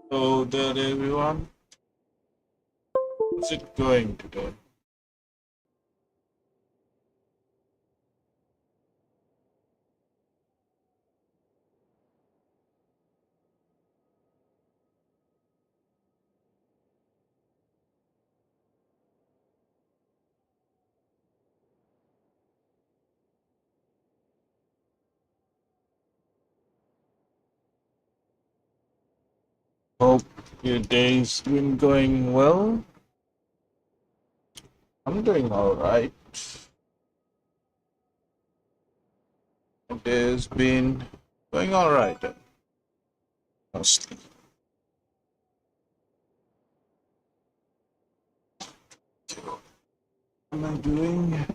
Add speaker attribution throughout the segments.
Speaker 1: Hello there, everyone. How's it going today? Hope your day's been going well. I'm doing alright. My day's been going alright, mostly. What am I doing?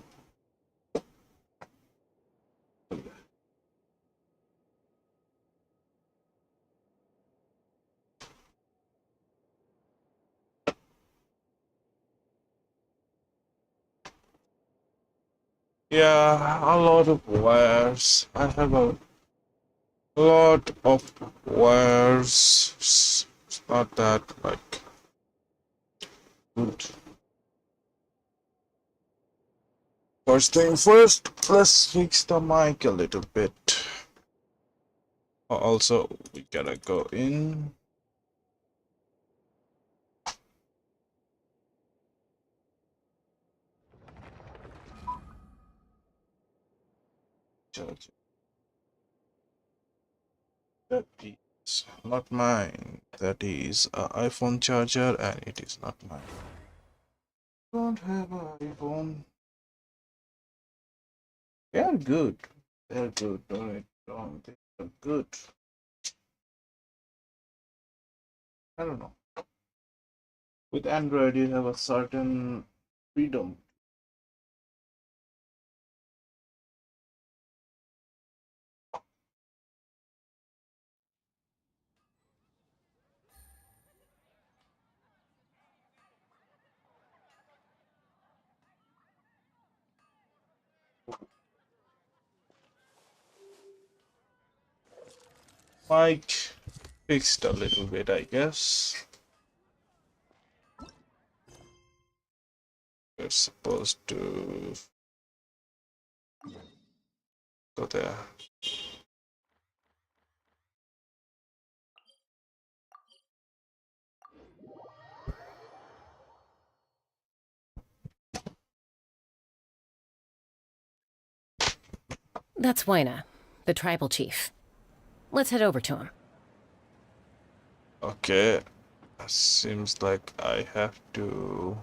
Speaker 1: Yeah, a lot of wires. I have a lot of wires. It's not that, like, good. First thing first, let's fix the mic a little bit. Also, we gotta go in. Charge. That is not mine. That is an iPhone charger, and it is not mine. Don't have an iPhone. They are good. They're good. Don't get me wrong. They are good. I don't know. With Android, you have a certain freedom. Mic fixed a little bit, I guess. We're supposed to go there.
Speaker 2: That's Wayna, the tribal chief. Let's head over to him.
Speaker 1: Okay. Seems like I have to.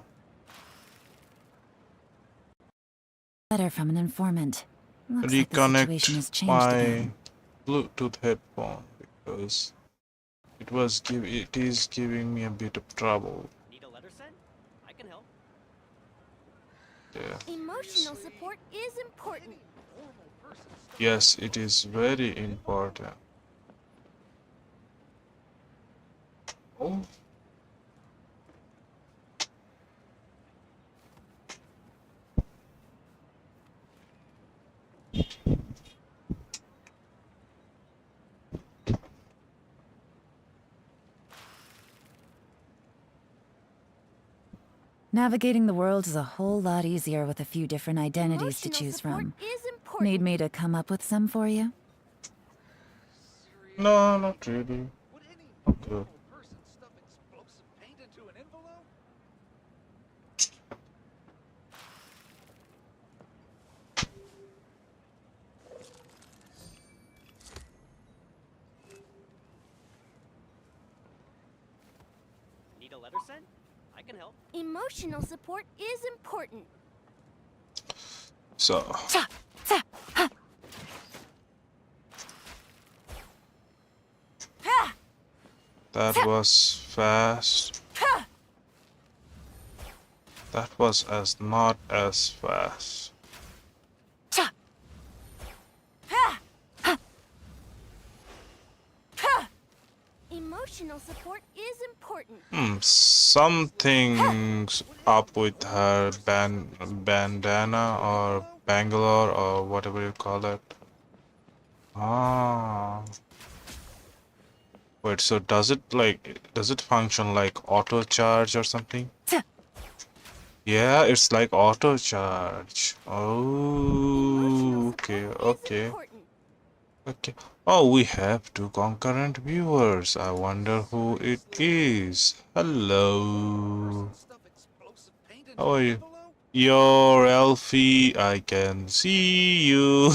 Speaker 3: Letter from an informant. Looks like the situation has
Speaker 1: Reconnect
Speaker 3: changed
Speaker 1: my
Speaker 3: again.
Speaker 1: Bluetooth headphone because it is giving me a bit of trouble.
Speaker 4: Need a letter sent? I can help.
Speaker 1: Yeah.
Speaker 5: Emotional support is important.
Speaker 1: Yes, it is very important. Oh.
Speaker 3: Navigating the world is a whole lot easier with a few different identities to
Speaker 5: Emotional
Speaker 3: choose
Speaker 5: support
Speaker 3: from.
Speaker 5: is important.
Speaker 3: Need me to come up with some for you?
Speaker 1: No, not really.
Speaker 4: Would any
Speaker 1: Okay.
Speaker 4: normal person stuff explosive paint into an envelope? Need a letter sent? I can help.
Speaker 5: Emotional support is important.
Speaker 1: So that was fast. That was as not as fast.
Speaker 5: Emotional support is important.
Speaker 1: Something's up with her bandana or Bangalore or whatever you call it. Ah, Wait, so does it function like auto charge or something? Yeah, it's like auto charge. Oh,
Speaker 5: Emotional
Speaker 1: okay,
Speaker 5: support is
Speaker 1: okay,
Speaker 5: important.
Speaker 1: okay. Oh, we have two concurrent viewers. I wonder who it is. Hello.
Speaker 4: Person stuff explosive paint
Speaker 1: How
Speaker 4: into
Speaker 1: are
Speaker 4: an
Speaker 1: you?
Speaker 4: envelope?
Speaker 1: You're Elfie. I can see you.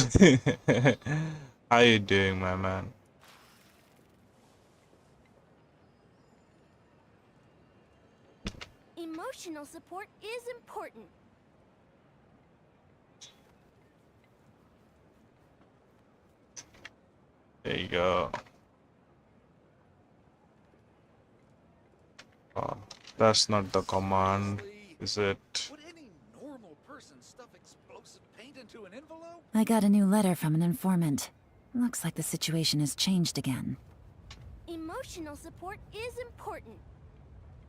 Speaker 1: How you doing, my man?
Speaker 5: Emotional support is important.
Speaker 1: There you go. Oh, that's not the command,
Speaker 4: Seriously?
Speaker 1: is it?
Speaker 4: Would any normal person stuff explosive paint into an envelope?
Speaker 3: I got a new letter from an informant. Looks like the situation has changed again.
Speaker 5: Emotional support is important.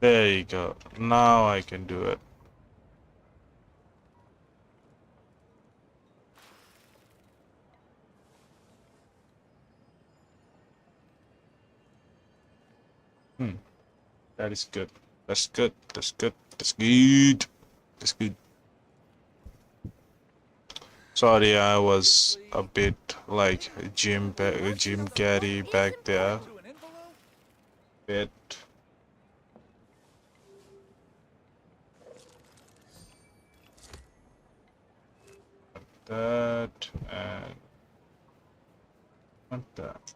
Speaker 1: There you go. Now I can do it. Hmm. That is good. That's good. That's good. That's good. That's good. Sorry, I was a bit like Jim
Speaker 5: Emotional support
Speaker 1: Carrey
Speaker 5: is
Speaker 1: back there.
Speaker 5: important.
Speaker 4: Into an envelope?
Speaker 1: Bit that and like that.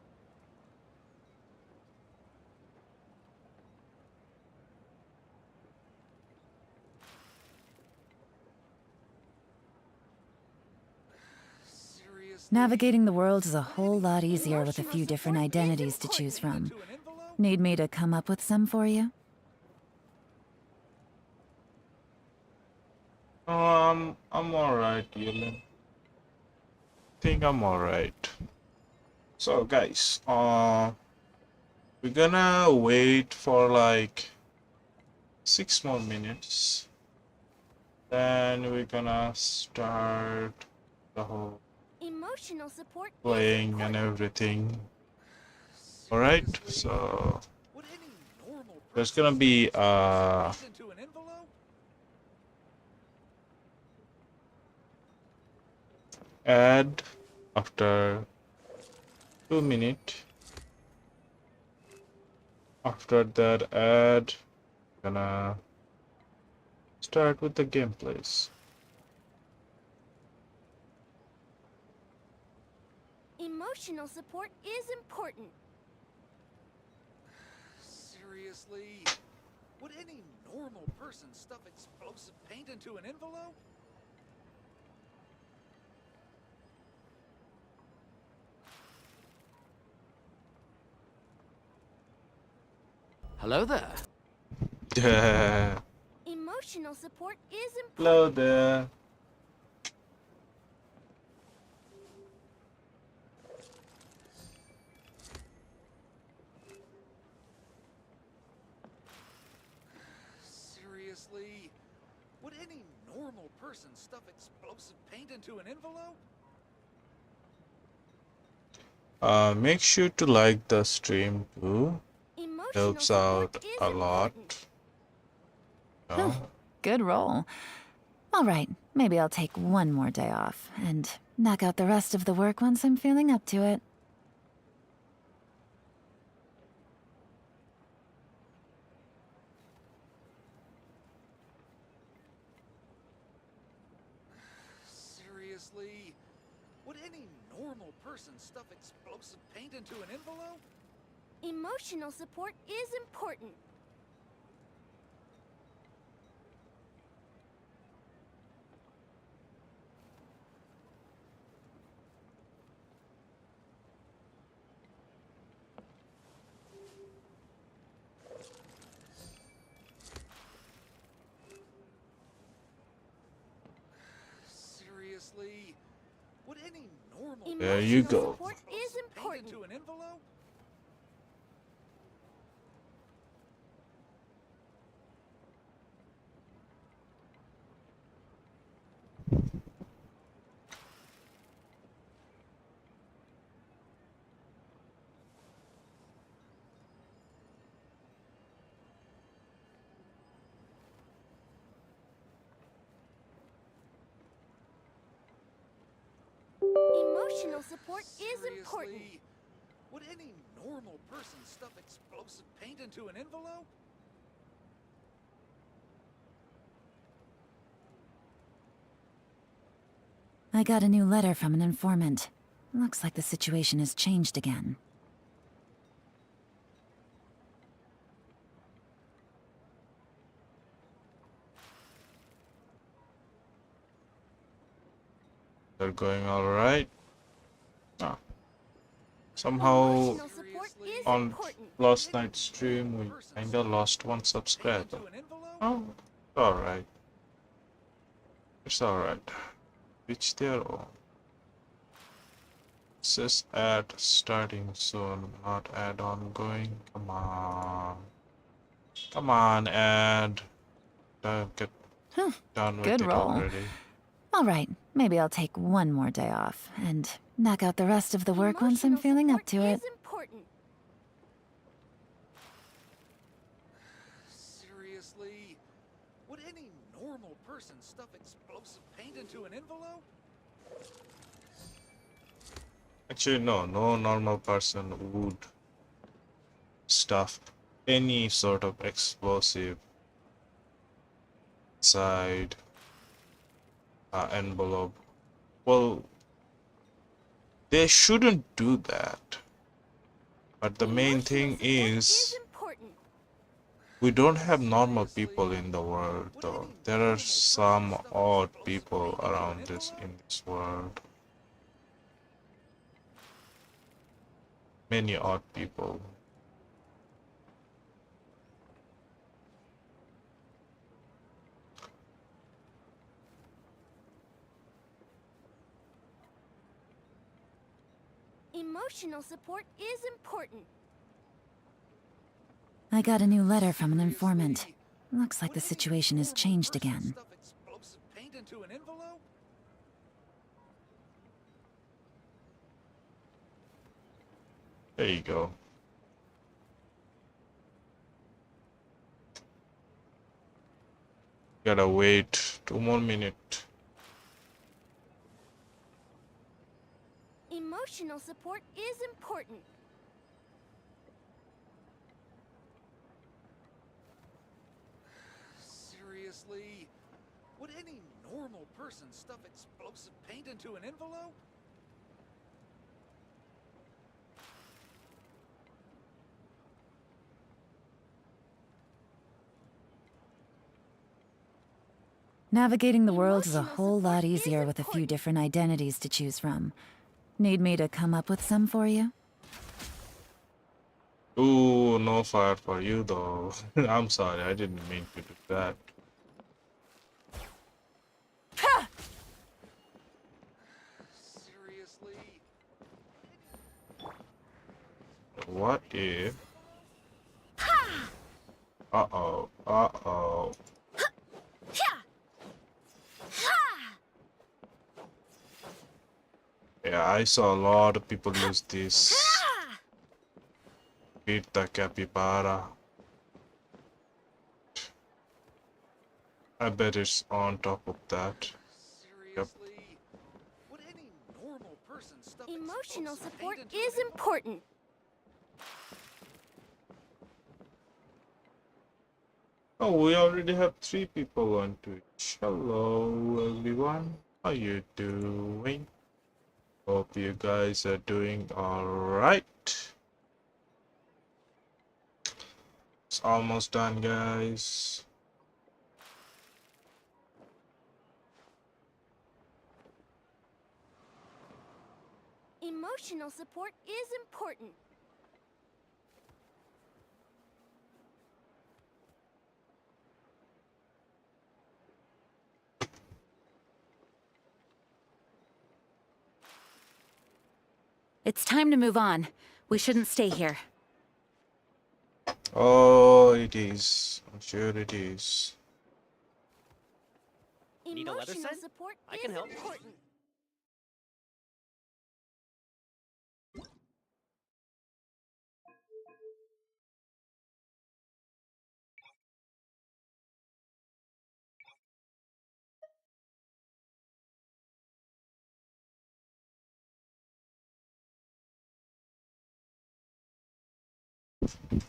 Speaker 4: Seriously?
Speaker 3: Navigating the world is a whole lot
Speaker 4: Would
Speaker 3: easier with a
Speaker 5: Emotional
Speaker 3: few different
Speaker 5: support is
Speaker 3: identities to
Speaker 5: important.
Speaker 3: choose
Speaker 4: paint
Speaker 3: from.
Speaker 4: into an envelope?
Speaker 3: Need me to come up with some for you?
Speaker 1: Oh, I'm alright, Yulin. Think I'm alright. So guys, we're gonna wait for like 6 more minutes. Then we're gonna start the whole
Speaker 5: Emotional support is
Speaker 1: playing and
Speaker 5: important.
Speaker 1: everything. Alright,
Speaker 4: Seriously?
Speaker 1: so
Speaker 4: Would any normal
Speaker 1: there's
Speaker 4: person
Speaker 1: gonna
Speaker 4: stuff
Speaker 1: be
Speaker 4: explosive paint into an envelope?
Speaker 1: ad after 2 minutes. After that ad, gonna start with the gameplays.
Speaker 5: Emotional support is important.
Speaker 4: Seriously? Would any normal person stuff explosive paint into an envelope? Hello there.
Speaker 5: Emotional support is
Speaker 1: Hello
Speaker 5: important.
Speaker 1: there.
Speaker 4: Seriously? Would any normal person stuff explosive paint into an envelope?
Speaker 1: Make sure to like the stream too.
Speaker 5: Emotional
Speaker 1: Helps
Speaker 5: support
Speaker 1: out
Speaker 5: is
Speaker 1: a lot.
Speaker 5: important.
Speaker 1: You know?
Speaker 3: Good roll. All right, maybe I'll take one more day off and knock out the rest of the work once I'm feeling up to it.
Speaker 4: Seriously? Would any normal person stuff explosive paint into an envelope?
Speaker 5: Emotional support is important.
Speaker 4: Seriously? Would any normal
Speaker 1: There you
Speaker 5: Emotional
Speaker 1: go.
Speaker 5: support is
Speaker 4: explosive paint
Speaker 5: important.
Speaker 4: into an envelope?
Speaker 5: Emotional support is important.
Speaker 4: Seriously? Would any normal person stuff explosive paint into an envelope?
Speaker 3: I got a new letter from an informant. Looks like the situation has changed again.
Speaker 1: They're going alright. Ah, somehow
Speaker 5: Emotional support is
Speaker 1: on
Speaker 5: important.
Speaker 1: last night's stream we kinda lost one subscriber.
Speaker 4: Into an envelope?
Speaker 1: Oh, alright. It's alright. Which their own. Says ad starting soon, not ad ongoing. Come on. Come on, ad. Get done with
Speaker 3: Good
Speaker 1: it
Speaker 3: roll.
Speaker 1: already.
Speaker 3: Alright, maybe I'll take one more day off and knock out the rest of the work once I'm feeling up to
Speaker 5: Emotional
Speaker 3: it.
Speaker 5: support is important.
Speaker 4: Seriously? Would any normal person stuff explosive paint into an envelope?
Speaker 1: Actually, no normal person would stuff any sort of explosive inside envelope. Well, they shouldn't do that. But the main thing is,
Speaker 5: important.
Speaker 1: we don't have normal people in the world, though. There are some odd people around in this world. Many odd people.
Speaker 5: Emotional support is important.
Speaker 3: I got a new letter from an informant.
Speaker 4: Seriously?
Speaker 3: Looks like
Speaker 4: Would
Speaker 3: the
Speaker 4: any
Speaker 3: situation has
Speaker 4: normal
Speaker 3: changed
Speaker 4: person
Speaker 3: again.
Speaker 4: stuff explosive paint into an envelope?
Speaker 1: There you go. Gotta wait 2 more minutes.
Speaker 5: Emotional support is important.
Speaker 4: Seriously? Would any normal person stuff explosive paint into an envelope?
Speaker 3: Navigating the world is a
Speaker 5: Emotional
Speaker 3: whole lot
Speaker 5: support is
Speaker 3: easier with a few
Speaker 5: important.
Speaker 3: different identities to choose from. Need me to come up with some for you?
Speaker 1: Ooh, no fire for you though. I'm sorry, I didn't mean to do that.
Speaker 4: Seriously?
Speaker 1: What if... Uh-oh, uh-oh. Yeah, I saw a lot of people use this. Beat the capybara. I bet it's on top of that. Yep.
Speaker 4: Seriously? Would any normal person stuff
Speaker 5: Emotional
Speaker 4: explosive
Speaker 5: support
Speaker 4: paint into an
Speaker 5: is
Speaker 4: envelope?
Speaker 5: important.
Speaker 1: Oh, we already have 3 people on Twitch. Hello, everyone. How you doing? Hope you guys are doing alright. It's almost done, guys.
Speaker 5: Emotional support is important.
Speaker 2: It's time to move on. We shouldn't stay here.
Speaker 1: Oh, it is. I'm sure it is.
Speaker 6: Need a letter
Speaker 5: Emotional
Speaker 6: sent?
Speaker 5: support
Speaker 6: I
Speaker 5: is
Speaker 6: can help.
Speaker 5: important.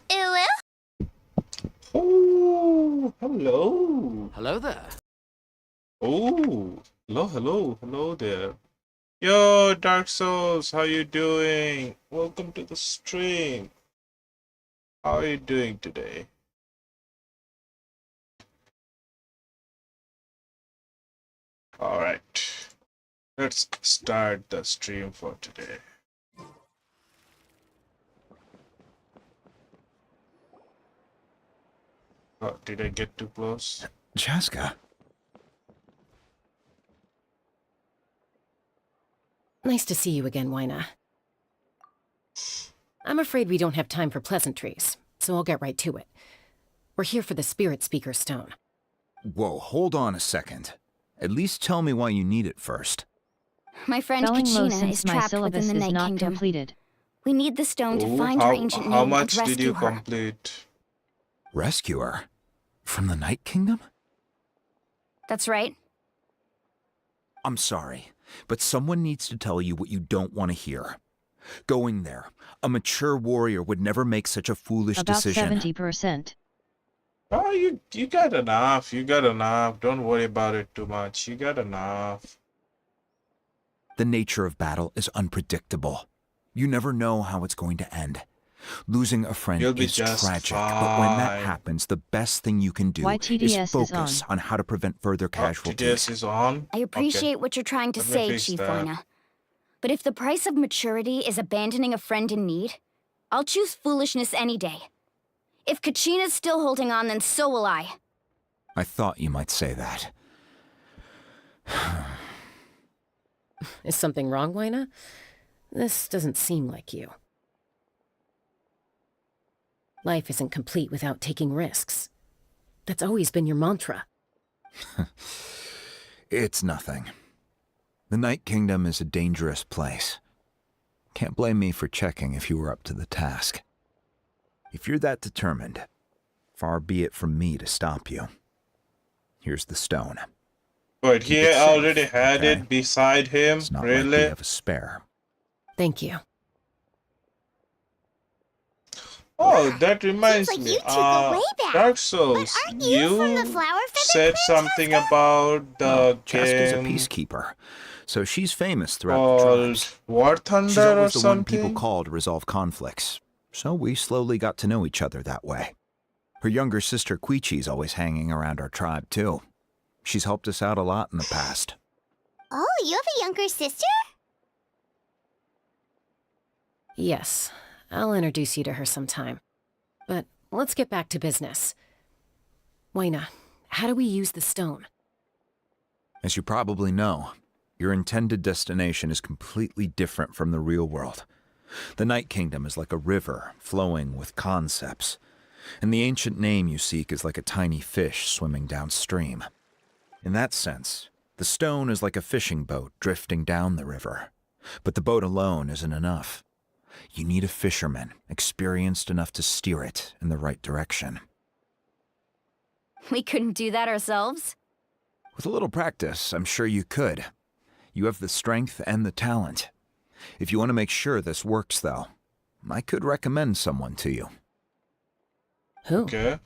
Speaker 5: Hello?
Speaker 1: Oh, hello.
Speaker 4: Hello there.
Speaker 1: Oh, hello there. Yo, Dark Souls, how you doing? Welcome to the stream. How are you doing today? All right, let's start the stream for today. Oh, did I get too close?
Speaker 6: Chaska,
Speaker 2: Nice to see you again, Wyna. I'm afraid we don't have time for pleasantries, so I'll get right to it. We're here for the Spirit Speaker Stone.
Speaker 6: whoa, hold on a second. At least tell me why you need it first.
Speaker 5: My friend
Speaker 7: Spelling low
Speaker 5: Kachina
Speaker 7: since
Speaker 5: is
Speaker 7: my
Speaker 5: trapped within
Speaker 7: syllabus
Speaker 5: the
Speaker 7: is
Speaker 5: Night
Speaker 7: not
Speaker 5: Kingdom.
Speaker 7: completed.
Speaker 5: We need the stone to
Speaker 1: Oh,
Speaker 5: find her ancient
Speaker 1: how
Speaker 5: name
Speaker 1: much
Speaker 5: and
Speaker 1: did you
Speaker 5: rescue her.
Speaker 1: complete?
Speaker 6: Rescue her? From the Night Kingdom?
Speaker 5: That's right.
Speaker 6: I'm sorry, but someone needs to tell you what you don't want to hear. Going there, a mature warrior would never make such a foolish
Speaker 7: About
Speaker 6: decision.
Speaker 7: 70%.
Speaker 1: Oh, you got enough. You got enough. Don't worry about it too much. You got enough.
Speaker 6: The nature of battle is unpredictable. You never know how it's going to end. Losing a friend
Speaker 1: You'll be
Speaker 6: is
Speaker 1: just
Speaker 6: tragic, but when that
Speaker 1: fine.
Speaker 6: happens, the best thing you can do
Speaker 7: YTDS
Speaker 6: is
Speaker 7: is
Speaker 6: focus
Speaker 7: on.
Speaker 6: on how to prevent further
Speaker 1: Oh,
Speaker 6: casualties.
Speaker 1: TTS is on.
Speaker 5: I appreciate what you're trying to
Speaker 1: Let me
Speaker 5: say,
Speaker 1: fix
Speaker 5: Chief
Speaker 1: that.
Speaker 5: Wyna. But if the price of maturity is abandoning a friend in need, I'll choose foolishness any day. If Kachina's still holding on, then so will I.
Speaker 6: I thought you might say that.
Speaker 2: Is something wrong, Wyna? This doesn't seem like you. Life isn't complete without taking risks. That's always been your mantra.
Speaker 6: It's nothing. The Night Kingdom is a dangerous place. Can't blame me for checking if you were up to the task. If you're that determined, far be it from me to stop you. Here's the stone.
Speaker 1: Wait,
Speaker 6: Keep
Speaker 1: he
Speaker 6: it safe,
Speaker 1: already had
Speaker 6: okay?
Speaker 1: it beside him?
Speaker 6: It's not like we
Speaker 1: Really?
Speaker 6: have a spare.
Speaker 2: Thank you.
Speaker 1: Oh, that reminds
Speaker 5: like
Speaker 1: me.
Speaker 5: you two go way back.
Speaker 1: Dark Souls,
Speaker 5: aren't you from the Flower Feather
Speaker 1: said
Speaker 5: Clan,
Speaker 1: something about the
Speaker 6: Well, Chaska's a
Speaker 1: game
Speaker 6: peacekeeper, so she's famous throughout the
Speaker 1: called
Speaker 6: tribes.
Speaker 1: War
Speaker 6: She's
Speaker 1: Thunder or
Speaker 6: always the one people
Speaker 1: something?
Speaker 6: call to resolve conflicts, so we slowly got to know each other that way. Her younger sister Quichi's always hanging around our tribe, too. She's helped us out a lot in the past.
Speaker 5: Oh, you have a younger sister?
Speaker 2: Yes, I'll introduce you to her sometime. But let's get back to business. Wyna, how do we use the stone?
Speaker 6: As you probably know, your intended destination is completely different from the real world. The Night Kingdom is like a river flowing with concepts, and the ancient name you seek is like a tiny fish swimming downstream. In that sense, the stone is like a fishing boat drifting down the river. But the boat alone isn't enough. You need a fisherman experienced enough to steer it in the right direction.
Speaker 5: We couldn't do that ourselves.
Speaker 6: With a little practice, I'm sure you could. You have the strength and the talent. If you want to make sure this works, though, I could recommend someone to you.
Speaker 2: Who?
Speaker 1: Okay.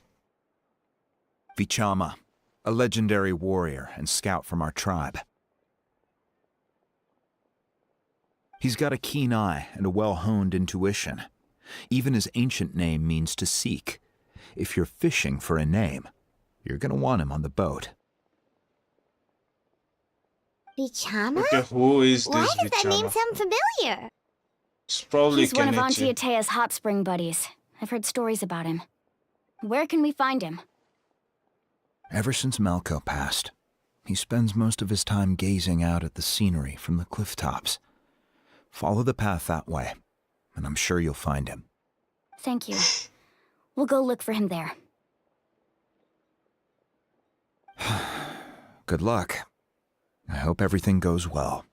Speaker 6: Vichama, a legendary warrior and scout from our tribe. He's got a keen eye and a well-honed intuition. Even his ancient name means to seek. If you're fishing for a name, you're gonna want him on the boat.
Speaker 5: Bichama?
Speaker 1: Okay, who is
Speaker 5: Why
Speaker 1: this
Speaker 5: does that name
Speaker 1: Vichama?
Speaker 5: sound familiar?
Speaker 1: It's probably
Speaker 5: He's one of
Speaker 1: Kenichi.
Speaker 5: Auntie Atea's hot spring buddies. I've heard stories about him. Where can we find him?
Speaker 6: Ever since Malco passed, he spends most of his time gazing out at the scenery from the cliff tops. Follow the path that way, and I'm sure you'll find him.
Speaker 5: Thank you. We'll go look for him there.
Speaker 6: Good luck. I hope everything goes well.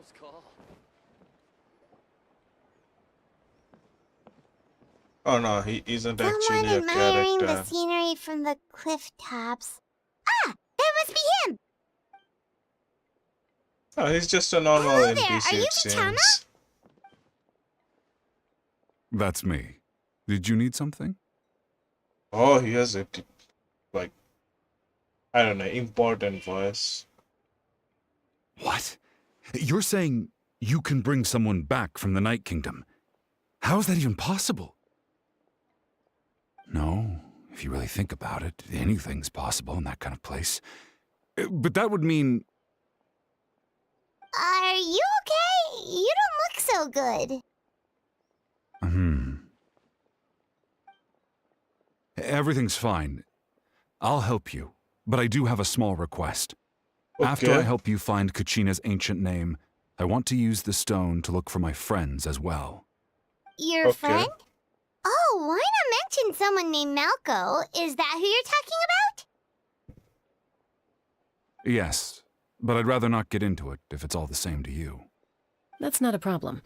Speaker 7: Close call.
Speaker 1: Oh no, he isn't
Speaker 8: Someone
Speaker 1: actually a
Speaker 8: admiring the
Speaker 1: character.
Speaker 8: scenery from the cliff tops. Ah! That must be him!
Speaker 1: Oh, he's just a normal
Speaker 8: Hello there,
Speaker 1: NPC,
Speaker 8: are you
Speaker 1: it
Speaker 8: Kachina?
Speaker 1: seems.
Speaker 9: That's me. Did you need something?
Speaker 1: Oh, he has a like, I don't know, important voice.
Speaker 9: What? You're saying you can bring someone back from the Night Kingdom? How is that even possible? No, if you really think about it, anything's possible in that kind of place. But that would mean...
Speaker 8: Are you okay? You don't look so good.
Speaker 9: Everything's fine. I'll help you, but I do have a small request. After I
Speaker 1: Okay.
Speaker 9: help you find Kachina's ancient name, I want to use the stone to look for my friends as well.
Speaker 8: Your
Speaker 1: Okay.
Speaker 8: friend? Oh, why not mention someone named Malco? Is that who you're talking about?
Speaker 9: Yes, but I'd rather not get into it if it's all the same to you.
Speaker 2: That's not a problem.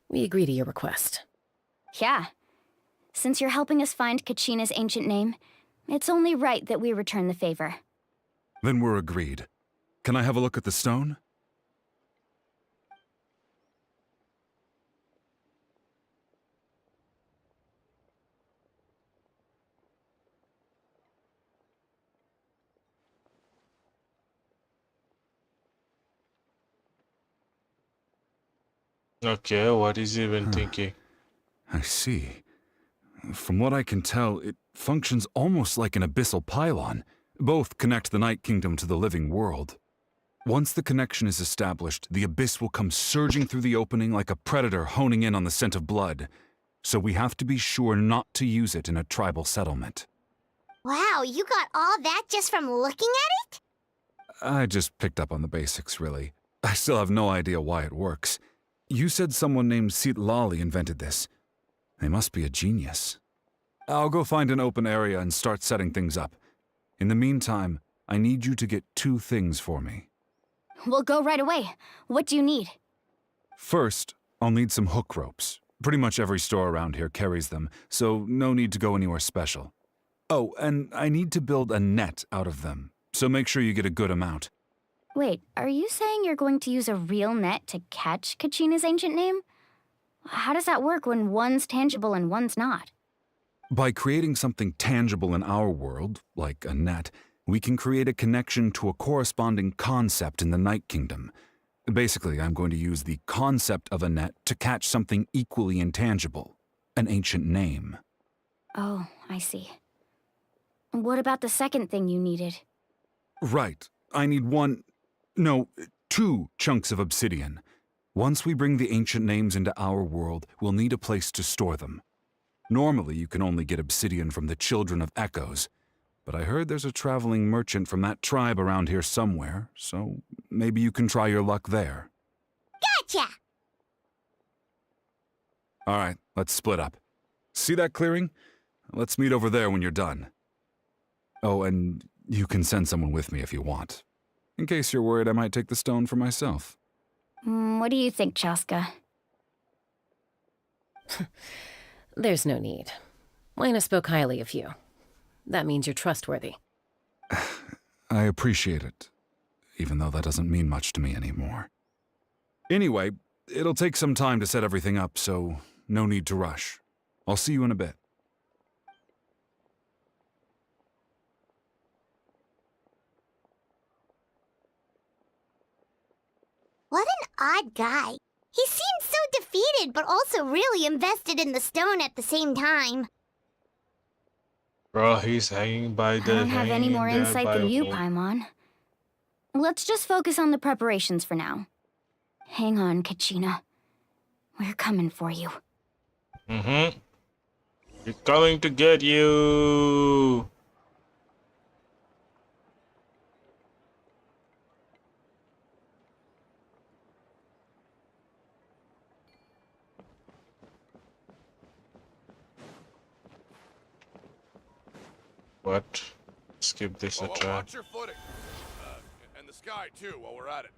Speaker 2: We agree to your request.
Speaker 5: Yeah. Since you're helping us find Kachina's ancient name, it's only right that we return the favor.
Speaker 9: Then we're agreed. Can I have a look at the stone?
Speaker 1: Okay, what is he even thinking?
Speaker 9: I see. From what I can tell, it functions almost like an abyssal pylon. Both connect the Night Kingdom to the living world. Once the connection is established, the abyss will come surging through the opening like a predator honing in on the scent of blood. So we have to be sure not to use it in a tribal settlement.
Speaker 8: Wow, you got all that just from looking at it?
Speaker 9: I just picked up on the basics, really. I still have no idea why it works. You said someone named Lali invented this. They must be a genius. I'll go find an open area and start setting things up. In the meantime, I need you to get 2 things for me.
Speaker 5: We'll go right away. What do you need?
Speaker 9: First, I'll need some hook ropes. Pretty much every store around here carries them, so no need to go anywhere special. Oh, and I need to build a net out of them, so make sure you get a good amount.
Speaker 5: Wait, are you saying you're going to use a real net to catch Kachina's ancient name? How does that work when one's tangible and one's not?
Speaker 9: By creating something tangible in our world, like a net, we can create a connection to a corresponding concept in the Night Kingdom. Basically, I'm going to use the concept of a net to catch something equally intangible, an ancient name.
Speaker 5: Oh, I see. What about the second thing you needed?
Speaker 9: Right. I need 2 chunks of obsidian. Once we bring the ancient names into our world, we'll need a place to store them. Normally, you can only get obsidian from the Children of Echoes, but I heard there's a traveling merchant from that tribe around here somewhere, so maybe you can try your luck there.
Speaker 8: Gotcha!
Speaker 9: All right, let's split up. See that clearing? Let's meet over there when you're done. Oh, and you can send someone with me if you want. In case you're worried I might take the stone for myself.
Speaker 5: What do you think, Chaska?
Speaker 2: There's no need. Wayna spoke highly of you. That means you're trustworthy.
Speaker 9: I appreciate it, even though that doesn't mean much to me anymore. Anyway, it'll take some time to set everything up, so no need to rush. I'll see you in a bit.
Speaker 8: What an odd guy. He seemed so defeated, but also really invested in the stone at the same time.
Speaker 1: Bro, he's hanging by
Speaker 5: I
Speaker 1: the
Speaker 5: don't have any
Speaker 1: hanging
Speaker 5: more
Speaker 1: there
Speaker 5: insight
Speaker 1: by
Speaker 5: than
Speaker 1: a
Speaker 5: you,
Speaker 1: rope.
Speaker 5: Paimon. Let's just focus on the preparations for now. Hang on, Kachina. We're coming for you.
Speaker 1: Mm-hmm. We're coming to get you. What? Skip this a try.
Speaker 7: Watch your footing. And the sky, too, while we're at it.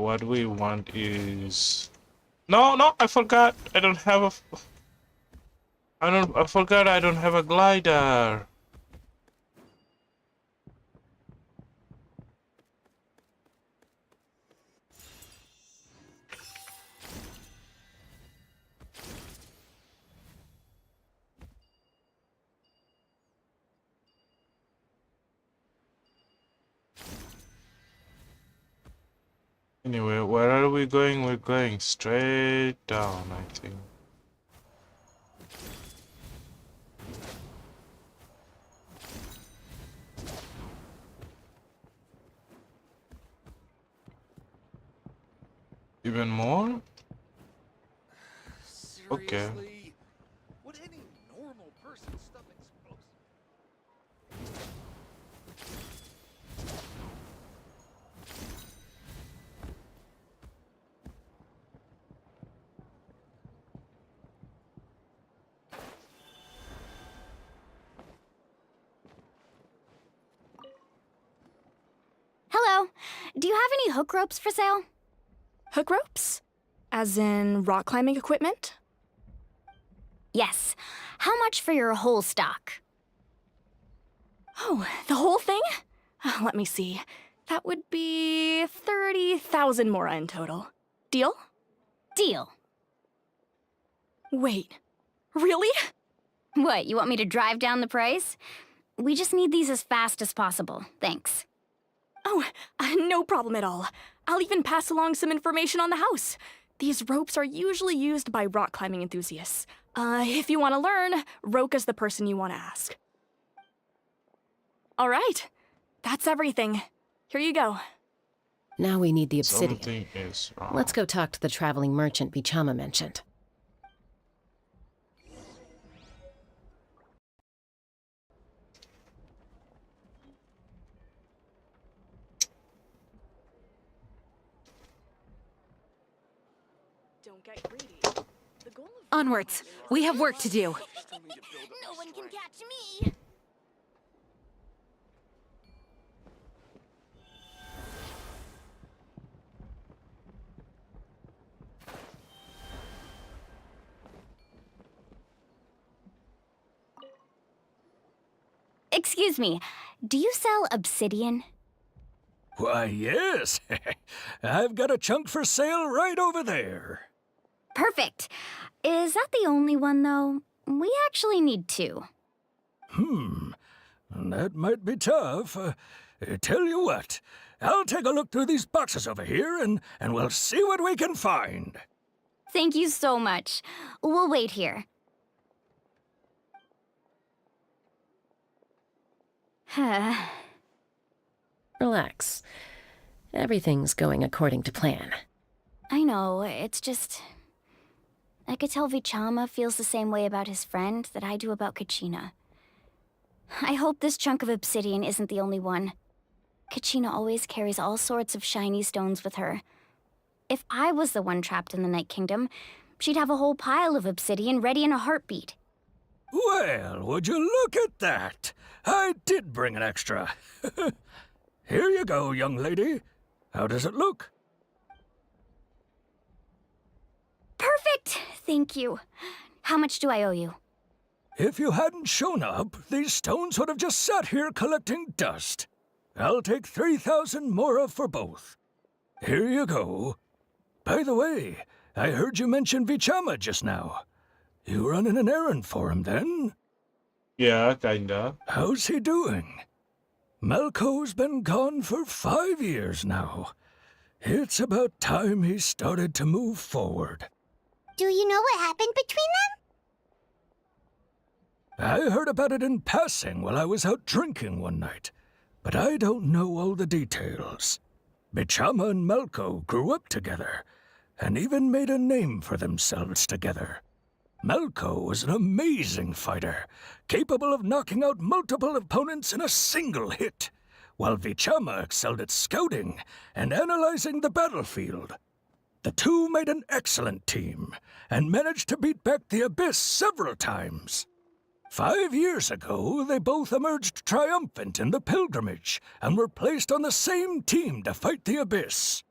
Speaker 1: what we want is... No, I forgot. I don't have a... I forgot I don't have a glider. Anyway, where are we going? We're going straight down, I think. Even more? Okay.
Speaker 4: Seriously? Would any normal person stuff explosive?
Speaker 5: Hello. Do you have any hook ropes for sale?
Speaker 7: Hook ropes? As in rock climbing equipment?
Speaker 5: Yes. How much for your whole stock?
Speaker 7: Oh, the whole thing? Let me see. That would be 30,000 mora in total. Deal?
Speaker 5: Deal.
Speaker 7: Wait, really?
Speaker 5: What, you want me to drive down the price? We just need these as fast as possible. Thanks.
Speaker 7: Oh, no problem at all. I'll even pass along some information on the house. These ropes are usually used by rock climbing enthusiasts. If you want to learn, Roka's the person you want to ask. All right, that's everything. Here you go.
Speaker 2: Now we need the obsidian.
Speaker 1: Something is wrong.
Speaker 2: Let's go talk to the traveling merchant Vichama mentioned.
Speaker 7: Don't get greedy. The goal of
Speaker 10: Onwards. We have work to do.
Speaker 8: No one can catch me.
Speaker 5: Excuse me, do you sell obsidian?
Speaker 11: Why, yes. I've got a chunk for sale right over there.
Speaker 5: Perfect. Is that the only one, though? We actually need two.
Speaker 11: That might be tough. Tell you what, I'll take a look through these boxes over here, and we'll see what we can find.
Speaker 5: Thank you so much. We'll wait here.
Speaker 2: Relax. Everything's going according to plan.
Speaker 5: I know, it's just... I could tell Vichama feels the same way about his friend that I do about Kachina. I hope this chunk of obsidian isn't the only one. Kachina always carries all sorts of shiny stones with her. If I was the one trapped in the Night Kingdom, she'd have a whole pile of obsidian ready in a heartbeat.
Speaker 11: Well, would you look at that? I did bring an extra. Here you go, young lady. How does it look?
Speaker 5: Perfect! Thank you. How much do I owe you?
Speaker 11: If you hadn't shown up, these stones would have just sat here collecting dust. I'll take 3,000 mora for both. Here you go. By the way, I heard you mention Vichama just now. You running an errand for him, then?
Speaker 1: Yeah, kinda.
Speaker 11: How's he doing? Malco's been gone for 5 years now. It's about time he started to move forward.
Speaker 8: Do you know what happened between them?
Speaker 11: I heard about it in passing while I was out drinking one night, but I don't know all the details. Vichama and Malco grew up together, and even made a name for themselves together. Malco was an amazing fighter, capable of knocking out multiple opponents in a single hit, while Vichama excelled at scouting and analyzing the battlefield. The two made an excellent team, and managed to beat back the Abyss several times. 5 years ago, they both emerged triumphant in the pilgrimage, and were placed on the same team to fight the Abyss.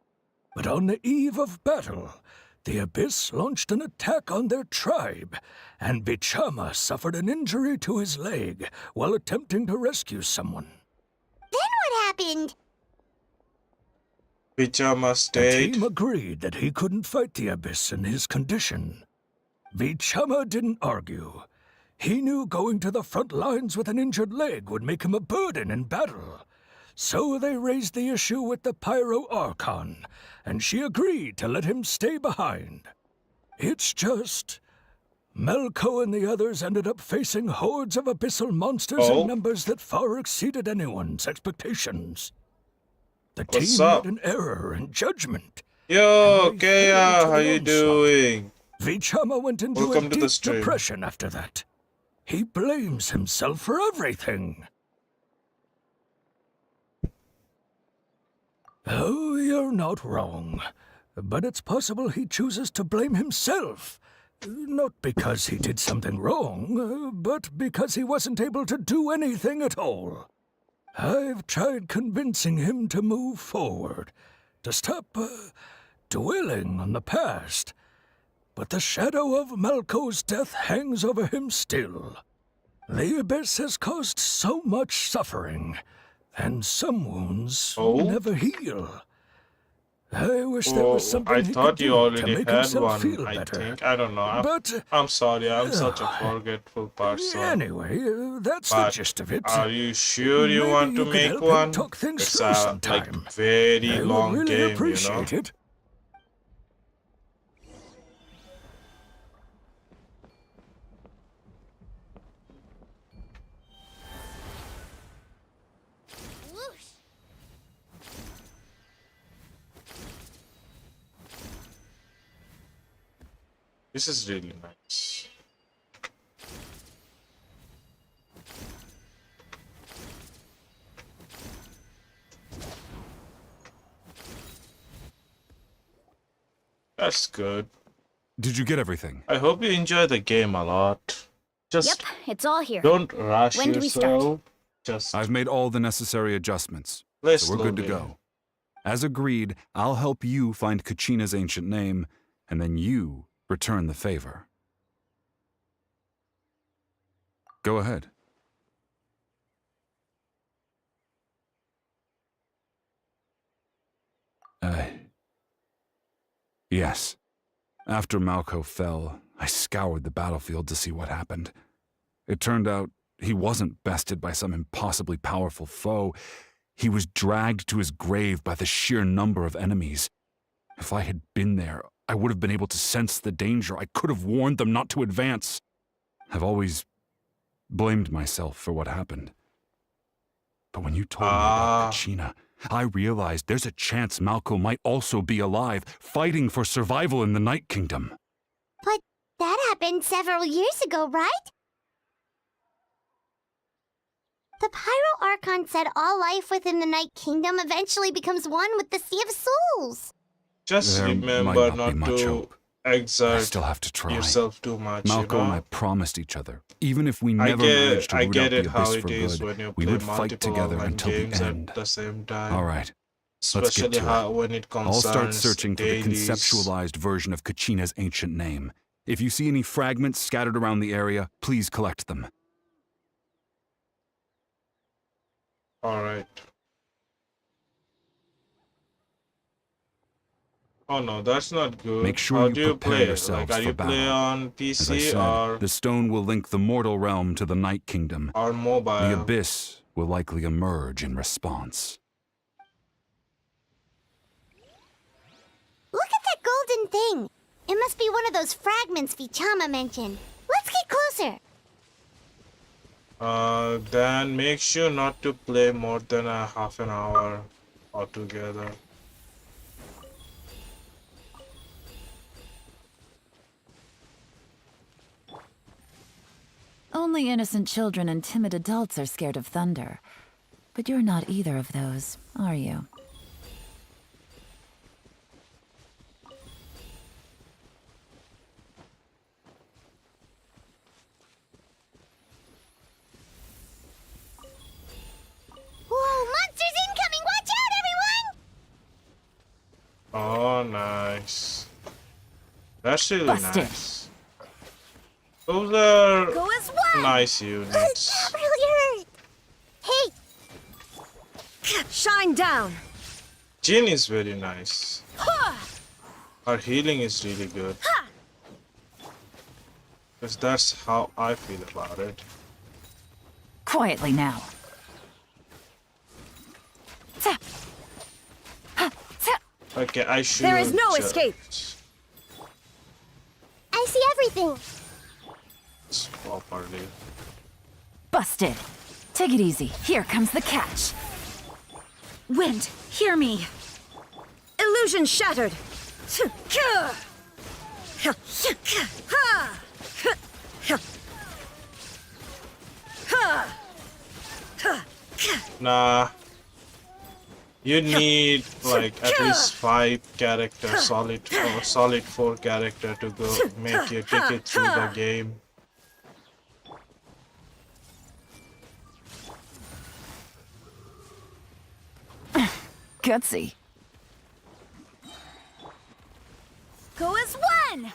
Speaker 11: But on the eve of battle, the Abyss launched an attack on their tribe, and Bichama suffered an injury to his leg while attempting to rescue someone.
Speaker 8: Then what happened?
Speaker 1: Pajama
Speaker 11: The
Speaker 1: stayed.
Speaker 11: team agreed that he couldn't fight the Abyss in his condition. Bichama didn't argue. He knew going to the front lines with an injured leg would make him a burden in battle. So they raised the issue with the Pyro Archon, and she agreed to let him stay behind. It's just... Melko and the others ended up facing hordes of abyssal monsters
Speaker 1: Oh.
Speaker 11: in numbers that far exceeded anyone's expectations. The
Speaker 1: What's
Speaker 11: team
Speaker 1: up?
Speaker 11: made an error in judgment.
Speaker 1: Yo,
Speaker 11: And they
Speaker 1: Kea,
Speaker 11: fell into
Speaker 1: how
Speaker 11: an
Speaker 1: you
Speaker 11: onslaught.
Speaker 1: doing?
Speaker 11: Vichama went into
Speaker 1: Welcome
Speaker 11: a
Speaker 1: to the
Speaker 11: deep
Speaker 1: stream.
Speaker 11: depression after that. He blames himself for everything. Oh, you're not wrong. But it's possible he chooses to blame himself. Not because he did something wrong, but because he wasn't able to do anything at all. I've tried convincing him to move forward, to stop dwelling on the past. But the shadow of Malko's death hangs over him still. The Abyss has caused so much suffering, and some wounds never heal. I wish there was something
Speaker 1: I
Speaker 11: he
Speaker 1: thought
Speaker 11: could
Speaker 1: you
Speaker 11: do to
Speaker 1: already
Speaker 11: make
Speaker 1: had
Speaker 11: himself
Speaker 1: one,
Speaker 11: feel
Speaker 1: I
Speaker 11: better.
Speaker 1: think. I don't know.
Speaker 11: But
Speaker 1: I'm sorry, I'm such a forgetful person.
Speaker 11: anyway, that's the
Speaker 1: But
Speaker 11: gist of it.
Speaker 1: are you sure you
Speaker 11: Maybe
Speaker 1: want to
Speaker 11: could
Speaker 1: make
Speaker 11: help him
Speaker 1: one?
Speaker 11: talk things
Speaker 1: It's
Speaker 11: through
Speaker 1: a
Speaker 11: sometime.
Speaker 1: very
Speaker 11: I would
Speaker 1: long
Speaker 11: really
Speaker 1: game,
Speaker 11: appreciate it.
Speaker 8: Whoosh.
Speaker 1: This is really nice. That's good.
Speaker 9: Did you get everything?
Speaker 1: I hope you enjoy the game a lot. Just
Speaker 5: Yep, it's all here.
Speaker 1: don't rush
Speaker 5: When do we start?
Speaker 1: yourself. Just
Speaker 9: I've made all the necessary adjustments,
Speaker 1: play
Speaker 9: so we're good to
Speaker 1: slowly.
Speaker 9: go. As agreed, I'll help you find Kachina's ancient name, and then you return the favor. Go ahead. Yes. After Malko fell, I scoured the battlefield to see what happened. It turned out he wasn't bested by some impossibly powerful foe. He was dragged to his grave by the sheer number of enemies. If I had been there, I would have been able to sense the danger. I could have warned them not to advance. I've always blamed myself for what happened. But when you told me about Kachina, I realized there's a chance Malko might also be alive, fighting for survival in the Night Kingdom.
Speaker 8: But that happened several years ago, right? The Pyro Archon said all life within the Night Kingdom eventually becomes one with the Sea of Souls.
Speaker 1: Just
Speaker 9: There
Speaker 1: remember
Speaker 9: might
Speaker 1: not
Speaker 9: be much
Speaker 1: to
Speaker 9: hope. I
Speaker 1: exert
Speaker 9: still have to try.
Speaker 1: yourself too much.
Speaker 9: Malko
Speaker 1: you know?
Speaker 9: and I promised each other, even if we
Speaker 1: I
Speaker 9: never managed to
Speaker 1: I
Speaker 9: root
Speaker 1: get
Speaker 9: out the
Speaker 1: it how
Speaker 9: Abyss
Speaker 1: it
Speaker 9: for
Speaker 1: is
Speaker 9: good,
Speaker 1: when you
Speaker 9: we
Speaker 1: play
Speaker 9: would fight
Speaker 1: multiple
Speaker 9: together
Speaker 1: online
Speaker 9: until the
Speaker 1: games
Speaker 9: end.
Speaker 1: at the same time.
Speaker 9: All right, let's get
Speaker 1: Especially
Speaker 9: to
Speaker 1: how
Speaker 9: it.
Speaker 1: when it concerns
Speaker 9: I'll start searching for the
Speaker 1: dailies.
Speaker 9: conceptualized version of Kachina's ancient name. If you see any fragments scattered around the area, please collect them.
Speaker 1: All right. Oh no, that's not good.
Speaker 9: Make sure
Speaker 1: How
Speaker 9: you
Speaker 1: do you
Speaker 9: prepare
Speaker 1: play?
Speaker 9: yourselves
Speaker 1: Like, are
Speaker 9: for
Speaker 1: you play
Speaker 9: battle.
Speaker 1: on
Speaker 9: As I
Speaker 1: PC
Speaker 9: said,
Speaker 1: or
Speaker 9: the stone will link the mortal realm to the Night Kingdom.
Speaker 1: mobile?
Speaker 9: The Abyss will likely emerge in response.
Speaker 8: Look at that golden thing. It must be one of those fragments Vichama mentioned. Let's get closer.
Speaker 1: Then make sure not to play more than a half an hour altogether.
Speaker 3: Only innocent children and timid adults are scared of thunder. But you're not either of those, are you?
Speaker 8: Whoa, monsters incoming! Watch out, everyone!
Speaker 1: That's really
Speaker 3: Busted.
Speaker 1: nice. Those are
Speaker 8: Go as one!
Speaker 1: nice units.
Speaker 8: That really hurt! Hey!
Speaker 10: Shine down!
Speaker 1: Jin is very nice. Her healing is really good. Because that's how I feel about it.
Speaker 3: Quietly now. Tap. Ha, tap.
Speaker 1: Okay, I should.
Speaker 10: There is no escape.
Speaker 8: I see everything!
Speaker 1: Properly.
Speaker 3: Busted. Take it easy. Here comes the catch.
Speaker 10: Wind, hear me. Illusion shattered.
Speaker 1: Nah. You need like at least 5 characters, solid 4 character to go make you take it through the game.
Speaker 3: Gutsy.
Speaker 10: Go as one!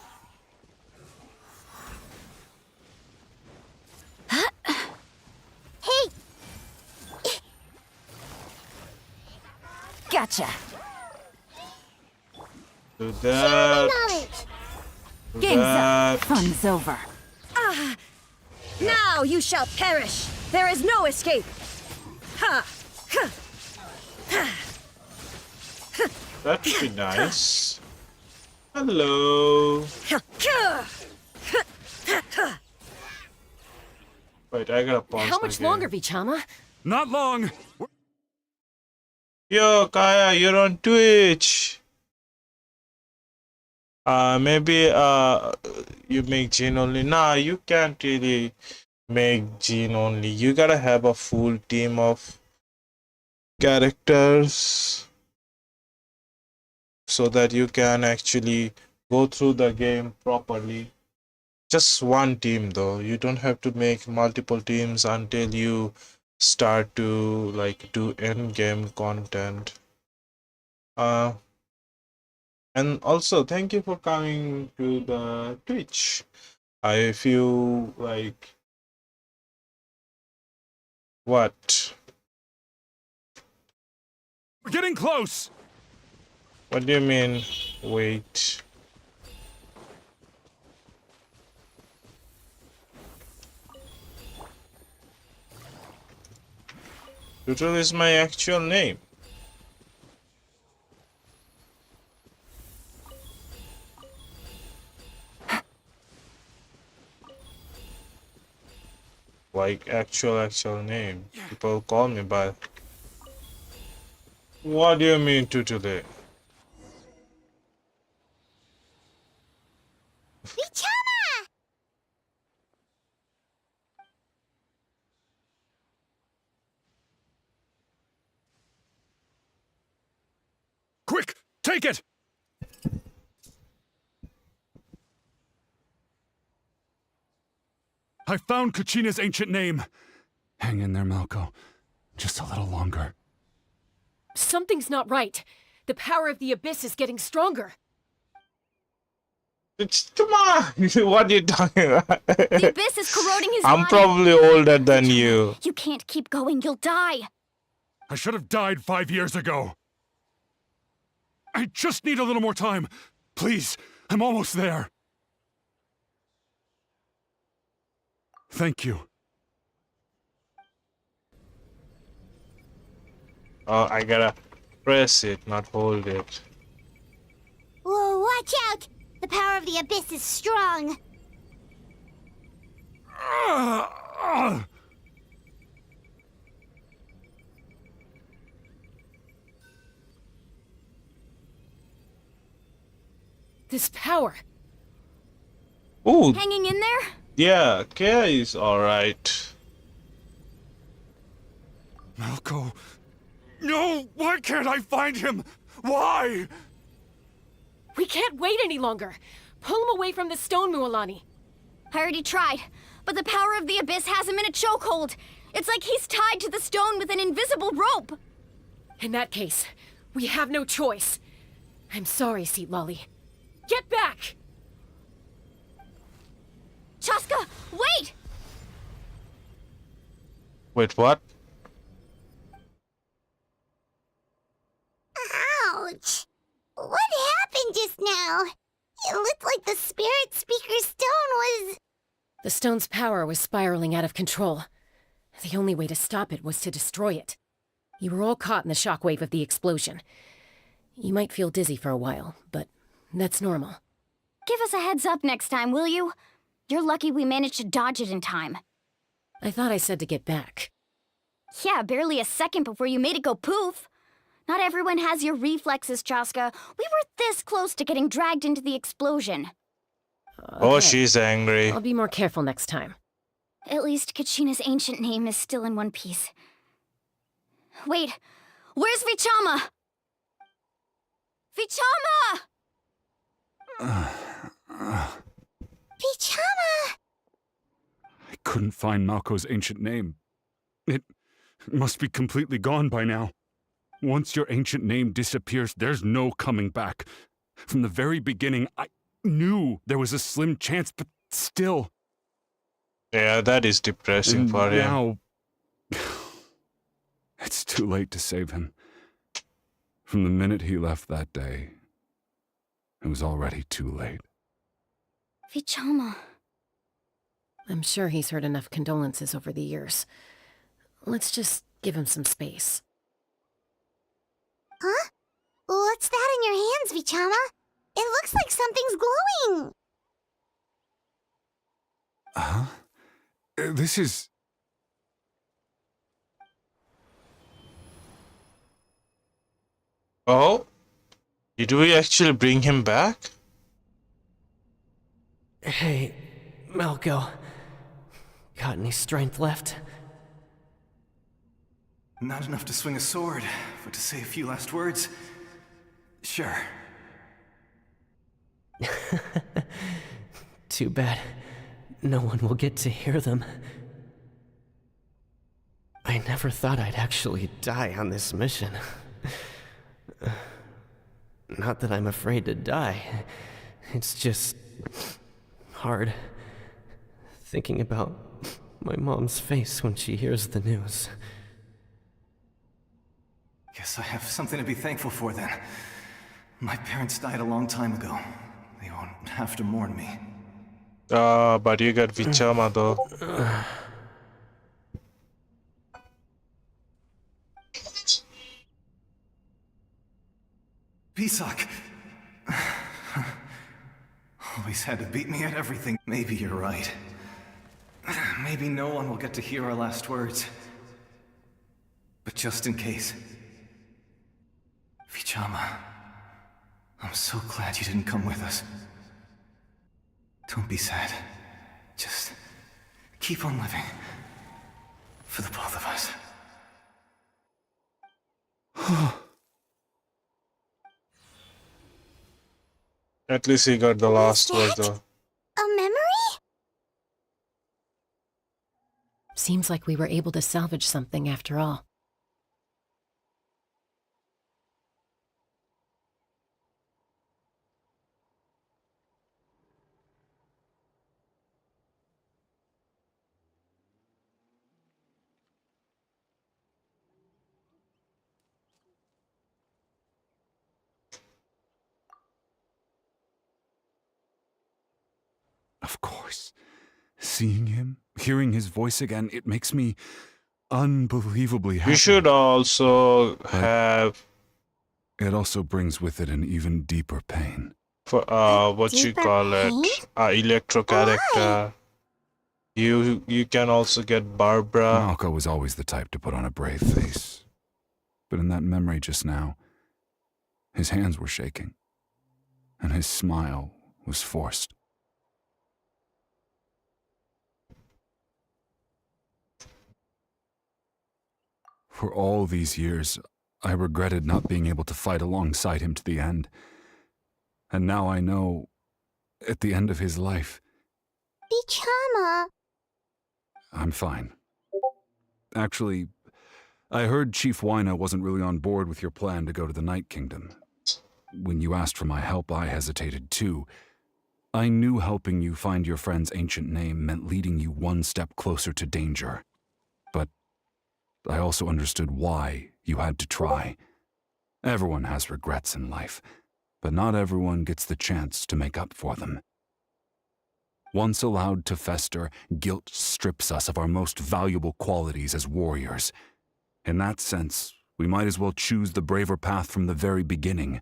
Speaker 8: Hey!
Speaker 3: Gotcha.
Speaker 1: Do
Speaker 8: Share
Speaker 1: that.
Speaker 8: my knowledge!
Speaker 1: Do
Speaker 3: Game's
Speaker 1: that.
Speaker 3: up. Fun's over.
Speaker 10: Now you shall perish! There is no escape! Ha!
Speaker 1: That would be nice. Hello. Wait, I gotta pause.
Speaker 2: How
Speaker 1: the
Speaker 2: much
Speaker 1: game.
Speaker 2: longer, Vichama?
Speaker 9: Not long.
Speaker 1: Yo, Kaya, you're on Twitch. Maybe you make Jin only. Nah, you can't really make Jin only. You gotta have a full team of characters so that you can actually go through the game properly. Just one team though. You don't have to make multiple teams until you start to like do end game content. And also thank you for coming to the Twitch. I feel like what?
Speaker 9: We're getting close.
Speaker 1: What do you mean? Wait. Tutul is my actual name. Like actual name. People call me by. What do you mean Tutule?
Speaker 8: Vichama!
Speaker 9: Quick, take it. I found Kachina's ancient name. Hang in there, Malco. Just a little longer.
Speaker 2: Something's not right. The power of the Abyss is getting stronger.
Speaker 1: Come on! What are you talking about?
Speaker 5: The Abyss is corroding his
Speaker 1: I'm
Speaker 5: body.
Speaker 1: probably older than you.
Speaker 5: You can't keep going, you'll die.
Speaker 9: I should have died 5 years ago. I just need a little more time. Please, I'm almost there. Thank you.
Speaker 1: Oh, I gotta press it, not hold it.
Speaker 8: Whoa, watch out! The power of the Abyss is strong.
Speaker 2: This power.
Speaker 1: Ooh,
Speaker 5: Hanging in there?
Speaker 1: yeah, Kea is alright.
Speaker 9: Malco. No! Why can't I find him? Why?
Speaker 2: We can't wait any longer. Pull him away from the stone, Mualani.
Speaker 5: I already tried, but the power of the Abyss has him in a chokehold. It's like he's tied to the stone with an invisible rope.
Speaker 2: In that case, we have no choice. I'm sorry, Seat Lolly. Get back!
Speaker 5: Chaska, wait!
Speaker 1: Wait, what?
Speaker 8: Ouch! What happened just now? It looked like the Spirit Speaker's stone was...
Speaker 2: The stone's power was spiraling out of control. The only way to stop it was to destroy it. You were all caught in the shockwave of the explosion. You might feel dizzy for a while, but that's normal.
Speaker 5: Give us a heads up next time, will you? You're lucky we managed to dodge it in time.
Speaker 2: I thought I said to get back.
Speaker 5: Yeah, barely a second before you made it go poof. Not everyone has your reflexes, Chaska. We were this close to getting dragged into the explosion.
Speaker 1: Oh,
Speaker 2: Okay.
Speaker 1: she's angry.
Speaker 2: I'll be more careful next time.
Speaker 5: At least Kachina's ancient name is still in one piece. Wait, where's Vichama? Vichama!
Speaker 8: Vichama!
Speaker 9: I couldn't find Malko's ancient name. It must be completely gone by now. Once your ancient name disappears, there's no coming back. From the very beginning, I knew there was a slim chance, but still.
Speaker 1: Yeah, that is depressing
Speaker 9: And
Speaker 1: for him.
Speaker 9: now, it's too late to save him. From the minute he left that day, it was already too late.
Speaker 5: Vichama.
Speaker 2: I'm sure he's heard enough condolences over the years. Let's just give him some space.
Speaker 8: Huh? What's that in your hands, Vichama? It looks like something's glowing.
Speaker 9: Huh? This is...
Speaker 1: Oh? Did we actually bring him back?
Speaker 12: Hey, Malko. Got any strength left?
Speaker 13: Not enough to swing a sword, but to say a few last words? Sure.
Speaker 12: Too bad. No one will get to hear them. I never thought I'd actually die on this mission. Not that I'm afraid to die. It's just... hard. Thinking about my mom's face when she hears the news.
Speaker 13: Guess I have something to be thankful for then. My parents died a long time ago. They won't have to mourn me.
Speaker 1: But you got Vichama though.
Speaker 13: Pisak! Always had to beat me at everything. Maybe you're right. Maybe no one will get to hear our last words. But just in case... Vichama, I'm so glad you didn't come with us. Don't be sad. Just keep on living. For the both of us.
Speaker 1: At least he got the last word though.
Speaker 8: A memory?
Speaker 2: Seems like we were able to salvage something after all.
Speaker 9: Of course. Seeing him, hearing his voice again, it makes me unbelievably happy.
Speaker 1: You should also have...
Speaker 9: It also brings with it an even deeper pain.
Speaker 1: For what you
Speaker 8: deeper
Speaker 1: call
Speaker 8: pain?
Speaker 1: it, electro character. You can also get Barbara.
Speaker 9: Malko was always the type to put on a brave face. But in that memory just now, his hands were shaking, and his smile was forced. For all these years, I regretted not being able to fight alongside him to the end. And now I know, at the end of his life,
Speaker 8: Vichama.
Speaker 9: I'm fine. Actually, I heard Chief Wyna wasn't really on board with your plan to go to the Night Kingdom. When you asked for my help, I hesitated too. I knew helping you find your friend's ancient name meant leading you one step closer to danger. But I also understood why you had to try. Everyone has regrets in life, but not everyone gets the chance to make up for them. Once allowed to fester, guilt strips us of our most valuable qualities as warriors. In that sense, we might as well choose the braver path from the very beginning.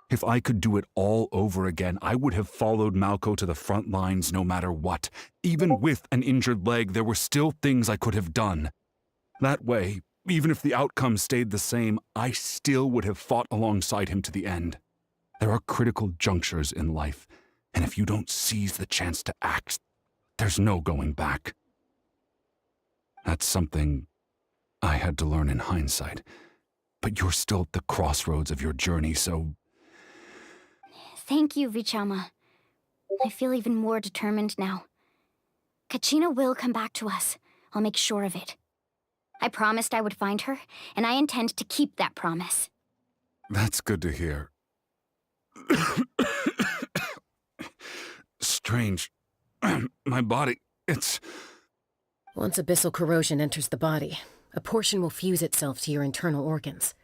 Speaker 9: If I could do it all over again, I would have followed Malco to the front lines no matter what. Even with an injured leg, there were still things I could have done. That way, even if the outcome stayed the same, I still would have fought alongside him to the end. There are critical junctures in life, and if you don't seize the chance to act, there's no going back. That's something I had to learn in hindsight. But you're still at the crossroads of your journey, so...
Speaker 5: Thank you, Vichama. I feel even more determined now. Kachina will come back to us. I'll make sure of it. I promised I would find her, and I intend to keep that promise.
Speaker 9: That's good to hear. Strange. My body, it's...
Speaker 2: Once abyssal corrosion enters the body, a portion will fuse itself to your internal organs.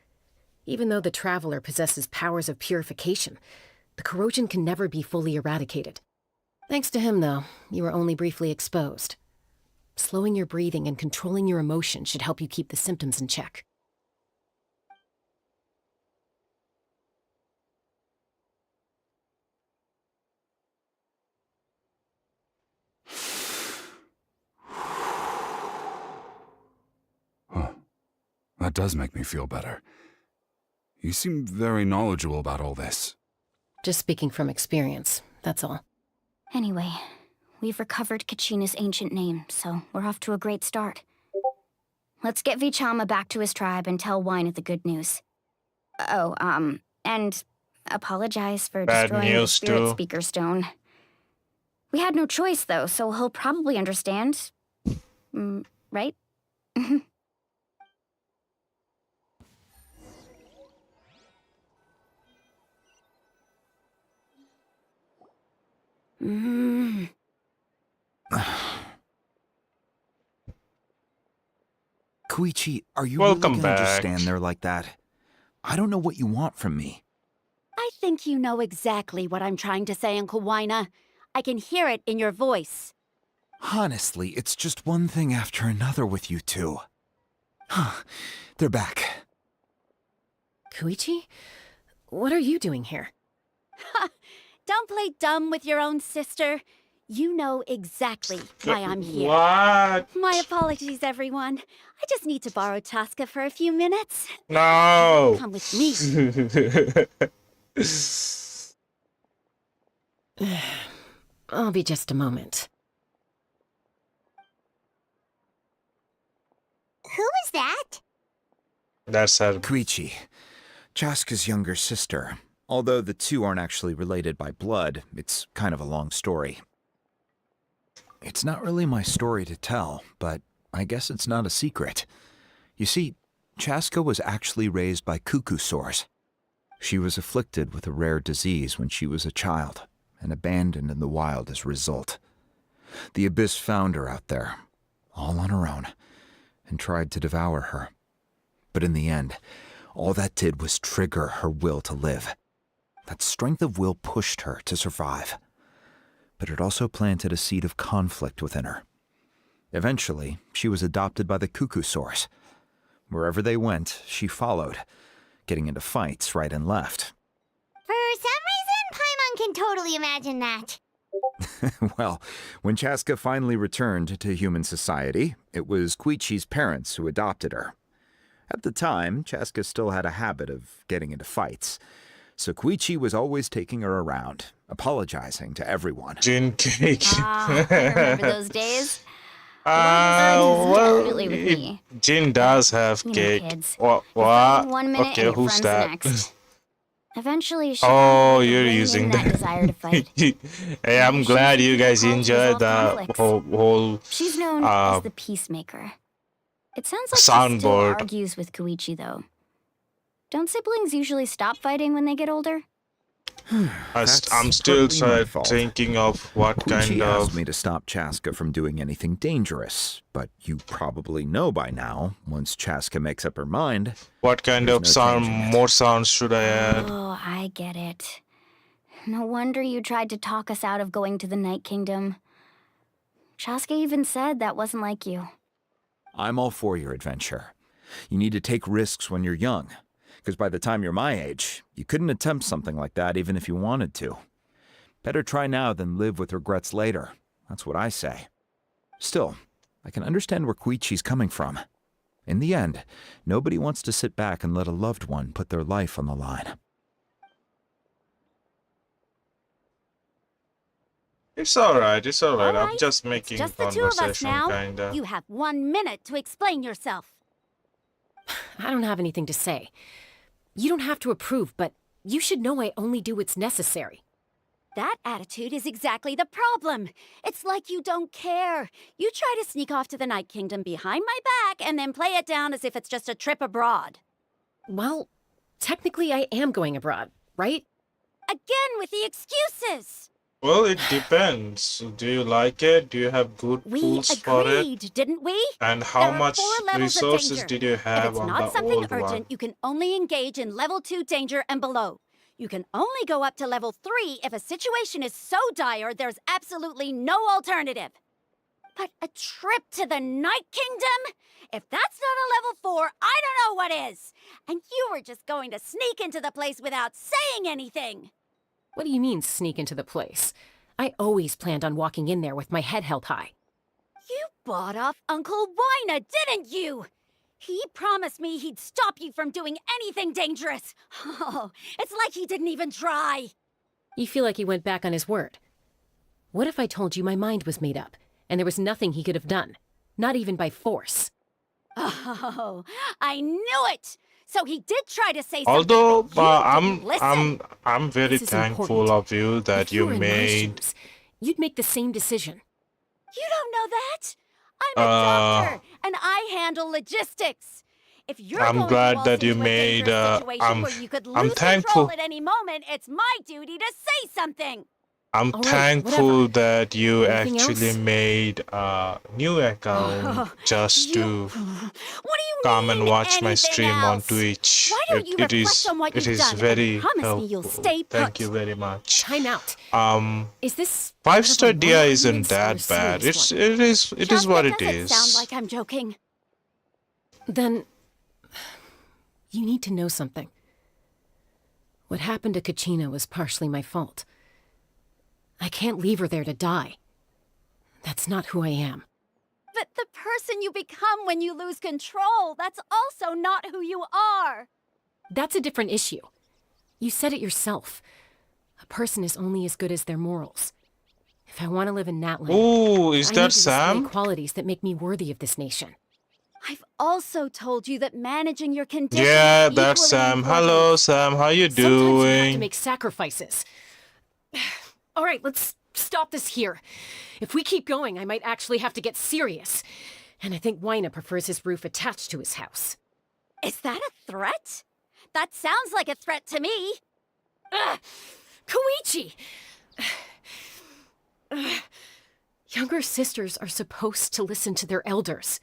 Speaker 2: Even though the Traveler possesses powers of purification, the corrosion can never be fully eradicated. Thanks to him, though, you were only briefly exposed. Slowing your breathing and controlling your emotions should help you keep the symptoms in check.
Speaker 9: Huh. That does make me feel better. You seem very knowledgeable about all this.
Speaker 2: Just speaking from experience, that's all.
Speaker 5: Anyway, we've recovered Kachina's ancient name, so we're off to a great start. Let's get Vichama back to his tribe and tell Wyneth the good news. Oh, and apologize for
Speaker 1: Bad
Speaker 5: destroying the
Speaker 1: news,
Speaker 5: Spirit
Speaker 1: too.
Speaker 5: Speaker Stone. We had no choice, though, so he'll probably understand. Right?
Speaker 6: Koichi, are you
Speaker 1: Welcome
Speaker 6: really gonna just
Speaker 1: back.
Speaker 6: stand there like that? I don't know what you want from me.
Speaker 10: I think you know exactly what I'm trying to say, Uncle Wina. I can hear it in your voice.
Speaker 6: Honestly, it's just one thing after another with you two. They're back.
Speaker 2: Koichi? What are you doing here?
Speaker 10: Don't play dumb with your own sister. You know exactly why I'm here.
Speaker 1: What?
Speaker 10: My apologies, everyone. I just need to borrow Tosca for a few minutes.
Speaker 1: No.
Speaker 10: Come with me.
Speaker 2: I'll be just a moment.
Speaker 8: Who is that?
Speaker 1: That's her.
Speaker 6: Koichi, Chaska's younger sister. Although the two aren't actually related by blood, it's kind of a long story. It's not really my story to tell, but I guess it's not a secret. You see, Chaska was actually raised by cuckoo sores. She was afflicted with a rare disease when she was a child, and abandoned in the wild as a result. The Abyss found her out there, all on her own, and tried to devour her. But in the end, all that did was trigger her will to live. That strength of will pushed her to survive. But it also planted a seed of conflict within her. Eventually, she was adopted by the cuckoo source. Wherever they went, she followed, getting into fights right and left.
Speaker 8: For some reason, Paimon can totally imagine that.
Speaker 6: Well, when Chaska finally returned to human society, it was Koichi's parents who adopted her. At the time, Chaska still had a habit of getting into fights, so Koichi was always taking her around, apologizing to everyone.
Speaker 1: Gin cake.
Speaker 5: I remember those days. Definitely with me.
Speaker 1: Jin does have
Speaker 5: You know,
Speaker 1: cake.
Speaker 5: kids.
Speaker 1: What?
Speaker 5: You fight in 1 minute
Speaker 1: Okay,
Speaker 5: and your
Speaker 1: who's
Speaker 5: friend's the
Speaker 1: that?
Speaker 5: next. Eventually, she
Speaker 1: Oh,
Speaker 5: found
Speaker 1: you're
Speaker 5: to rein
Speaker 1: using
Speaker 5: in that desire to fight.
Speaker 1: Hey, I'm
Speaker 5: She
Speaker 1: glad
Speaker 5: made
Speaker 1: you
Speaker 5: people
Speaker 1: guys
Speaker 5: call to
Speaker 1: enjoyed
Speaker 5: resolve
Speaker 1: the
Speaker 5: conflicts.
Speaker 1: whole
Speaker 5: She's known
Speaker 1: uh,
Speaker 5: as the peacemaker. It sounds like she still
Speaker 1: soundboard.
Speaker 5: argues with Koichi, though. Don't siblings usually stop fighting when they get older?
Speaker 1: I'm
Speaker 6: That's
Speaker 1: still
Speaker 6: partly my fault.
Speaker 1: thinking of what
Speaker 6: Koichi
Speaker 1: kind
Speaker 6: asked
Speaker 1: of.
Speaker 6: me to stop Chaska from doing anything dangerous, but you probably know by now, once Chaska makes up her mind,
Speaker 1: What kind
Speaker 6: there's
Speaker 1: of
Speaker 6: no
Speaker 1: sound,
Speaker 6: changing it.
Speaker 1: more sounds should I add?
Speaker 5: Oh, I get it. No wonder you tried to talk us out of going to the Night Kingdom. Chaska even said that wasn't like you.
Speaker 6: I'm all for your adventure. You need to take risks when you're young, because by the time you're my age, you couldn't attempt something like that even if you wanted to. Better try now than live with regrets later. That's what I say. Still, I can understand where Koichi's coming from. In the end, nobody wants to sit back and let a loved one put their life on the line.
Speaker 1: It's alright, it's alright. I'm
Speaker 10: Alright,
Speaker 1: just
Speaker 10: it's
Speaker 1: making
Speaker 10: just the two of us
Speaker 1: conversation,
Speaker 10: now.
Speaker 1: kinda.
Speaker 10: You have 1 minute to explain yourself.
Speaker 2: I don't have anything to say. You don't have to approve, but you should know I only do what's necessary.
Speaker 10: That attitude is exactly the problem. It's like you don't care. You try to sneak off to the Night Kingdom behind my back and then play it down as if it's just a trip abroad.
Speaker 2: Well, technically I am going abroad, right?
Speaker 10: Again with the excuses!
Speaker 1: Well, it depends. Do you like it? Do you have good
Speaker 10: We
Speaker 1: tools for it?
Speaker 10: agreed, didn't we?
Speaker 1: And how
Speaker 10: There are
Speaker 1: much
Speaker 10: 4 levels of
Speaker 1: resources
Speaker 10: danger.
Speaker 1: did you
Speaker 10: If
Speaker 1: have
Speaker 10: it's
Speaker 1: on
Speaker 10: not
Speaker 1: the
Speaker 10: something
Speaker 1: old
Speaker 10: urgent,
Speaker 1: one?
Speaker 10: you can only engage in level 2 danger and below. You can only go up to level 3 if a situation is so dire there's absolutely no alternative. But a trip to the Night Kingdom? If that's not a level 4, I don't know what is. And you were just going to sneak into the place without saying anything.
Speaker 2: What do you mean, sneak into the place? I always planned on walking in there with my head held high.
Speaker 10: You bought off Uncle Wina, didn't you? He promised me he'd stop you from doing anything dangerous. Oh, it's like he didn't even try.
Speaker 2: You feel like he went back on his word. What if I told you my mind was made up, and there was nothing he could have done? Not even by force.
Speaker 10: Oh, I knew it! So he did try to say something,
Speaker 1: Although
Speaker 10: but you didn't listen.
Speaker 1: I'm very
Speaker 2: This is
Speaker 1: thankful
Speaker 2: important.
Speaker 1: of you that
Speaker 2: If you
Speaker 1: you
Speaker 2: were in my
Speaker 1: made
Speaker 2: shoes, you'd make the same decision.
Speaker 10: You don't know that? I'm a doctor, and I handle logistics. If you're
Speaker 1: I'm
Speaker 10: going
Speaker 1: glad
Speaker 10: to waltz
Speaker 1: that you
Speaker 10: into a
Speaker 1: made
Speaker 10: dangerous situation where you could
Speaker 1: I'm
Speaker 10: lose
Speaker 1: thankful
Speaker 10: control at any moment, it's my duty to say something.
Speaker 1: I'm
Speaker 2: All right,
Speaker 1: thankful
Speaker 2: whatever.
Speaker 1: that you
Speaker 2: Anything
Speaker 1: actually
Speaker 2: else?
Speaker 1: made a new account just to
Speaker 10: What do you
Speaker 1: come
Speaker 10: mean,
Speaker 1: and watch my
Speaker 10: anything
Speaker 1: stream on
Speaker 10: else?
Speaker 1: Twitch.
Speaker 10: Why don't you reflect on what
Speaker 1: it
Speaker 10: you've
Speaker 1: is
Speaker 10: done
Speaker 1: very
Speaker 10: and promise
Speaker 1: helpful.
Speaker 10: me you'll stay
Speaker 1: Thank
Speaker 10: put?
Speaker 1: you very much.
Speaker 2: Time out. Is this
Speaker 1: 5-star
Speaker 2: part of a
Speaker 1: dia
Speaker 2: moral
Speaker 1: isn't
Speaker 2: grievance or a
Speaker 1: that bad.
Speaker 2: serious one?
Speaker 1: It is what it
Speaker 10: Does it sound
Speaker 1: is.
Speaker 10: like I'm joking?
Speaker 2: Then you need to know something. What happened to Kachina was partially my fault. I can't leave her there to die. That's not who I am.
Speaker 10: But the person you become when you lose control, that's also not who you are.
Speaker 2: That's a different issue. You said it yourself. A person is only as good as their morals. If I want to live in Natland,
Speaker 1: Oh, is
Speaker 2: I
Speaker 1: that
Speaker 2: need to display
Speaker 1: Sam?
Speaker 2: qualities that make me worthy of this nation.
Speaker 10: I've also told you that managing your condition
Speaker 1: Yeah,
Speaker 10: is
Speaker 1: that's
Speaker 10: equally
Speaker 1: Sam.
Speaker 10: important.
Speaker 1: Hello, Sam. How you
Speaker 2: Sometimes you have to
Speaker 1: doing?
Speaker 2: make sacrifices. All right, let's stop this here. If we keep going, I might actually have to get serious. And I think Wina prefers his roof attached to his house.
Speaker 10: Is that a threat? That sounds like a threat to me.
Speaker 2: Koichi! Younger sisters are supposed to listen to their elders.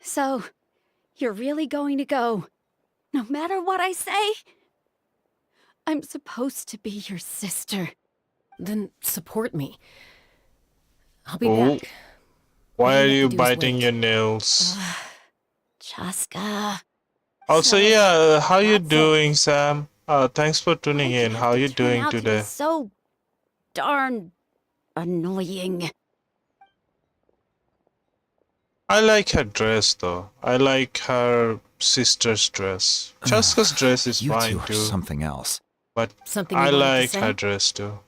Speaker 10: So, you're really going to go, no matter what I say? I'm supposed to be your sister.
Speaker 2: Then support me. I'll be
Speaker 1: Oh.
Speaker 2: back.
Speaker 1: Why
Speaker 2: All
Speaker 1: are
Speaker 2: you have
Speaker 1: you
Speaker 2: to do is
Speaker 1: biting
Speaker 2: wait.
Speaker 1: your nails?
Speaker 10: Chaska.
Speaker 1: Also,
Speaker 10: So,
Speaker 1: yeah, how you
Speaker 10: that's it.
Speaker 1: doing, Sam? Thanks for tuning
Speaker 10: Why'd
Speaker 1: in.
Speaker 10: you
Speaker 1: How
Speaker 10: have
Speaker 1: you
Speaker 10: to turn
Speaker 1: doing
Speaker 10: out to be
Speaker 1: today?
Speaker 10: so darn annoying.
Speaker 1: I like her dress, though. I like her sister's dress. Chaska's dress is
Speaker 6: You
Speaker 1: fine,
Speaker 6: two are
Speaker 1: too.
Speaker 6: something else.
Speaker 1: But
Speaker 2: Something you
Speaker 1: I
Speaker 2: wanted to
Speaker 1: like
Speaker 2: say?
Speaker 1: her dress, too.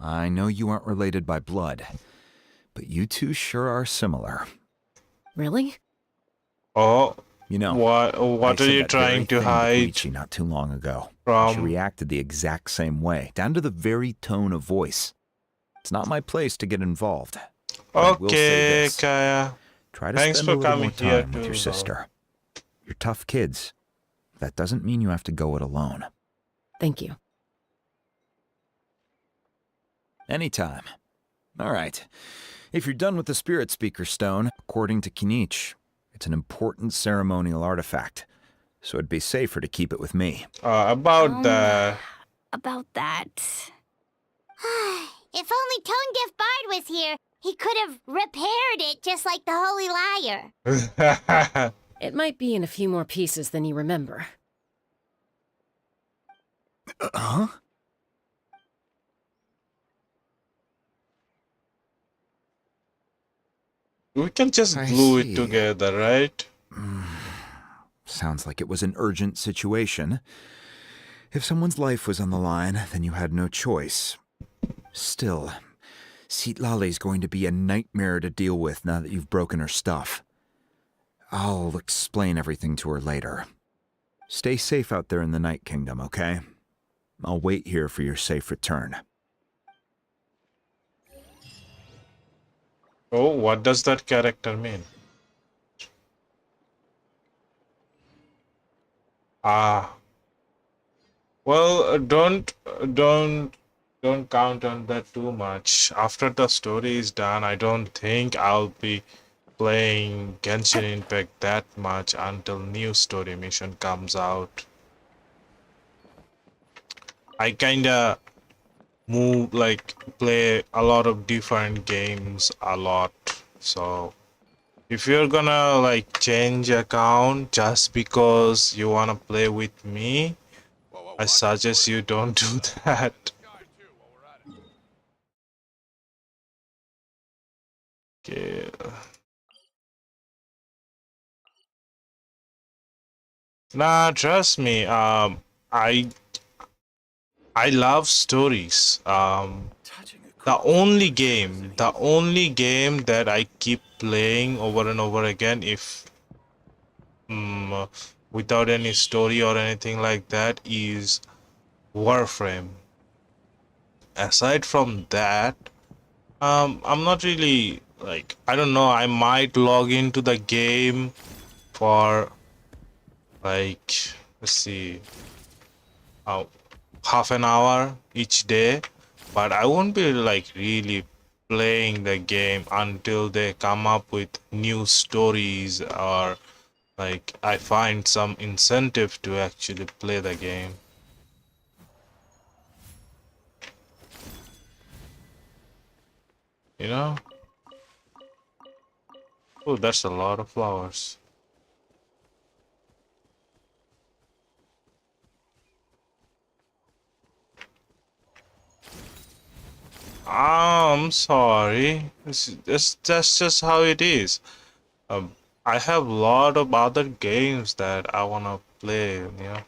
Speaker 6: I know you aren't related by blood, but you two sure are similar.
Speaker 2: Really?
Speaker 1: Oh,
Speaker 6: You know,
Speaker 1: What
Speaker 6: I
Speaker 1: are
Speaker 6: said
Speaker 1: you
Speaker 6: that
Speaker 1: trying
Speaker 6: very
Speaker 1: to
Speaker 6: thing
Speaker 1: hide
Speaker 6: Koichi not too long ago. She
Speaker 1: from?
Speaker 6: reacted the exact same way, down to the very tone of voice. It's not my place to get involved. But I will say
Speaker 1: Okay,
Speaker 6: this.
Speaker 1: Kaya.
Speaker 6: Try to
Speaker 1: Thanks
Speaker 6: spend a
Speaker 1: for
Speaker 6: little
Speaker 1: coming
Speaker 6: more
Speaker 1: here
Speaker 6: time with
Speaker 1: too,
Speaker 6: your
Speaker 1: though.
Speaker 6: sister. You're tough kids. That doesn't mean you have to go it alone.
Speaker 2: Thank you.
Speaker 6: Anytime. All right. If you're done with the Spirit Speaker Stone, according to Kinich, it's an important ceremonial artifact, so it'd be safer to keep it with me.
Speaker 1: About that.
Speaker 5: About that.
Speaker 8: If only Tone Deaf Bard was here, he could have repaired it just like the Holy Liar.
Speaker 2: It might be in a few more pieces than you remember.
Speaker 6: Huh?
Speaker 1: We can just glue it together, right?
Speaker 6: Sounds like it was an urgent situation. If someone's life was on the line, then you had no choice. Still, Citlali's going to be a nightmare to deal with now that you've broken her stuff. I'll explain everything to her later. Stay safe out there in the Night Kingdom, okay? I'll wait here for your safe return.
Speaker 1: Oh, what does that character mean? Ah. Well, don't count on that too much. After the story is done, I don't think I'll be playing Genshin Impact that much until new story mission comes out. I kinda play a lot of different games a lot. So if you're gonna change account just because you wanna play with me, I suggest you don't do that. Okay. Nah, trust me. I love stories. The only game that I keep playing over and over again, if without any story or anything like that, is Warframe. Aside from that, I'm not really I don't know. I might log into the game for let's see, half an hour each day, but I won't be really playing the game until they come up with new stories or I find some incentive to actually play the game. You know? Oh, that's a lot of flowers. I'm sorry. That's just how it is. I have a lot of other games that I wanna play, you know.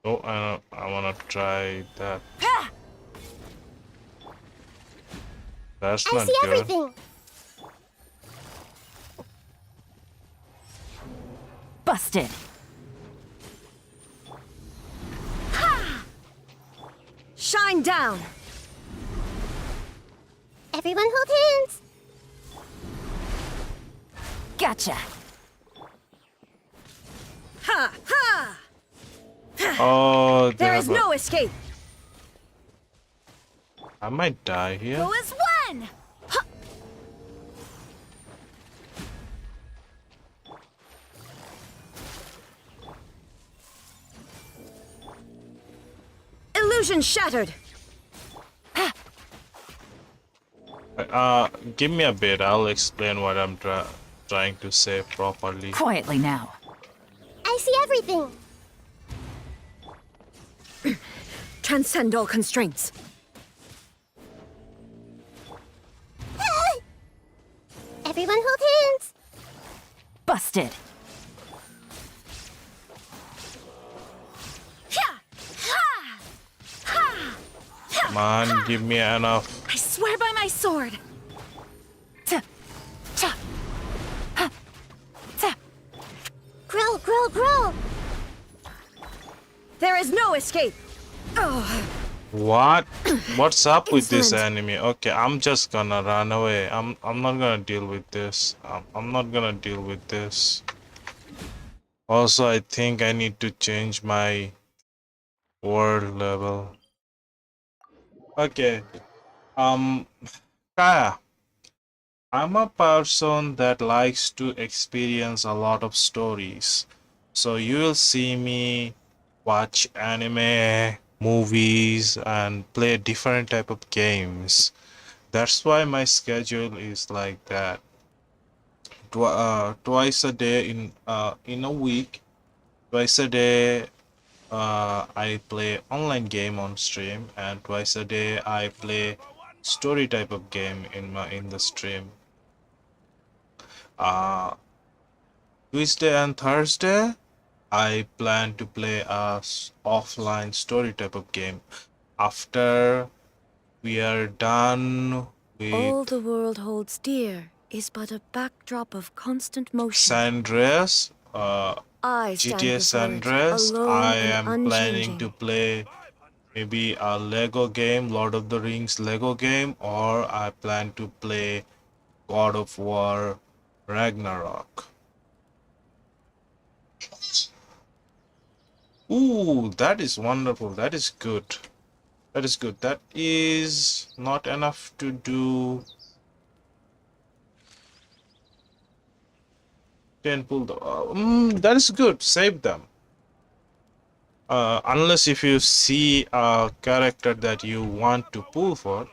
Speaker 1: Oh, I wanna try that. That's
Speaker 8: I
Speaker 1: not
Speaker 8: see
Speaker 1: good.
Speaker 8: everything.
Speaker 3: Busted.
Speaker 2: Shine down!
Speaker 8: Everyone hold hands.
Speaker 3: Gotcha.
Speaker 2: Ha! Ha!
Speaker 1: Oh,
Speaker 2: There is no escape!
Speaker 1: I might die here.
Speaker 2: Go as one! Illusion shattered!
Speaker 1: Give me a bit. I'll explain what I'm trying to say properly.
Speaker 3: Quietly now.
Speaker 8: I see everything.
Speaker 2: Transcend all constraints.
Speaker 8: Everyone hold hands.
Speaker 3: Busted.
Speaker 1: Come on, give me enough.
Speaker 7: I swear by my sword.
Speaker 8: Grill.
Speaker 10: There is no escape.
Speaker 1: What? What's up with this
Speaker 2: Excellent.
Speaker 1: enemy? Okay, I'm just gonna run away. I'm not gonna deal with this. I'm not gonna deal with this. Also, I think I need to change my world level. Okay. Kaya, I'm a person that likes to experience a lot of stories. So you'll see me watch anime, movies, and play different type of games. That's why my schedule is like that. Twice a day in a week, twice a day I play online game on stream, and twice a day I play story type of game in the stream. Uh, Tuesday and Thursday I plan to play a offline story type of game. After we are done
Speaker 2: All
Speaker 1: with
Speaker 2: the world holds dear is but a backdrop of constant motion.
Speaker 1: San Andreas,
Speaker 2: I stand
Speaker 1: GTA
Speaker 2: before
Speaker 1: San
Speaker 2: it,
Speaker 1: Andreas,
Speaker 2: alone
Speaker 1: I
Speaker 2: and
Speaker 1: am planning to
Speaker 2: unchanging.
Speaker 1: play maybe a Lego game, Lord of the Rings Lego game, or I plan to play God of War Ragnarok. Ooh, that is wonderful. That is good. That is good. That is not enough to do 10 pull. That is good. Save them. Unless if you see a character that you want to pull for.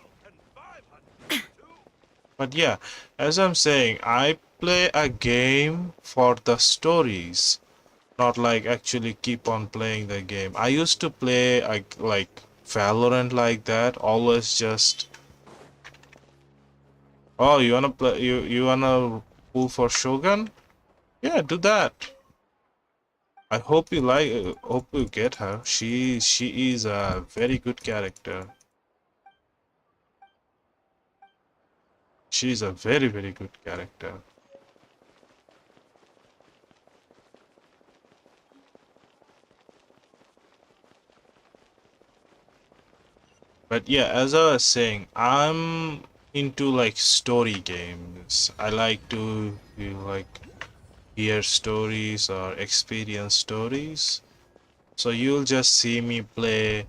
Speaker 1: But yeah, as I'm saying, I play a game for the stories, not like actually keep on playing the game. I used to play like Valorant like that, always just. Oh, you wanna play? You wanna pull for Shogun? Yeah, do that. I hope you like. Hope you get her. She is a very good character. She's a very good character. But yeah, as I was saying, I'm into like story games. I like to like hear stories or experience stories. So you'll just see me play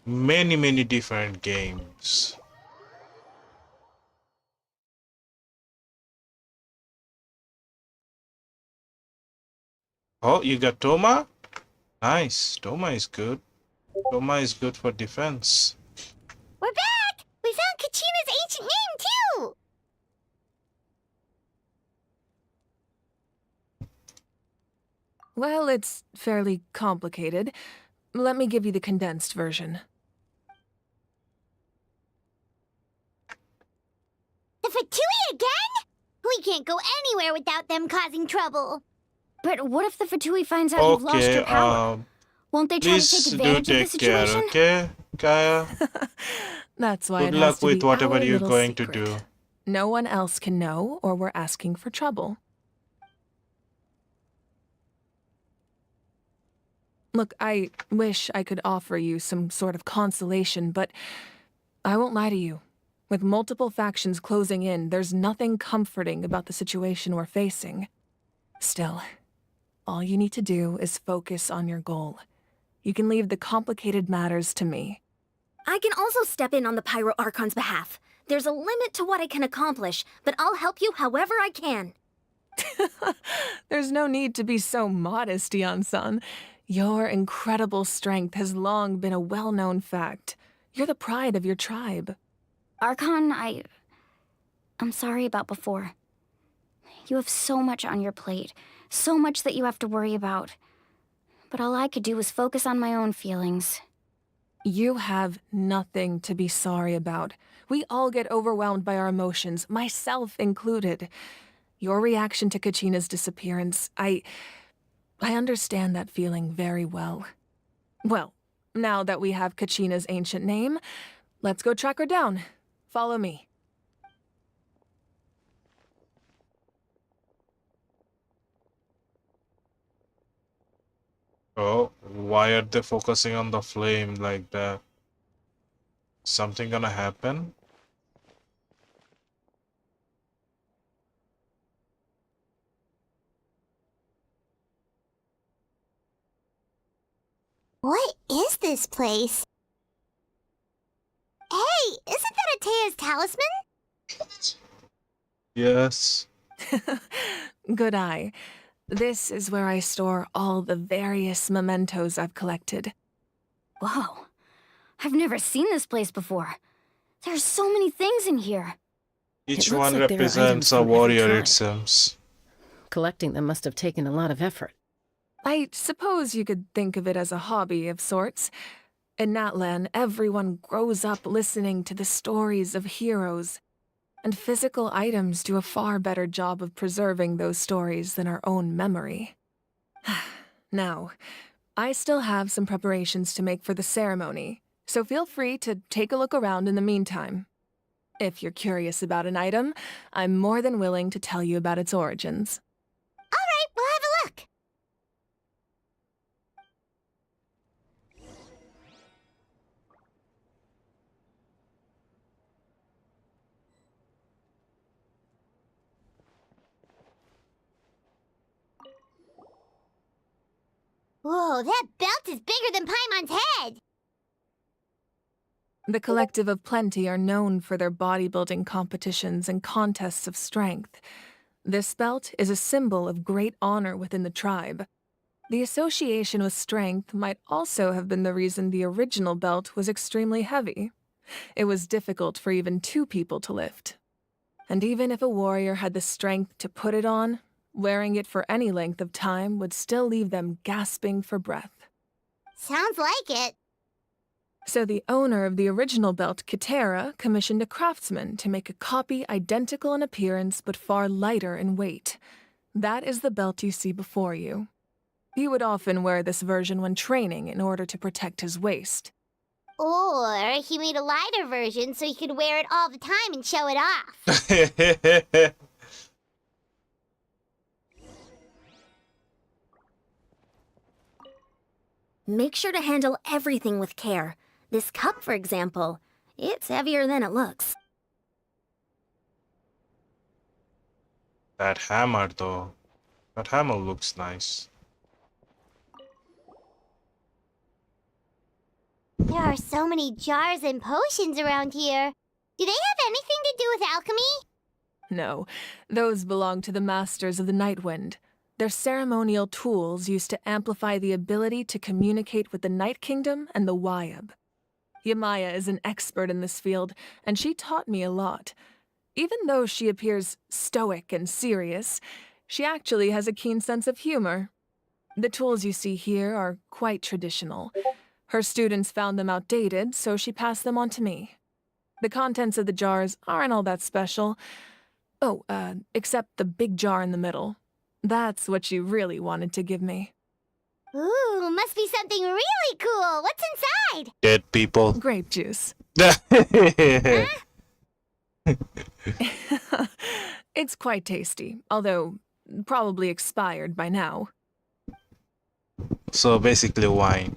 Speaker 1: many different games. Oh, you got Toma? Nice. Toma is good. Toma is good for defense.
Speaker 8: We're back! We found Kachina's ancient name, too!
Speaker 14: Well, it's fairly complicated. Let me give you the condensed version.
Speaker 8: The Fatui again? We can't go anywhere without them causing trouble.
Speaker 5: But what if the Fatui finds out you've lost
Speaker 1: Okay,
Speaker 5: your power? Won't they try to
Speaker 1: please
Speaker 5: take
Speaker 1: do
Speaker 5: advantage of the
Speaker 1: take care,
Speaker 5: situation?
Speaker 1: okay, Kaya?
Speaker 14: That's why
Speaker 1: Good
Speaker 14: it has
Speaker 1: luck
Speaker 14: to
Speaker 1: with
Speaker 14: be
Speaker 1: whatever
Speaker 14: our
Speaker 1: you're
Speaker 14: little
Speaker 1: going
Speaker 14: secret.
Speaker 1: to do.
Speaker 14: No one else can know, or we're asking for trouble. Look, I wish I could offer you some sort of consolation, but I won't lie to you. With multiple factions closing in, there's nothing comforting about the situation we're facing. Still, all you need to do is focus on your goal. You can leave the complicated matters to me.
Speaker 10: I can also step in on the Pyro Archon's behalf. There's a limit to what I can accomplish, but I'll help you however I can.
Speaker 14: There's no need to be so modest, Yan-san. Your incredible strength has long been a well-known fact. You're the pride of your tribe.
Speaker 5: Archon, I'm sorry about before. You have so much on your plate, so much that you have to worry about. But all I could do was focus on my own feelings.
Speaker 14: You have nothing to be sorry about. We all get overwhelmed by our emotions, myself included. your reaction to Kachina's disappearance, I understand that feeling very well. Well, now that we have Kachina's ancient name, let's go track her down. Follow me.
Speaker 1: Oh, why are they focusing on the flame like that? Something gonna happen?
Speaker 8: What is this place? Hey, isn't that Atea's talisman?
Speaker 1: Yes.
Speaker 14: Good eye. This is where I store all the various mementos I've collected.
Speaker 5: Whoa. I've never seen this place before. There's so many things in here.
Speaker 1: Each
Speaker 2: It looks
Speaker 1: one
Speaker 2: like there are
Speaker 1: represents
Speaker 2: items
Speaker 1: a
Speaker 2: from every
Speaker 1: warrior,
Speaker 2: tribe.
Speaker 1: it seems.
Speaker 2: Collecting them must have taken a lot of effort.
Speaker 14: I suppose you could think of it as a hobby of sorts. In Natlan, everyone grows up listening to the stories of heroes, and physical items do a far better job of preserving those stories than our own memory. Now, I still have some preparations to make for the ceremony, so feel free to take a look around in the meantime. If you're curious about an item, I'm more than willing to tell you about its origins.
Speaker 8: All right, we'll have a look. Whoa, that belt is bigger than Paimon's head!
Speaker 14: The Collective of Plenty are known for their bodybuilding competitions and contests of strength. This belt is a symbol of great honor within the tribe. The association with strength might also have been the reason the original belt was extremely heavy. It was difficult for even 2 people to lift. And even if a warrior had the strength to put it on, wearing it for any length of time would still leave them gasping for breath.
Speaker 8: Sounds like it.
Speaker 14: So the owner of the original belt, Kitera, commissioned a craftsman to make a copy identical in appearance but far lighter in weight. That is the belt you see before you. He would often wear this version when training in order to protect his waist.
Speaker 8: Or he made a lighter version so he could wear it all the time and show it off.
Speaker 5: Make sure to handle everything with care. This cup, for example, it's heavier than it looks.
Speaker 1: That hammer, though. That hammer looks nice.
Speaker 8: There are so many jars and potions around here. Do they have anything to do with alchemy?
Speaker 14: No, those belong to the Masters of the Nightwind. They're ceremonial tools used to amplify the ability to communicate with the Night Kingdom and the Wyab. Yamaya is an expert in this field, and she taught me a lot. Even though she appears stoic and serious, she actually has a keen sense of humor. The tools you see here are quite traditional. Her students found them outdated, so she passed them on to me. The contents of the jars aren't all that special. Oh, except the big jar in the middle. That's what she really wanted to give me.
Speaker 8: Ooh, must be something really cool. What's inside?
Speaker 1: Dead people.
Speaker 14: Grape juice. It's quite tasty, although probably expired by now.
Speaker 1: So basically wine.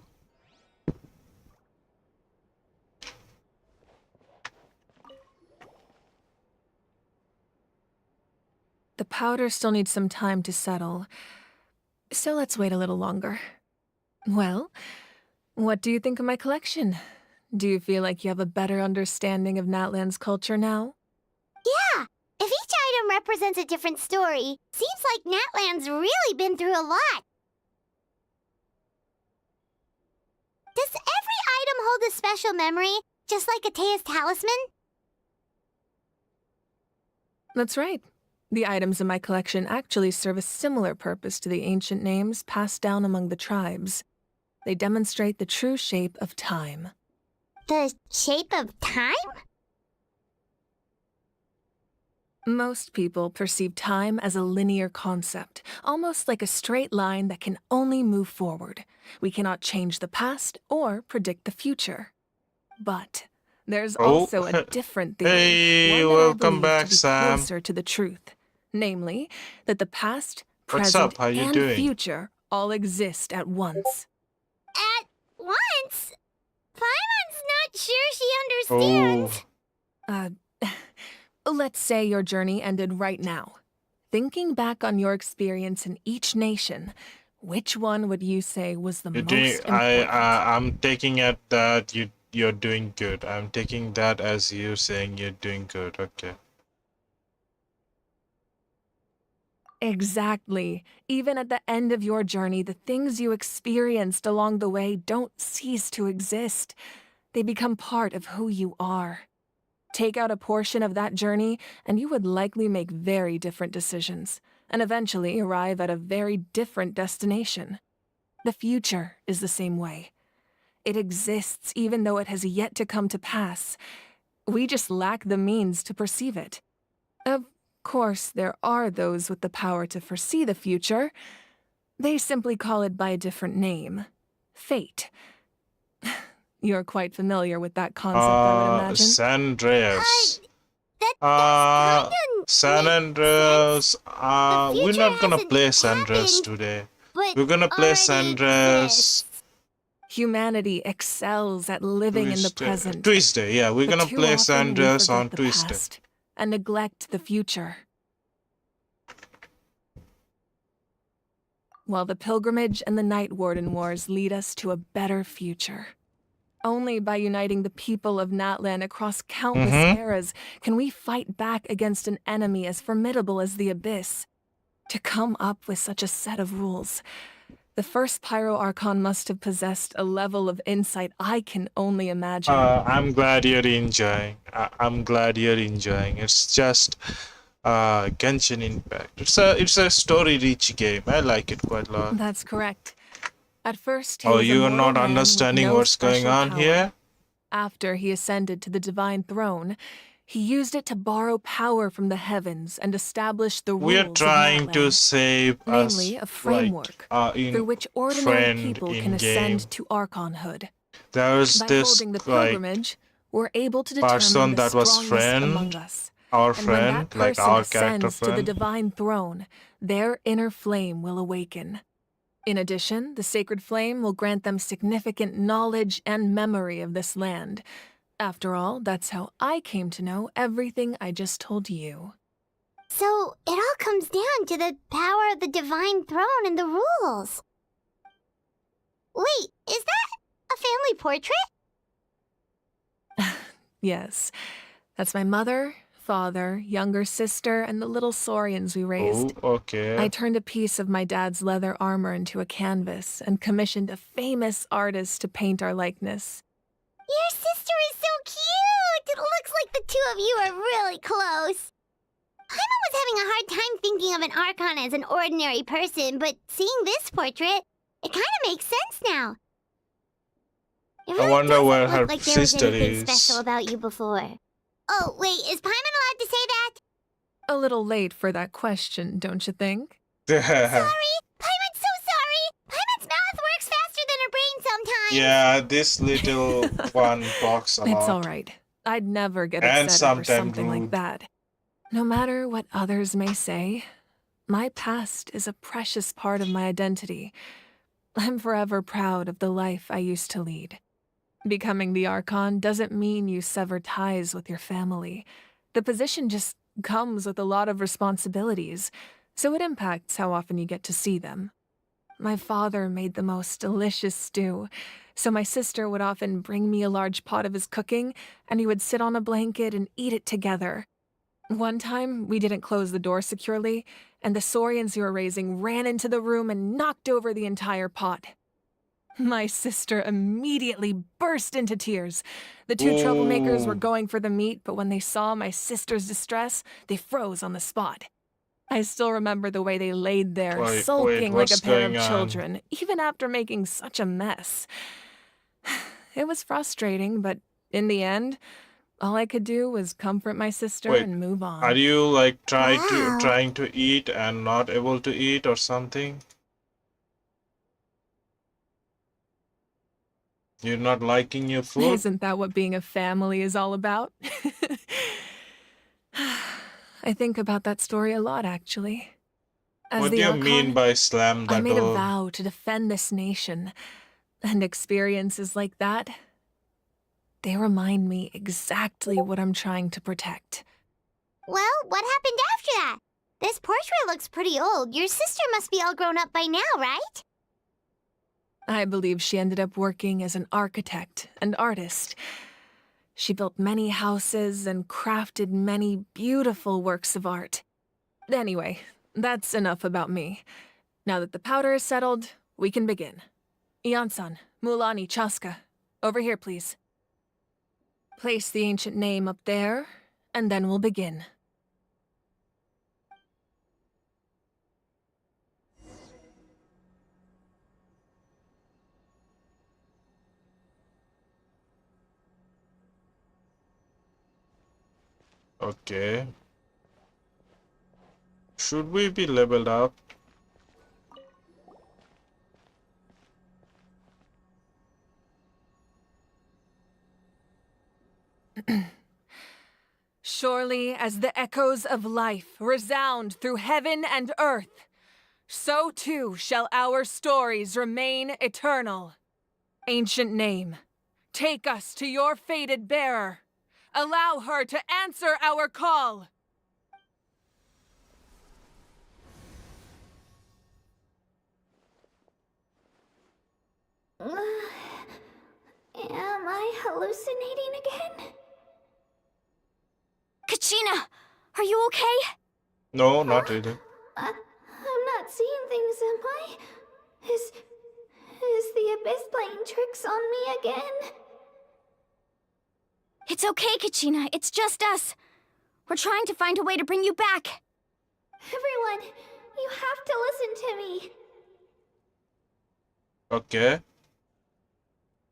Speaker 14: The powder still needs some time to settle, so let's wait a little longer. Well, what do you think of my collection? Do you feel like you have a better understanding of Natlan's culture now?
Speaker 8: Yeah, if each item represents a different story, seems like Natlan's really been through a lot. Does every item hold a special memory, just like Atea's talisman?
Speaker 14: That's right. The items in my collection actually serve a similar purpose to the ancient names passed down among the tribes. They demonstrate the true shape of time.
Speaker 8: The shape of time?
Speaker 14: Most people perceive time as a linear concept, almost like a straight line that can only move forward. We cannot change the past or predict the future. But there's
Speaker 1: Oh,
Speaker 14: also a different theory,
Speaker 1: hey,
Speaker 14: one that I
Speaker 1: welcome
Speaker 14: believe to
Speaker 1: back,
Speaker 14: be
Speaker 1: Sam.
Speaker 14: closer to the truth. Namely, that the past,
Speaker 1: What's
Speaker 14: present,
Speaker 1: up? How you
Speaker 14: and
Speaker 1: doing?
Speaker 14: future all exist at once.
Speaker 8: At once? Paimon's not sure she
Speaker 1: Oh,
Speaker 8: understands.
Speaker 14: Let's say your journey ended right now. Thinking back on your experience in each nation, which one would you say was the
Speaker 1: you're
Speaker 14: most
Speaker 1: doing.
Speaker 14: important?
Speaker 1: I'm taking it that you're doing good. I'm taking that as you saying you're doing good. Okay.
Speaker 14: Exactly. Even at the end of your journey, the things you experienced along the way don't cease to exist. They become part of who you are. Take out a portion of that journey, and you would likely make very different decisions, and eventually arrive at a very different destination. The future is the same way. It exists even though it has yet to come to pass. We just lack the means to perceive it. Of course, there are those with the power to foresee the future. They simply call it by a different name. Fate. You're quite familiar with that concept, I would imagine.
Speaker 1: San Andreas.
Speaker 8: That's
Speaker 1: San Andreas. We're not gonna play San Andreas today. We're gonna play San Andreas
Speaker 14: Humanity excels at living in the present.
Speaker 1: Tuesday, yeah, we're
Speaker 14: but
Speaker 1: gonna
Speaker 14: too
Speaker 1: play
Speaker 14: often
Speaker 1: San
Speaker 14: we
Speaker 1: Andreas
Speaker 14: forget
Speaker 1: on
Speaker 14: the
Speaker 1: Tuesday.
Speaker 14: past and neglect the future. While the pilgrimage and the Night Warden Wars lead us to a better future. Only by uniting the people of Natlan across countless eras can we fight back against an enemy as formidable as the Abyss. To come up with such a set of rules, the first Pyro Archon must have possessed a level of insight I can only imagine.
Speaker 1: I'm glad you're enjoying. I'm glad you're enjoying. It's just Genshin Impact. It's a story-rich game. I like it quite a lot.
Speaker 14: That's correct. At first, he
Speaker 1: Oh,
Speaker 14: was a
Speaker 1: you're
Speaker 14: mortal
Speaker 1: not
Speaker 14: man with
Speaker 1: understanding
Speaker 14: no
Speaker 1: what's going
Speaker 14: special
Speaker 1: on
Speaker 14: power.
Speaker 1: here?
Speaker 14: After he ascended to the divine throne, he used it to borrow power from the heavens and establish the rules
Speaker 1: We're trying
Speaker 14: of
Speaker 1: to
Speaker 14: Natlan,
Speaker 1: save
Speaker 14: namely
Speaker 1: us,
Speaker 14: a framework through which ordinary people can ascend to Archonhood.
Speaker 1: There's
Speaker 14: By
Speaker 1: this
Speaker 14: holding the pilgrimage, we're able to
Speaker 1: person
Speaker 14: determine the
Speaker 1: that was
Speaker 14: strongest among
Speaker 1: friend,
Speaker 14: us.
Speaker 1: our
Speaker 14: And when
Speaker 1: friend,
Speaker 14: that
Speaker 1: like
Speaker 14: person
Speaker 1: our character
Speaker 14: ascends to the
Speaker 1: friend.
Speaker 14: divine throne, their inner flame will awaken. In addition, the sacred flame will grant them significant knowledge and memory of this land. After all, that's how I came to know everything I just told you.
Speaker 8: So it all comes down to the power of the divine throne and the rules. Wait, is that a family portrait?
Speaker 14: Yes, that's my mother, father, younger sister, and the little saurians we raised.
Speaker 1: Oh, okay.
Speaker 14: I turned a piece of my dad's leather armor into a canvas and commissioned a famous artist to paint our likeness.
Speaker 8: Your sister is so cute! It looks like the two of you are really close. Paimon was having a hard time thinking of an Archon as an ordinary person, but seeing this portrait, it kind of makes sense now. It really
Speaker 1: I wonder where
Speaker 8: doesn't
Speaker 1: her
Speaker 8: look like there was
Speaker 1: sister
Speaker 8: anything
Speaker 1: is.
Speaker 8: special about you before. Oh, wait, is Paimon allowed to say that?
Speaker 14: A little late for that question, don't you think?
Speaker 8: Sorry! Paimon's so sorry! Paimon's mouth works faster than her brain sometimes!
Speaker 1: Yeah, this little one talks a lot.
Speaker 14: It's all right. I'd never get
Speaker 1: And
Speaker 14: upset over
Speaker 1: sometimes
Speaker 14: something like
Speaker 1: rude.
Speaker 14: that. No matter what others may say, my past is a precious part of my identity. I'm forever proud of the life I used to lead. Becoming the Archon doesn't mean you sever ties with your family. The position just comes with a lot of responsibilities, so it impacts how often you get to see them. My father made the most delicious stew, so my sister would often bring me a large pot of his cooking, and we would sit on a blanket and eat it together. One time, we didn't close the door securely, and the saurians you were raising ran into the room and knocked over the entire pot. My sister immediately burst into tears. The two troublemakers were going for the meat, but when they saw my sister's distress, they froze on the spot. I still remember the way they laid there, sulking like a pair of children, even after making such a mess. It was frustrating, but in the end, All I could do was comfort my sister
Speaker 1: Wait,
Speaker 14: and move on.
Speaker 1: are you like
Speaker 8: Wow.
Speaker 1: trying to eat and not able to eat or something? You're not liking your food?
Speaker 14: Isn't that what being a family is all about? I think about that story a lot, actually. As
Speaker 1: What do
Speaker 14: the
Speaker 1: you mean
Speaker 14: Archon,
Speaker 1: by slam
Speaker 14: I
Speaker 1: the
Speaker 14: made a
Speaker 1: door?
Speaker 14: vow to defend this nation. And experiences like that, they remind me exactly what I'm trying to protect.
Speaker 8: Well, what happened after that? This portrait looks pretty old. Your sister must be all grown up by now, right?
Speaker 14: I believe she ended up working as an architect and artist. She built many houses and crafted many beautiful works of art. Anyway, that's enough about me. Now that the powder is settled, we can begin. Ian-san, Mulani, Chaska, over here, please. Place the ancient name up there, and then we'll begin.
Speaker 1: Okay. Should we be leveled up?
Speaker 14: Surely as the echoes of life resound through heaven and earth, so too shall our stories remain eternal. Ancient name, take us to your fated bearer. Allow her to answer our call.
Speaker 8: Am I hallucinating again?
Speaker 5: Kachina, are you okay?
Speaker 1: No, not really.
Speaker 8: I'm not seeing things, am I? Is the Abyss playing tricks on me again?
Speaker 5: It's okay, Kachina. It's just us. We're trying to find a way to bring you back.
Speaker 8: Everyone, you have to listen to me.
Speaker 1: Okay.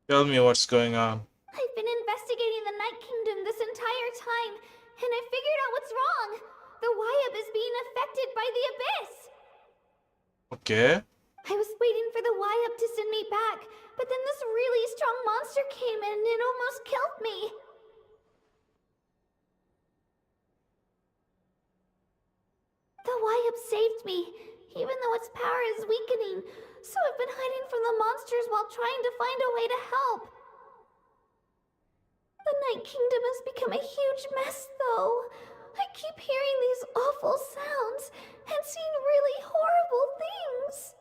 Speaker 1: Tell me what's going on.
Speaker 8: I've been investigating the Night Kingdom this entire time, and I figured out what's wrong. The Wyab is being affected by the Abyss.
Speaker 1: Okay.
Speaker 8: I was waiting for the Wyab to send me back, but then this really strong monster came in and it almost killed me. The Wyab saved me, even though its power is weakening, so I've been hiding from the monsters while trying to find a way to help. The Night Kingdom has become a huge mess, though. I keep hearing these awful sounds and seeing really horrible things.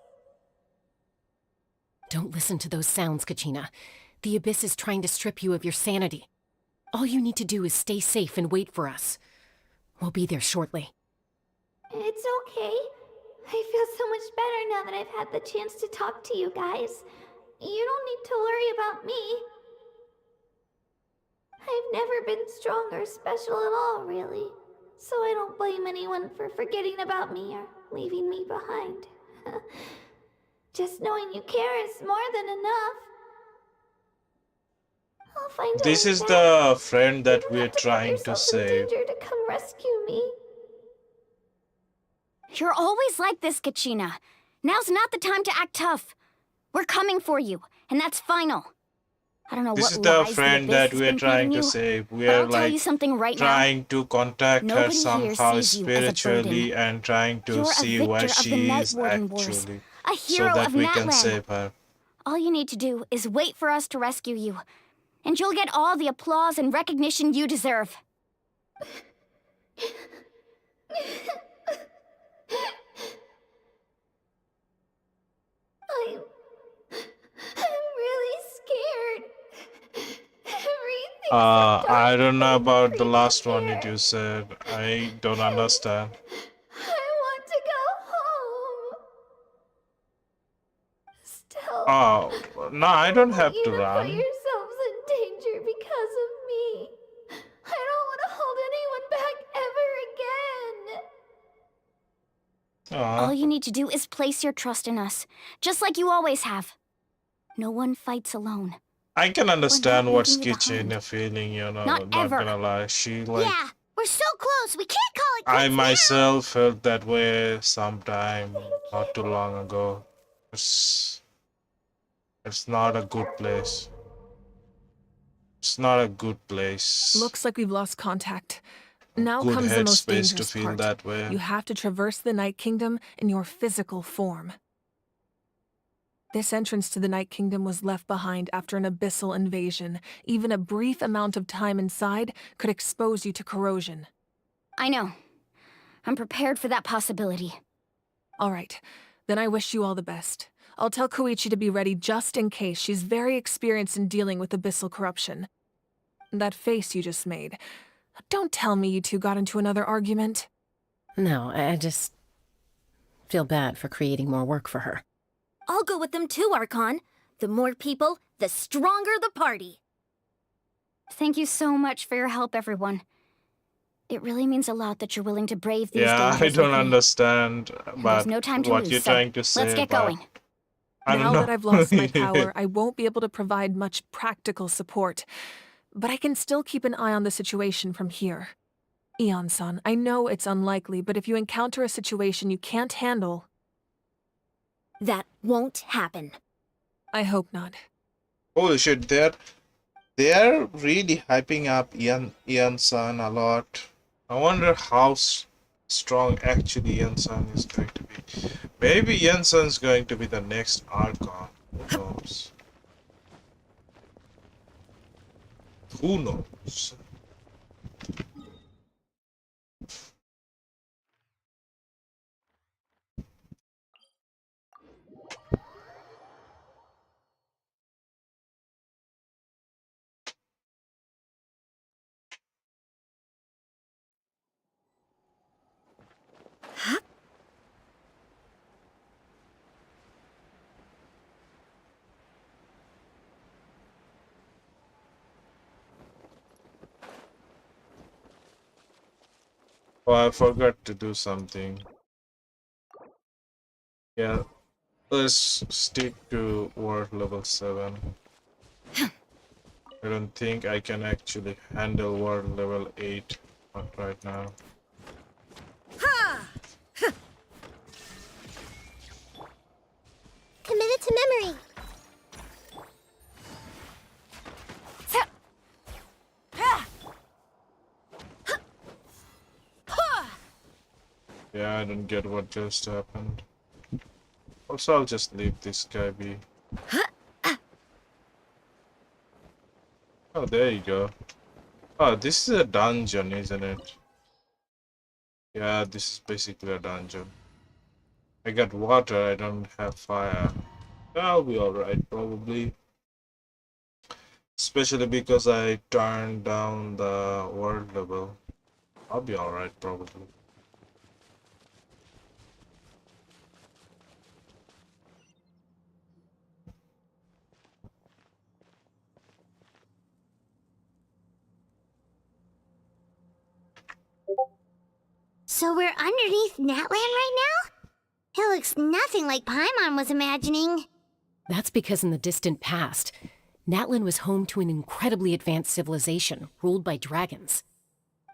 Speaker 2: Don't listen to those sounds, Kachina. The Abyss is trying to strip you of your sanity. All you need to do is stay safe and wait for us. We'll be there shortly.
Speaker 8: It's okay. I feel so much better now that I've had the chance to talk to you guys. You don't need to worry about me. I've never been strong or special at all, really. So I don't blame anyone for forgetting about me or leaving me behind. Just knowing you care is more than enough. I'll find a
Speaker 1: This
Speaker 8: way
Speaker 1: is
Speaker 8: back.
Speaker 1: the friend
Speaker 8: You
Speaker 1: that
Speaker 8: don't
Speaker 1: we're
Speaker 8: have to put
Speaker 1: trying to
Speaker 8: yourselves in
Speaker 1: save.
Speaker 8: danger to come rescue me.
Speaker 5: You're always like this, Kachina. Now's not the time to act tough. We're coming for you, and that's final. I don't know
Speaker 1: This
Speaker 5: what
Speaker 1: is the
Speaker 5: lies
Speaker 1: friend
Speaker 5: the
Speaker 1: that
Speaker 5: Abyss has
Speaker 1: we're
Speaker 5: been
Speaker 1: trying
Speaker 5: feeding
Speaker 1: to
Speaker 5: you,
Speaker 1: save. We
Speaker 5: but
Speaker 1: are
Speaker 5: I'll tell you
Speaker 1: like
Speaker 5: something right now.
Speaker 1: trying to contact her
Speaker 5: Nobody here
Speaker 1: somehow
Speaker 5: sees you as a burden.
Speaker 1: spiritually and trying to
Speaker 5: You're a
Speaker 1: see
Speaker 5: victor
Speaker 1: where
Speaker 5: of the
Speaker 1: she
Speaker 5: Night
Speaker 1: is
Speaker 5: Warden Wars,
Speaker 1: actually,
Speaker 5: a
Speaker 1: so
Speaker 5: hero
Speaker 1: that
Speaker 5: of
Speaker 1: we can
Speaker 5: Natlan.
Speaker 1: save her.
Speaker 5: All you need to do is wait for us to rescue you, and you'll get all the applause and recognition you deserve.
Speaker 8: I'm really scared. Everything's so
Speaker 1: I don't know
Speaker 8: dark
Speaker 1: about
Speaker 8: and
Speaker 1: the
Speaker 8: creepy
Speaker 1: last one
Speaker 8: here.
Speaker 1: you said. I don't understand.
Speaker 8: I want to go home. Still,
Speaker 1: Oh, no, I
Speaker 8: I
Speaker 1: don't
Speaker 8: want
Speaker 1: have
Speaker 8: you
Speaker 1: to
Speaker 8: to put
Speaker 1: run.
Speaker 8: yourselves in danger because of me. I don't want to hold anyone back ever again.
Speaker 5: All you need to do is place your trust in us, just like you always have. No one fights alone.
Speaker 1: I can understand
Speaker 5: not
Speaker 1: what's
Speaker 5: leaving you behind.
Speaker 1: Kachina feeling, you know,
Speaker 5: Not
Speaker 1: not
Speaker 5: ever.
Speaker 1: gonna lie. She like
Speaker 8: Yeah, we're so close. We can't call it
Speaker 1: I
Speaker 8: quits now.
Speaker 1: myself felt that way sometime not too long ago. It's it's not a good place. It's not a good place.
Speaker 14: Looks like we've lost contact. Now
Speaker 1: Good
Speaker 14: comes the most
Speaker 1: headspace to
Speaker 14: dangerous
Speaker 1: feel
Speaker 14: part.
Speaker 1: that way.
Speaker 14: You have to traverse the Night Kingdom in your physical form. This entrance to the Night Kingdom was left behind after an abyssal invasion. Even a brief amount of time inside could expose you to corrosion.
Speaker 5: I know. I'm prepared for that possibility.
Speaker 14: All right, then I wish you all the best. I'll tell Koichi to be ready just in case. She's very experienced in dealing with abyssal corruption. That face you just made. Don't tell me you two got into another argument.
Speaker 2: No, I just feel bad for creating more work for her.
Speaker 10: I'll go with them too, Archon. The more people, the stronger the party.
Speaker 5: Thank you so much for your help, everyone. It really means a lot that you're willing to brave these
Speaker 1: Yeah, I
Speaker 5: dangers
Speaker 1: don't
Speaker 5: with me.
Speaker 1: understand
Speaker 5: There's
Speaker 1: but
Speaker 5: no time to
Speaker 1: what
Speaker 5: lose,
Speaker 1: you're
Speaker 5: so
Speaker 1: trying to say.
Speaker 5: let's get
Speaker 1: but
Speaker 5: going.
Speaker 1: I don't
Speaker 14: Now
Speaker 1: know.
Speaker 14: that I've lost my power, I won't be able to provide much practical support. But I can still keep an eye on the situation from here. Eon-san, I know it's unlikely, but if you encounter a situation you can't handle...
Speaker 10: That won't happen.
Speaker 14: I hope not.
Speaker 1: Holy shit, they're really hyping up Ian-san a lot. I wonder how strong actually Ian-san is going to be. Maybe Ian-san's going to be the next Archon. Who knows? Who knows? Oh, I forgot to do something. Yeah, let's stick to World level 7. I don't think I can actually handle World level 8. Not right now.
Speaker 8: Committed to memory.
Speaker 1: Yeah, I don't get what just happened. Also, I'll just leave this guy be. Oh, there you go. Oh, this is a dungeon, isn't it? Yeah, this is basically a dungeon. I got water, I don't have fire. I'll be alright, probably. Especially because I turned down the world level. I'll be alright, probably.
Speaker 8: So we're underneath Natland right now? It looks nothing like Paimon was imagining.
Speaker 2: That's because in the distant past, Natlan was home to an incredibly advanced civilization ruled by dragons.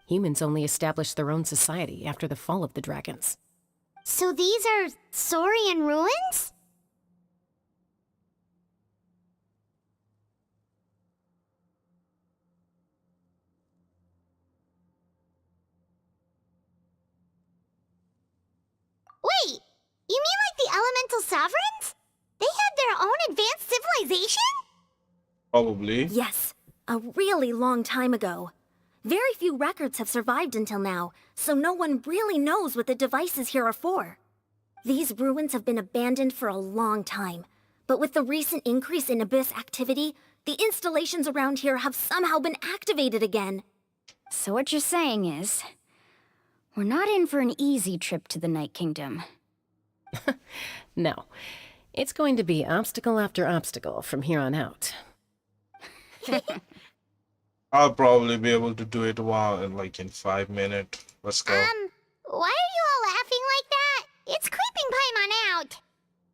Speaker 2: Humans only established their own society after the fall of the dragons.
Speaker 8: So these are Saurian ruins? Wait, you mean like the elemental sovereigns? They had their own advanced civilization?
Speaker 1: Probably.
Speaker 10: Yes, a really long time ago. Very few records have survived until now, so no one really knows what the devices here are for. These ruins have been abandoned for a long time, but with the recent increase in Abyss activity, the installations around here have somehow been activated again.
Speaker 5: So what you're saying is, we're not in for an easy trip to the Night Kingdom.
Speaker 2: No. It's going to be obstacle after obstacle from here on out.
Speaker 1: I'll probably be able to do it in 5 minutes. Let's go.
Speaker 8: Why are you all laughing like that? It's creeping Paimon out.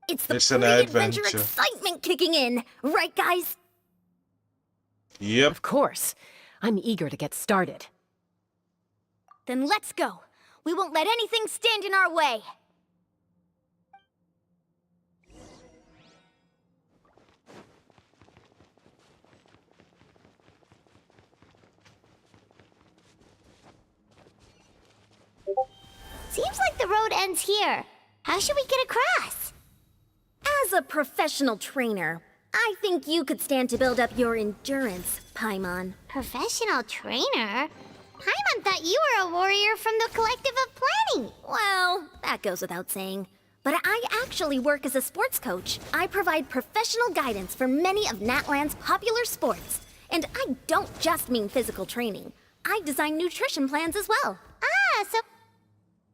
Speaker 10: It's the
Speaker 1: It's an
Speaker 10: pre-adventure
Speaker 1: adventure.
Speaker 10: excitement kicking in, right guys?
Speaker 1: Yep.
Speaker 2: Of course. I'm eager to get started.
Speaker 5: Then let's go. We won't let anything stand in our way.
Speaker 8: Seems like the road ends here. How should we get across?
Speaker 10: As a professional trainer, I think you could stand to build up your endurance, Paimon.
Speaker 8: Professional trainer? Paimon thought you were a warrior from the Collective of Planning.
Speaker 10: Well, that goes without saying. But I actually work as a sports coach. I provide professional guidance for many of Natlan's popular sports. And I don't just mean physical training. I design nutrition plans as well.
Speaker 8: Ah, so...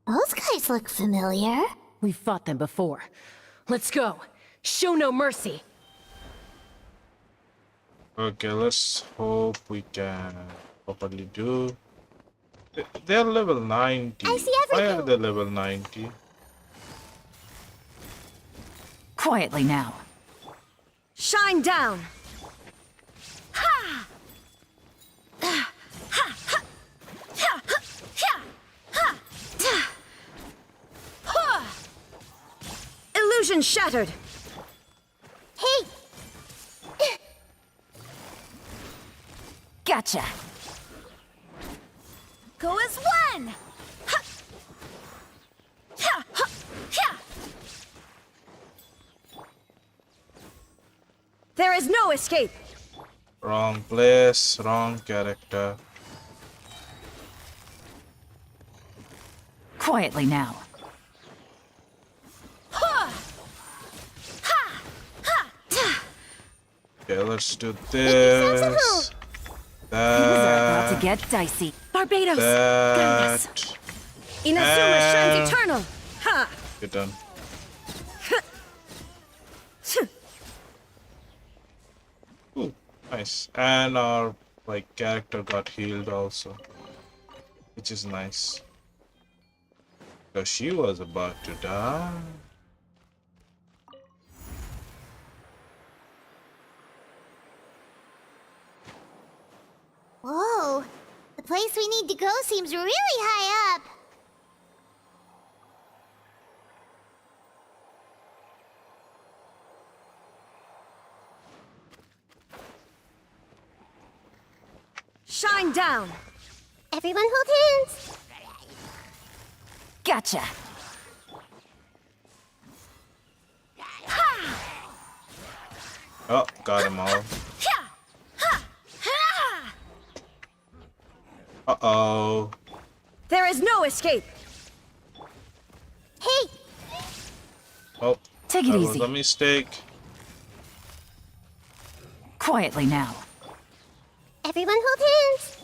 Speaker 8: Those guys look familiar.
Speaker 2: We've fought them before. Let's go. Show no mercy.
Speaker 1: Okay, let's hope we can properly do. They're level 90.
Speaker 8: I see
Speaker 1: Why
Speaker 8: everything.
Speaker 1: are they level 90?
Speaker 3: Quietly now.
Speaker 10: Shine down! Illusion shattered!
Speaker 8: Hey!
Speaker 3: Gotcha.
Speaker 10: Go as one! There is no escape!
Speaker 1: Wrong place, wrong character.
Speaker 3: Quietly now.
Speaker 1: Okay, let's do
Speaker 8: Sasabu.
Speaker 1: this.
Speaker 3: Things are about to get dicey.
Speaker 10: Barbados! Guide us!
Speaker 1: That.
Speaker 10: Inazuma shines eternal! Ha!
Speaker 1: Get done. Ooh, nice. And our character got healed also, which is nice. Because she was about to die.
Speaker 8: Whoa! The place we need to go seems really high up.
Speaker 10: Shine down!
Speaker 8: Everyone hold hands.
Speaker 3: Gotcha.
Speaker 1: Oh, got him all. Uh-oh.
Speaker 10: There is no escape!
Speaker 8: Hey!
Speaker 1: Oh,
Speaker 3: Take it
Speaker 1: that was
Speaker 3: easy.
Speaker 1: a mistake.
Speaker 3: Quietly now.
Speaker 8: Everyone hold hands.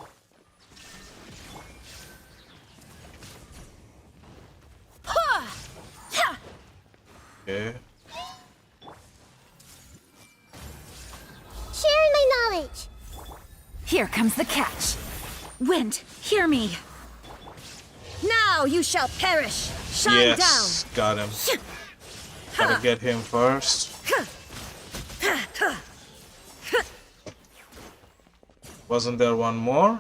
Speaker 1: Okay.
Speaker 8: Sharing my knowledge.
Speaker 3: Here comes the catch.
Speaker 10: Wind, hear me! Now you shall perish! Shine
Speaker 1: Yes, got him. Gotta get him first. Wasn't there one more?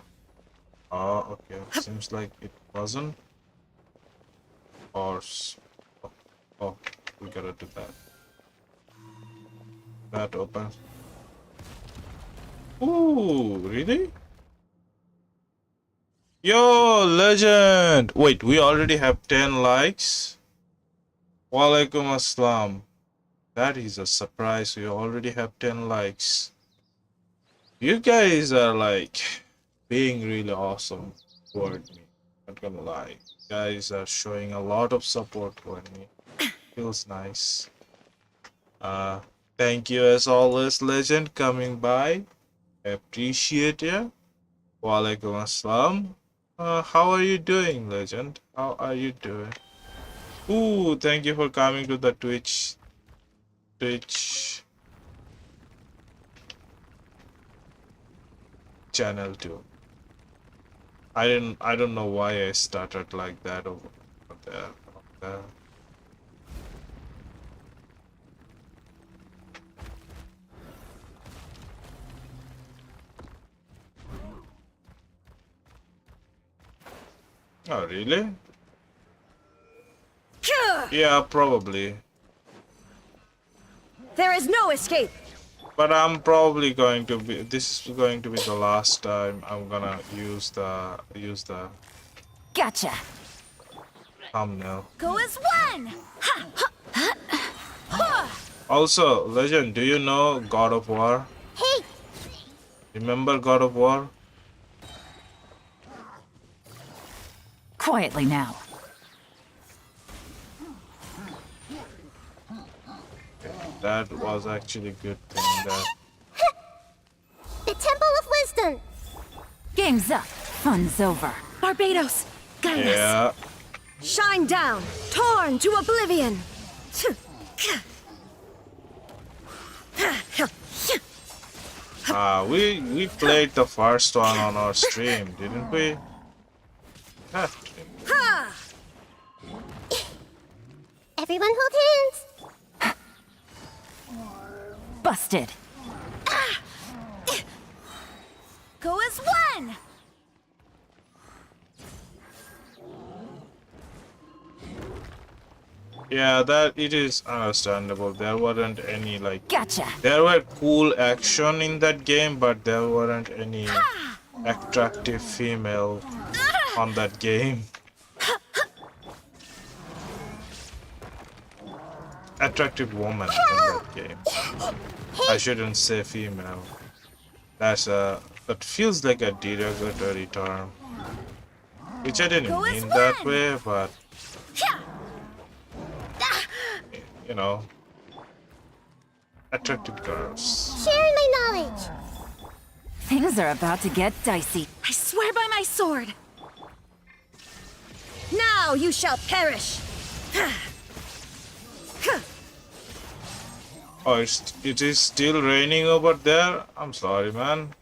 Speaker 1: Oh, okay. Seems like it wasn't. Or... Oh, we gotta do that. That open. Ooh, really? Yo, legend! Wait, we already have 10 likes? Walaikum assalam. That is a surprise. We already have 10 likes. You guys are being really awesome toward me. Not gonna lie. You guys are showing a lot of support toward me. Feels nice. Thank you as always, legend, coming by. Appreciate you. Walaikum assalam. How are you doing, legend? How are you doing? Ooh, thank you for coming to the Twitch channel too. I don't know why I started like that over there. Oh, really? Yeah, probably.
Speaker 10: There is no escape.
Speaker 1: But I'm probably going to be. This is going to be the last time I'm gonna use the
Speaker 3: Gotcha.
Speaker 1: thumbnail.
Speaker 10: Go as one.
Speaker 1: Also, Legend, do you know God of War?
Speaker 8: Hey,
Speaker 1: Remember God of War?
Speaker 3: Quietly now.
Speaker 1: That was actually a good thing. That
Speaker 8: the Temple of Wisdom.
Speaker 3: Game's up. Fun's over.
Speaker 10: Barbados, guide us.
Speaker 1: yeah.
Speaker 10: Shine down, torn to oblivion.
Speaker 1: We played the first one on our stream, didn't we? Ah,
Speaker 8: Everyone hold hands.
Speaker 3: Busted.
Speaker 10: Go as one.
Speaker 1: yeah, that it is understandable. There weren't any like.
Speaker 3: Gotcha.
Speaker 1: There were cool action in that game, but there weren't any attractive female on that game. Attractive woman in that game. I shouldn't say female. That feels like a derogatory term. Which I didn't mean that way, but you know, attractive girls.
Speaker 8: Sharing my knowledge.
Speaker 3: Things are about to get dicey.
Speaker 10: I swear by my sword. Now you shall perish.
Speaker 1: Oh, it is still raining over there? I'm sorry, man.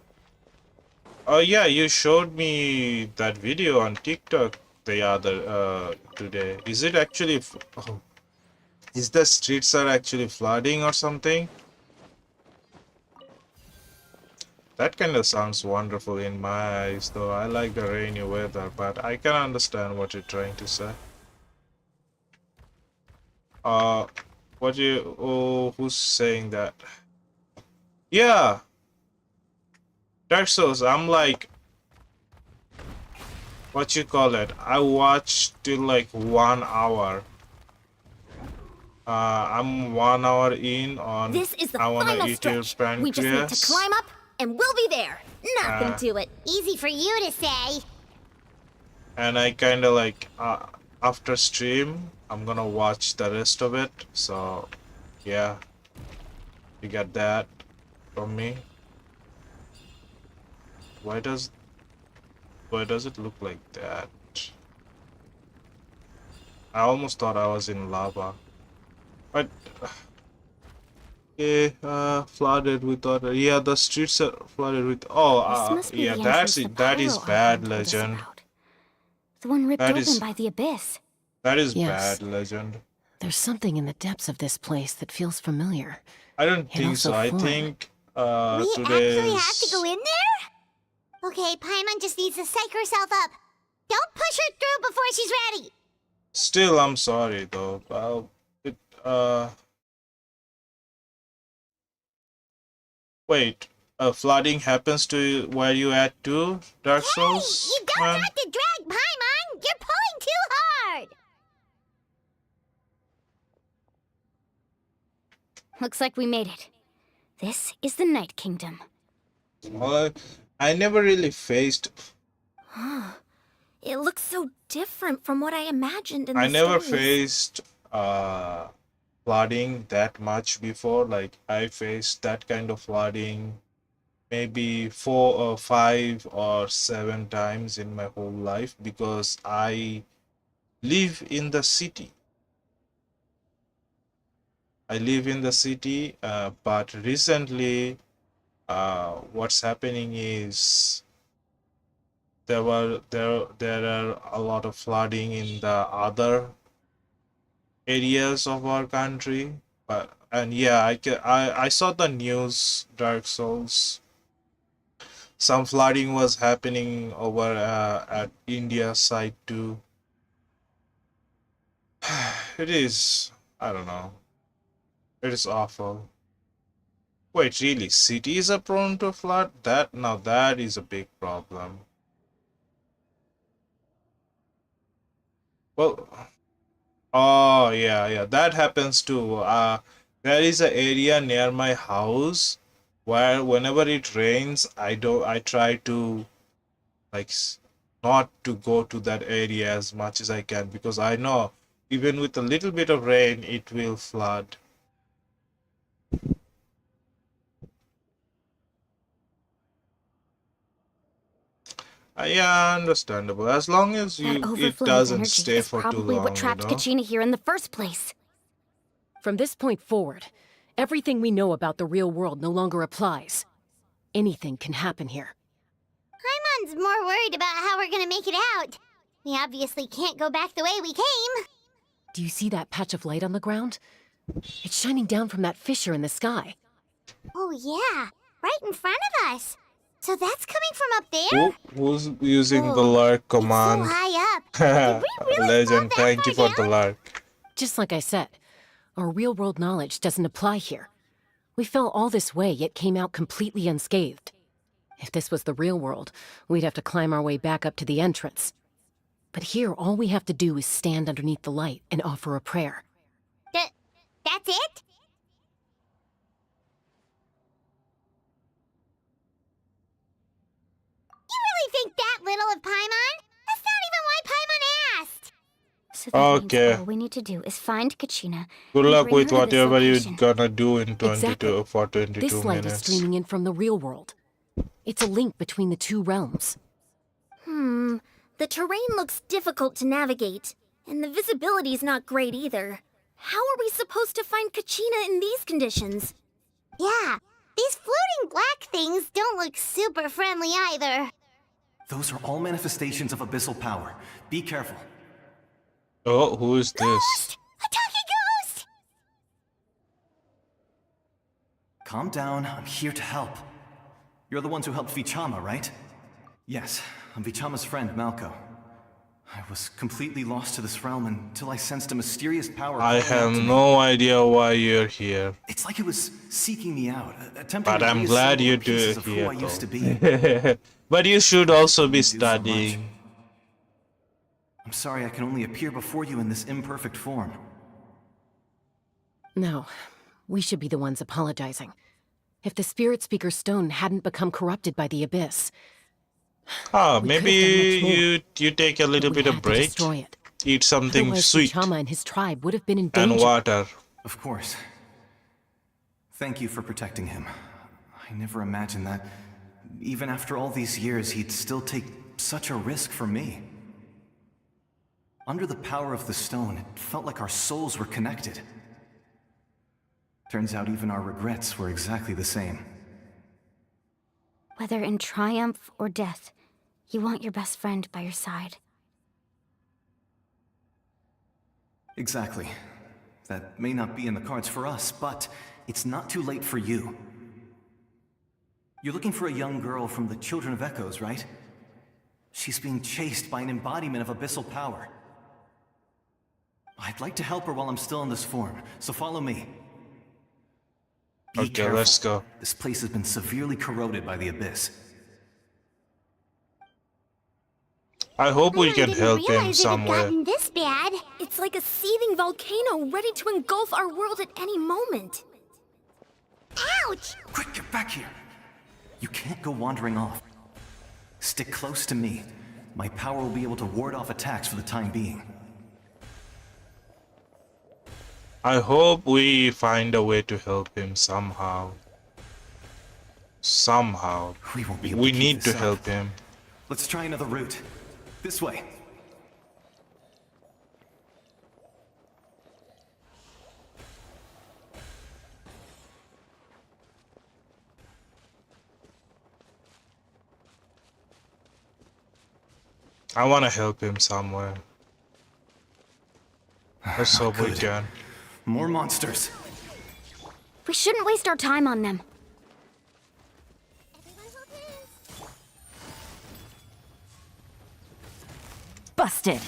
Speaker 1: Oh yeah, you showed me that video on TikTok the other today. Is it actually? Oh, is the streets are actually flooding or something? That kind of sounds wonderful in my eyes, though. I like the rainy weather, but I can understand what you're trying to say. Who's saying that? Yeah, Dark Souls. I'm like, what you call it? I watched till like 1 hour. I'm 1 hour in on.
Speaker 10: This is the
Speaker 1: I wanna
Speaker 10: final
Speaker 1: eat your
Speaker 10: stretch. We just need to
Speaker 1: pancreas.
Speaker 10: climb up, and we'll be there. Nothing to it.
Speaker 8: Easy for you to say.
Speaker 1: And I kind of like after stream, I'm gonna watch the rest of it. So, yeah, you got that from me. Why does it look like that? I almost thought I was in lava, but yeah, flooded with water. Yeah, the streets are flooded with. Oh,
Speaker 5: This must be
Speaker 1: yeah,
Speaker 5: the
Speaker 1: that's
Speaker 5: entrance
Speaker 1: it.
Speaker 5: the
Speaker 1: That is
Speaker 5: pyro
Speaker 1: bad,
Speaker 5: icon told us
Speaker 1: Legend.
Speaker 5: about. The one ripped
Speaker 1: That
Speaker 5: open
Speaker 1: is
Speaker 5: by the abyss.
Speaker 1: that is
Speaker 2: Yes.
Speaker 1: bad, Legend.
Speaker 2: There's something in the depths of this place that feels familiar.
Speaker 1: I don't
Speaker 2: And
Speaker 1: think
Speaker 2: also
Speaker 1: so. I
Speaker 2: foreign.
Speaker 1: think
Speaker 8: We actually have to
Speaker 1: today's.
Speaker 8: go in there? Okay, Paimon just needs to psych herself up. Don't push her through before she's ready.
Speaker 1: Still, I'm sorry though. It wait. Flooding happens to where you at too, Dark Souls?
Speaker 8: You don't
Speaker 1: Man?
Speaker 8: have to drag Paimon. You're pulling too hard.
Speaker 5: Looks like we made it. This is the Night Kingdom.
Speaker 1: Well, I never really faced.
Speaker 7: It looks so different from what I imagined in
Speaker 1: I
Speaker 7: the
Speaker 1: never
Speaker 7: stories.
Speaker 1: faced flooding that much before. Like I faced that kind of flooding maybe 4 or 5 or 7 times in my whole life because I live in the city. I live in the city, but recently, what's happening is there are a lot of flooding in the other areas of our country. And yeah, I saw the news, Dark Souls. some flooding was happening over at India side too. It is, I don't know. It is awful. Wait, really? Cities are prone to flood? That is a big problem. Well, oh yeah, that happens too. There is an area near my house where whenever it rains, I try to like not to go to that area as much as I can because I know even with a little bit of rain, it will flood. Yeah, understandable. As long as
Speaker 5: That
Speaker 1: it
Speaker 5: overflow of
Speaker 1: doesn't
Speaker 5: energy
Speaker 1: stay
Speaker 5: is
Speaker 1: for too
Speaker 5: probably what
Speaker 1: long, you
Speaker 5: trapped
Speaker 1: know?
Speaker 5: Kachina here in the first place.
Speaker 2: From this point forward, everything we know about the real world no longer applies. Anything can happen here.
Speaker 8: Paimon's more worried about how we're gonna make it out. We obviously can't go back the way we came.
Speaker 2: Do you see that patch of light on the ground? It's shining down from that fissure in the sky.
Speaker 8: Oh yeah, right in front of us. So that's coming from up there?
Speaker 1: Who's using the
Speaker 8: Whoa,
Speaker 1: lark
Speaker 8: it's so
Speaker 1: command?
Speaker 8: high up. Did we really fall
Speaker 1: Legend,
Speaker 8: that
Speaker 1: thank you
Speaker 8: far
Speaker 1: for the
Speaker 8: down?
Speaker 1: lark.
Speaker 2: Just like I said, our real-world knowledge doesn't apply here. We fell all this way, yet came out completely unscathed. If this was the real world, we'd have to climb our way back up to the entrance. But here, all we have to do is stand underneath the light and offer a prayer.
Speaker 8: That's it? You really think that little of Paimon? That's not even why Paimon asked.
Speaker 5: So that
Speaker 1: Okay.
Speaker 5: means all we need to do is find Kachina
Speaker 1: Good
Speaker 5: and
Speaker 1: luck
Speaker 5: bring
Speaker 1: with
Speaker 5: her to this
Speaker 1: whatever you're
Speaker 5: location.
Speaker 1: gonna do in 22
Speaker 2: Exactly.
Speaker 1: for 22
Speaker 2: This light is
Speaker 1: minutes.
Speaker 2: streaming in from the real world. It's a link between the two realms.
Speaker 15: The terrain looks difficult to navigate, and the visibility's not great either. How are we supposed to find Kachina in these conditions?
Speaker 8: Yeah, these floating black things don't look super friendly either.
Speaker 13: Those are all manifestations of abyssal power. Be careful.
Speaker 1: Oh, who is this?
Speaker 8: A talking ghost!
Speaker 13: Calm down, I'm here to help. You're the ones who helped Vichama, right? Yes, I'm Vichama's friend, Malko. I was completely lost to this realm until I sensed a mysterious power.
Speaker 1: I
Speaker 13: calling out
Speaker 1: have
Speaker 13: to me.
Speaker 1: no idea why you're here.
Speaker 13: It's like it was seeking me out, attempting
Speaker 1: But
Speaker 13: to
Speaker 1: I'm glad
Speaker 13: reassemble
Speaker 1: you
Speaker 13: the
Speaker 1: do
Speaker 13: pieces
Speaker 1: it
Speaker 13: of who
Speaker 1: here,
Speaker 13: I used to be.
Speaker 1: though. But you should also be
Speaker 13: Do so much.
Speaker 1: studying.
Speaker 13: I'm sorry I can only appear before you in this imperfect form.
Speaker 2: No, we should be the ones apologizing. If the Spirit Speaker stone hadn't become corrupted by the Abyss,
Speaker 1: Ah,
Speaker 2: we
Speaker 1: maybe
Speaker 2: could have done much more.
Speaker 1: you take a little
Speaker 2: we
Speaker 1: bit
Speaker 2: had
Speaker 1: of
Speaker 2: to
Speaker 1: break,
Speaker 2: destroy it.
Speaker 1: eat something
Speaker 2: Otherwise,
Speaker 1: sweet
Speaker 2: Vichama and his tribe would have been in
Speaker 1: and
Speaker 2: danger.
Speaker 1: water.
Speaker 13: Of course. Thank you for protecting him. I never imagined that, even after all these years, he'd still take such a risk for me. Under the power of the stone, it felt like our souls were connected. Turns out even our regrets were exactly the same.
Speaker 5: Whether in triumph or death, you want your best friend by your side.
Speaker 13: Exactly. That may not be in the cards for us, but it's not too late for you. You're looking for a young girl from the Children of Echoes, right? She's being chased by an embodiment of abyssal power. I'd like to help her while I'm still in this form, so follow me. Be
Speaker 1: Okay,
Speaker 13: careful.
Speaker 1: let's go.
Speaker 13: This place has been severely corroded by the Abyss.
Speaker 1: I hope we
Speaker 8: Paimon
Speaker 1: can
Speaker 8: didn't
Speaker 1: help him
Speaker 8: realize it had
Speaker 1: somewhere.
Speaker 8: gotten this bad.
Speaker 15: It's like a seething volcano ready to engulf our world at any moment.
Speaker 8: Ouch!
Speaker 13: Quick, get back here! You can't go wandering off. Stick close to me. My power will be able to ward off attacks for the time being.
Speaker 1: I hope we find a way to help him somehow. Somehow.
Speaker 13: We won't be able
Speaker 1: We
Speaker 13: to keep
Speaker 1: need to
Speaker 13: this up.
Speaker 1: help him.
Speaker 13: Let's try another route. This way.
Speaker 1: I want to help him somewhere. Let's hope we
Speaker 13: Good.
Speaker 1: can.
Speaker 13: More monsters.
Speaker 5: We shouldn't waste our time on them.
Speaker 3: Busted.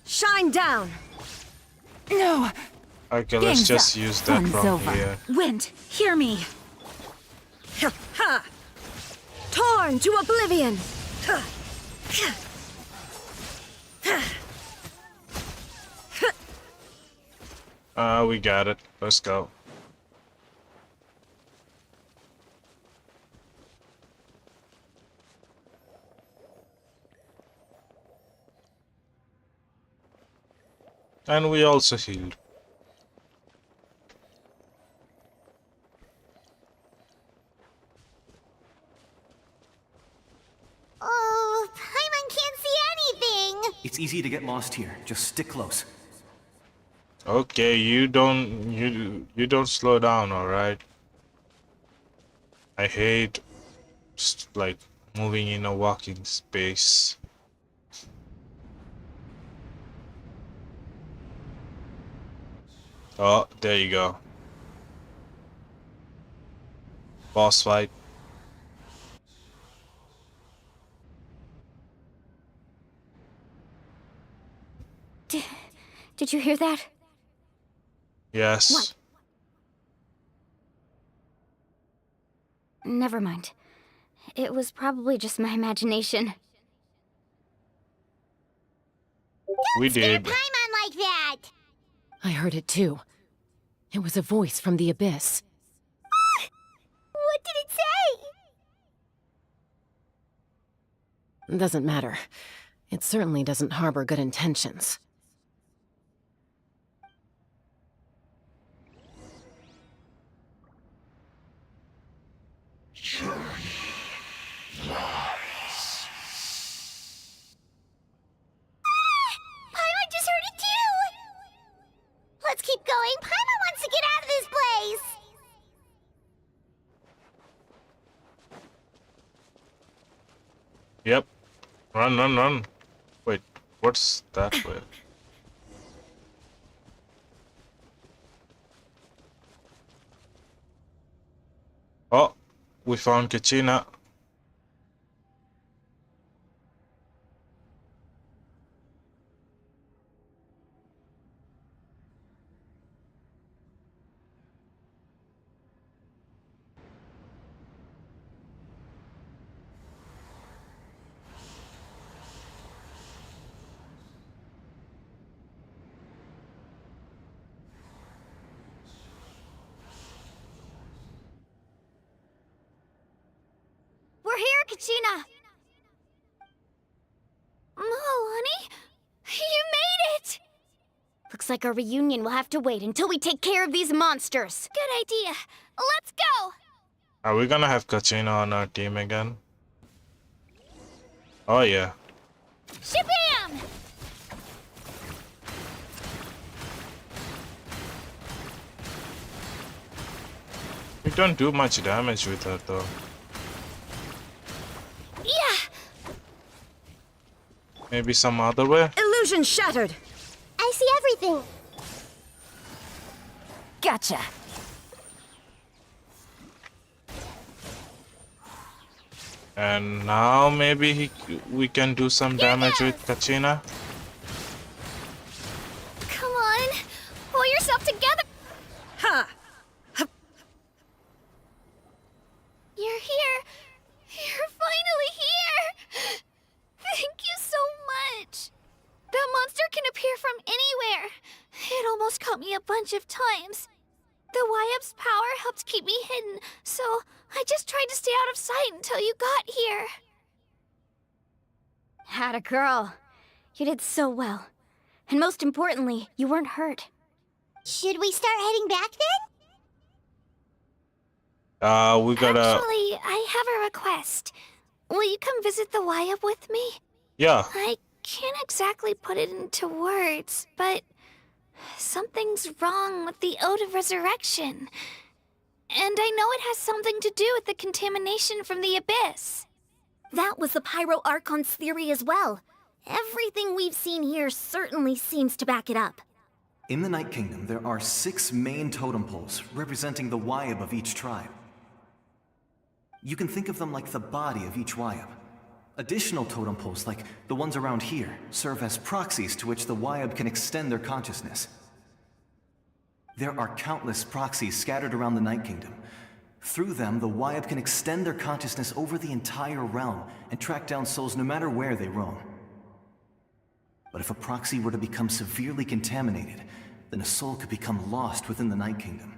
Speaker 10: Shine down!
Speaker 3: No!
Speaker 1: Okay, let's
Speaker 3: Game's
Speaker 1: just
Speaker 3: up.
Speaker 1: use that
Speaker 3: Fun's
Speaker 1: from
Speaker 3: over.
Speaker 1: here.
Speaker 10: Wind, hear me! Ha! Torn to oblivion!
Speaker 1: We got it. Let's go. And we also healed.
Speaker 8: Oh, Paimon can't see anything!
Speaker 13: It's easy to get lost here. Just stick close.
Speaker 1: Okay, you don't slow down, all right? I hate like moving in a walking space. Oh, there you go. Boss fight.
Speaker 5: Did you hear that?
Speaker 1: Yes.
Speaker 5: What? Never mind. It was probably just my imagination.
Speaker 1: We did.
Speaker 8: Paimon like that!
Speaker 2: I heard it too. It was a voice from the abyss.
Speaker 8: What did it say?
Speaker 2: Doesn't matter. It certainly doesn't harbor good intentions.
Speaker 8: Paimon just heard it too! Let's keep going. Paimon wants to get out of this place!
Speaker 1: Yep. Run, run, run. Wait, what's that way? Oh, we found Kachina.
Speaker 5: We're here, Kachina!
Speaker 15: Honey? You made it!
Speaker 5: Looks like our reunion will have to wait until we take care of these monsters.
Speaker 15: Good idea. Let's go!
Speaker 1: Are we gonna have Kachina on our team again? Oh yeah.
Speaker 15: Shabam!
Speaker 1: We don't do much damage with her though.
Speaker 15: Yeah!
Speaker 1: Maybe some other way?
Speaker 10: Illusion shattered!
Speaker 8: I see everything!
Speaker 3: Gotcha.
Speaker 1: And now maybe we can do some damage with Kachina.
Speaker 15: Come on! Pull yourself together!
Speaker 10: Ha!
Speaker 15: You're here! You're finally here! Thank you so much! That monster can appear from anywhere. It almost caught me a bunch of times. The YF's power helped keep me hidden, so I just tried to stay out of sight until you got here.
Speaker 5: Atta girl. You did so well. And most importantly, you weren't hurt.
Speaker 8: Should we start heading back then?
Speaker 1: We gotta...
Speaker 15: Actually, I have a request. Will you come visit the YF with me?
Speaker 1: Yeah.
Speaker 15: I can't exactly put it into words, but something's wrong with the Ode of Resurrection. And I know it has something to do with the contamination from the Abyss.
Speaker 10: That was the Pyro Archon's theory as well. Everything we've seen here certainly seems to back it up.
Speaker 13: In the Night Kingdom, there are 6 main totem poles representing the Wayab of each tribe. You can think of them like the body of each Wayab. Additional totem poles, like the ones around here, serve as proxies to which the Wayab can extend their consciousness. There are countless proxies scattered around the Night Kingdom. Through them, the Wayab can extend their consciousness over the entire realm and track down souls no matter where they roam. But if a proxy were to become severely contaminated, then a soul could become lost within the Night Kingdom.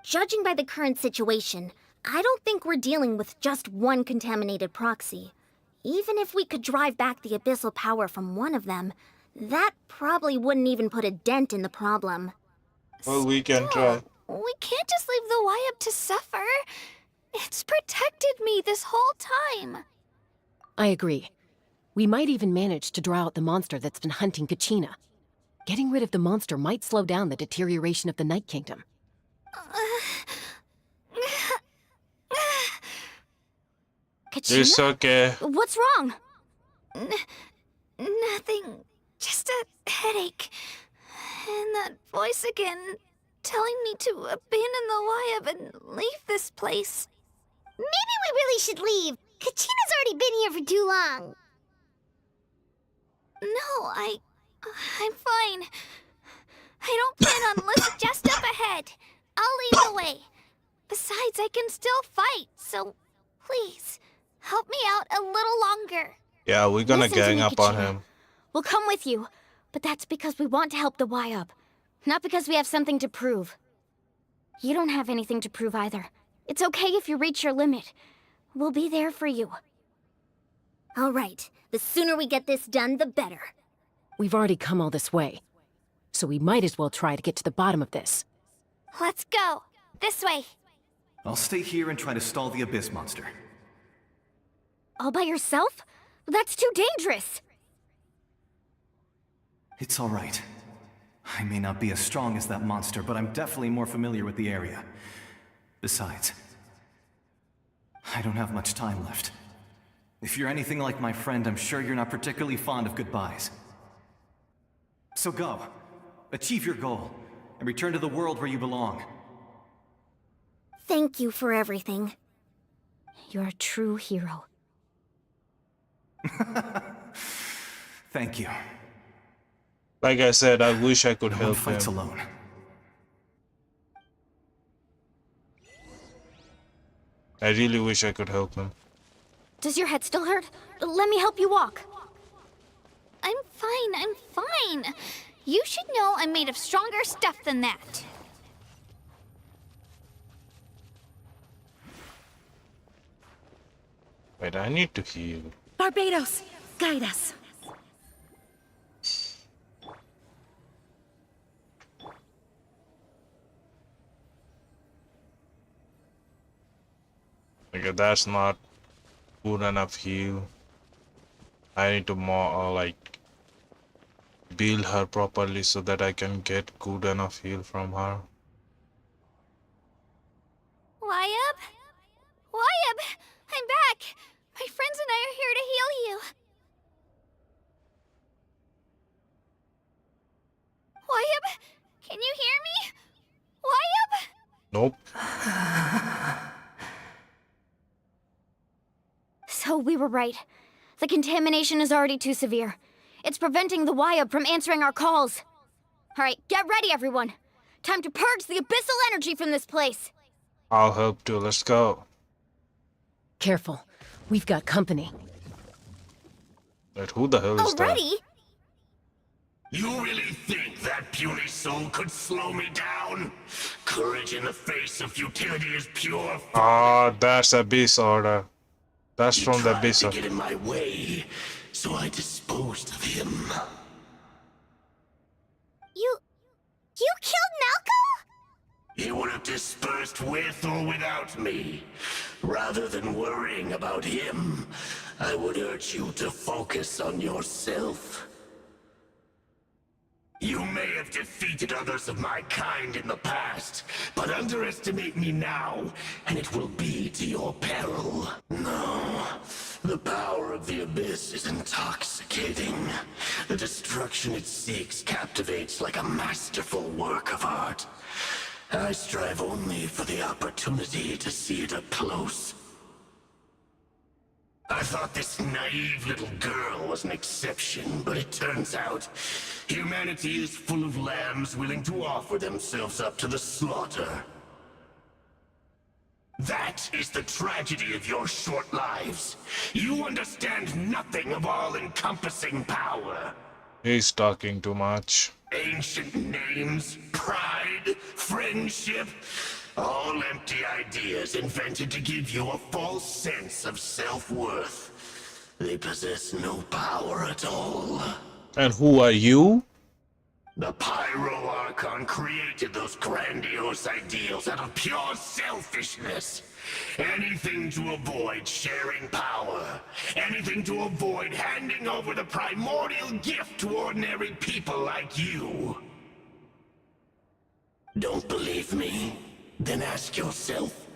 Speaker 8: Judging by the current situation, I don't think we're dealing with just one contaminated proxy. Even if we could drive back the abyssal power from one of them, that probably wouldn't even put a dent in the problem.
Speaker 1: Well, we can try.
Speaker 15: We can't just leave the Wayab to suffer. It's protected me this whole time.
Speaker 2: I agree. We might even manage to draw out the monster that's been hunting Kachina. Getting rid of the monster might slow down the deterioration of the Night Kingdom.
Speaker 5: Kachina?
Speaker 1: It's okay.
Speaker 5: What's wrong?
Speaker 15: Nothing. Just a headache. And that voice again, telling me to abandon the Wayab and leave this place.
Speaker 8: Maybe we really should leave. Kachina's already been here for too long.
Speaker 15: No, I'm fine. I don't plan on living just up ahead. I'll lead the way. Besides, I can still fight, so please, help me out a little longer.
Speaker 1: Yeah, we're gonna
Speaker 5: Listen to
Speaker 1: gang
Speaker 5: me,
Speaker 1: up on
Speaker 5: Kachina.
Speaker 1: him.
Speaker 5: We'll come with you, but that's because we want to help the Wayab, not because we have something to prove. You don't have anything to prove either. It's okay if you reach your limit. We'll be there for you.
Speaker 8: All right, the sooner we get this done, the better.
Speaker 2: We've already come all this way, so we might as well try to get to the bottom of this.
Speaker 15: Let's go. This way.
Speaker 13: I'll stay here and try to stall the Abyss Monster.
Speaker 5: All by yourself? That's too dangerous.
Speaker 13: It's all right. I may not be as strong as that monster, but I'm definitely more familiar with the area. Besides, I don't have much time left. If you're anything like my friend, I'm sure you're not particularly fond of goodbyes. So go. Achieve your goal, and return to the world where you belong.
Speaker 8: Thank you for everything.
Speaker 5: You're a true hero.
Speaker 13: Thank you.
Speaker 1: Like I said, I wish I could
Speaker 13: No one
Speaker 1: help
Speaker 13: fights
Speaker 1: him.
Speaker 13: alone.
Speaker 1: I really wish I could help him.
Speaker 5: Does your head still hurt? Let me help you walk.
Speaker 15: I'm fine. You should know I'm made of stronger stuff than that.
Speaker 1: Wait, I need to heal.
Speaker 2: Barbados, guide us.
Speaker 1: Okay, that's not good enough heal. I need to more like build her properly so that I can get good enough heal from her.
Speaker 15: Wayab? Wayab! I'm back! My friends and I are here to heal you. Wayab? Can you hear me? Wayab?
Speaker 1: Nope.
Speaker 5: So we were right. The contamination is already too severe. It's preventing the Wayab from answering our calls. All right, get ready, everyone. Time to purge the abyssal energy from this place.
Speaker 1: I'll help too. Let's go.
Speaker 2: Careful. We've got company.
Speaker 1: Wait, who the hell is that?
Speaker 5: Already?
Speaker 11: You really think that puny soul could slow me down? Courage in the face of futility is pure.
Speaker 1: Ah, that's Abyss Order. That's
Speaker 11: You
Speaker 1: from the
Speaker 11: tried
Speaker 1: Abyss
Speaker 11: to
Speaker 1: Order.
Speaker 11: get in my way, so I disposed of him.
Speaker 8: You killed Malco?
Speaker 11: He would have dispersed with or without me. Rather than worrying about him, I would urge you to focus on yourself. You may have defeated others of my kind in the past, but underestimate me now, and it will be to your peril. No,
Speaker 16: The power of the Abyss is intoxicating. The destruction it seeks captivates like a masterful work of art. I strive only for the opportunity to see it up close. I thought this naive little girl was an exception, but it turns out humanity is full of lambs willing to offer themselves up to the slaughter. That is the tragedy of your short lives. You understand nothing of all-encompassing power.
Speaker 1: He's talking too much.
Speaker 16: Ancient names, pride, friendship, all empty ideas invented to give you a false sense of self-worth. They possess no power at all.
Speaker 1: And who are you?
Speaker 16: The Pyro Archon created those grandiose ideals out of pure selfishness. Anything to avoid sharing power. Anything to avoid handing over the primordial gift to ordinary people like you. Don't believe me? Then ask yourself,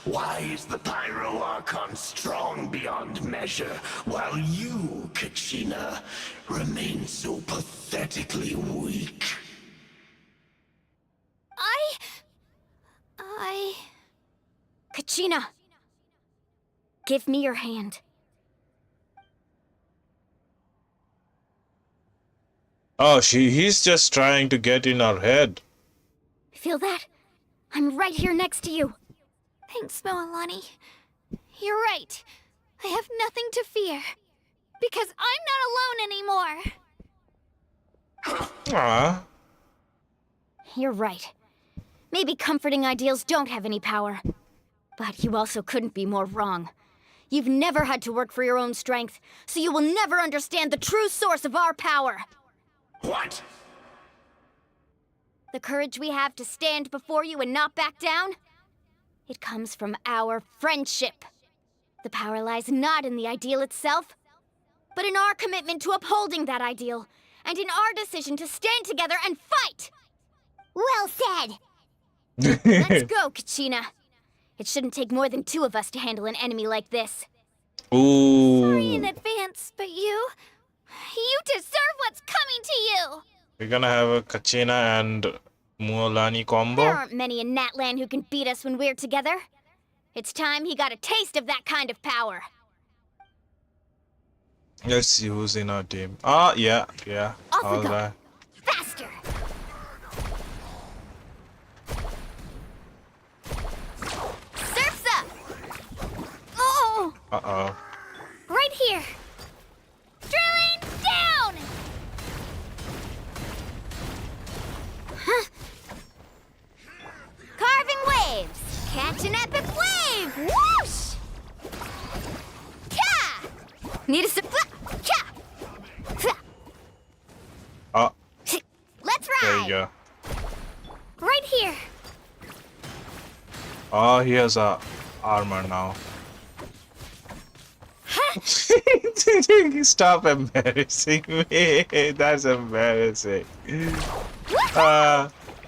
Speaker 16: why is the Pyro Archon strong beyond measure, while you, Kachina, remain so pathetically weak?
Speaker 5: Kachina! Give me your hand.
Speaker 1: Oh, he's just trying to get in our head.
Speaker 5: Feel that? I'm right here next to you.
Speaker 15: Thanks, Moalani. You're right. I have nothing to fear. Because I'm not alone anymore.
Speaker 1: Ah.
Speaker 5: You're right. Maybe comforting ideals don't have any power. But you also couldn't be more wrong. You've never had to work for your own strength, so you will never understand the true source of our power.
Speaker 16: What?
Speaker 5: The courage we have to stand before you and not back down? It comes from our friendship. The power lies not in the ideal itself, but in our commitment to upholding that ideal, and in our decision to stand together and fight!
Speaker 8: Well said!
Speaker 5: Let's go, Kachina. It shouldn't take more than 2 of us to handle an enemy like this.
Speaker 1: Ooh.
Speaker 15: Sorry in advance, but you deserve what's coming to you!
Speaker 1: We're gonna have a Kachina and Mualani combo.
Speaker 5: There aren't many in Natlan who can beat us when we're together. It's time he got a taste of that kind of power.
Speaker 1: Let's see who's in our team. Ah, yeah.
Speaker 5: Off we
Speaker 1: All
Speaker 5: go.
Speaker 1: right.
Speaker 5: Faster! Surf's up! Oh!
Speaker 1: Uh-oh.
Speaker 15: Right here! Drilling down!
Speaker 5: Carving waves! Catch an epic wave! Whoosh! Ka! Need a supply! Ka!
Speaker 1: Oh,
Speaker 5: Let's
Speaker 1: there you
Speaker 5: ride!
Speaker 1: go.
Speaker 15: Right here!
Speaker 1: Oh, he has a armor now. Stop embarrassing me. That's embarrassing.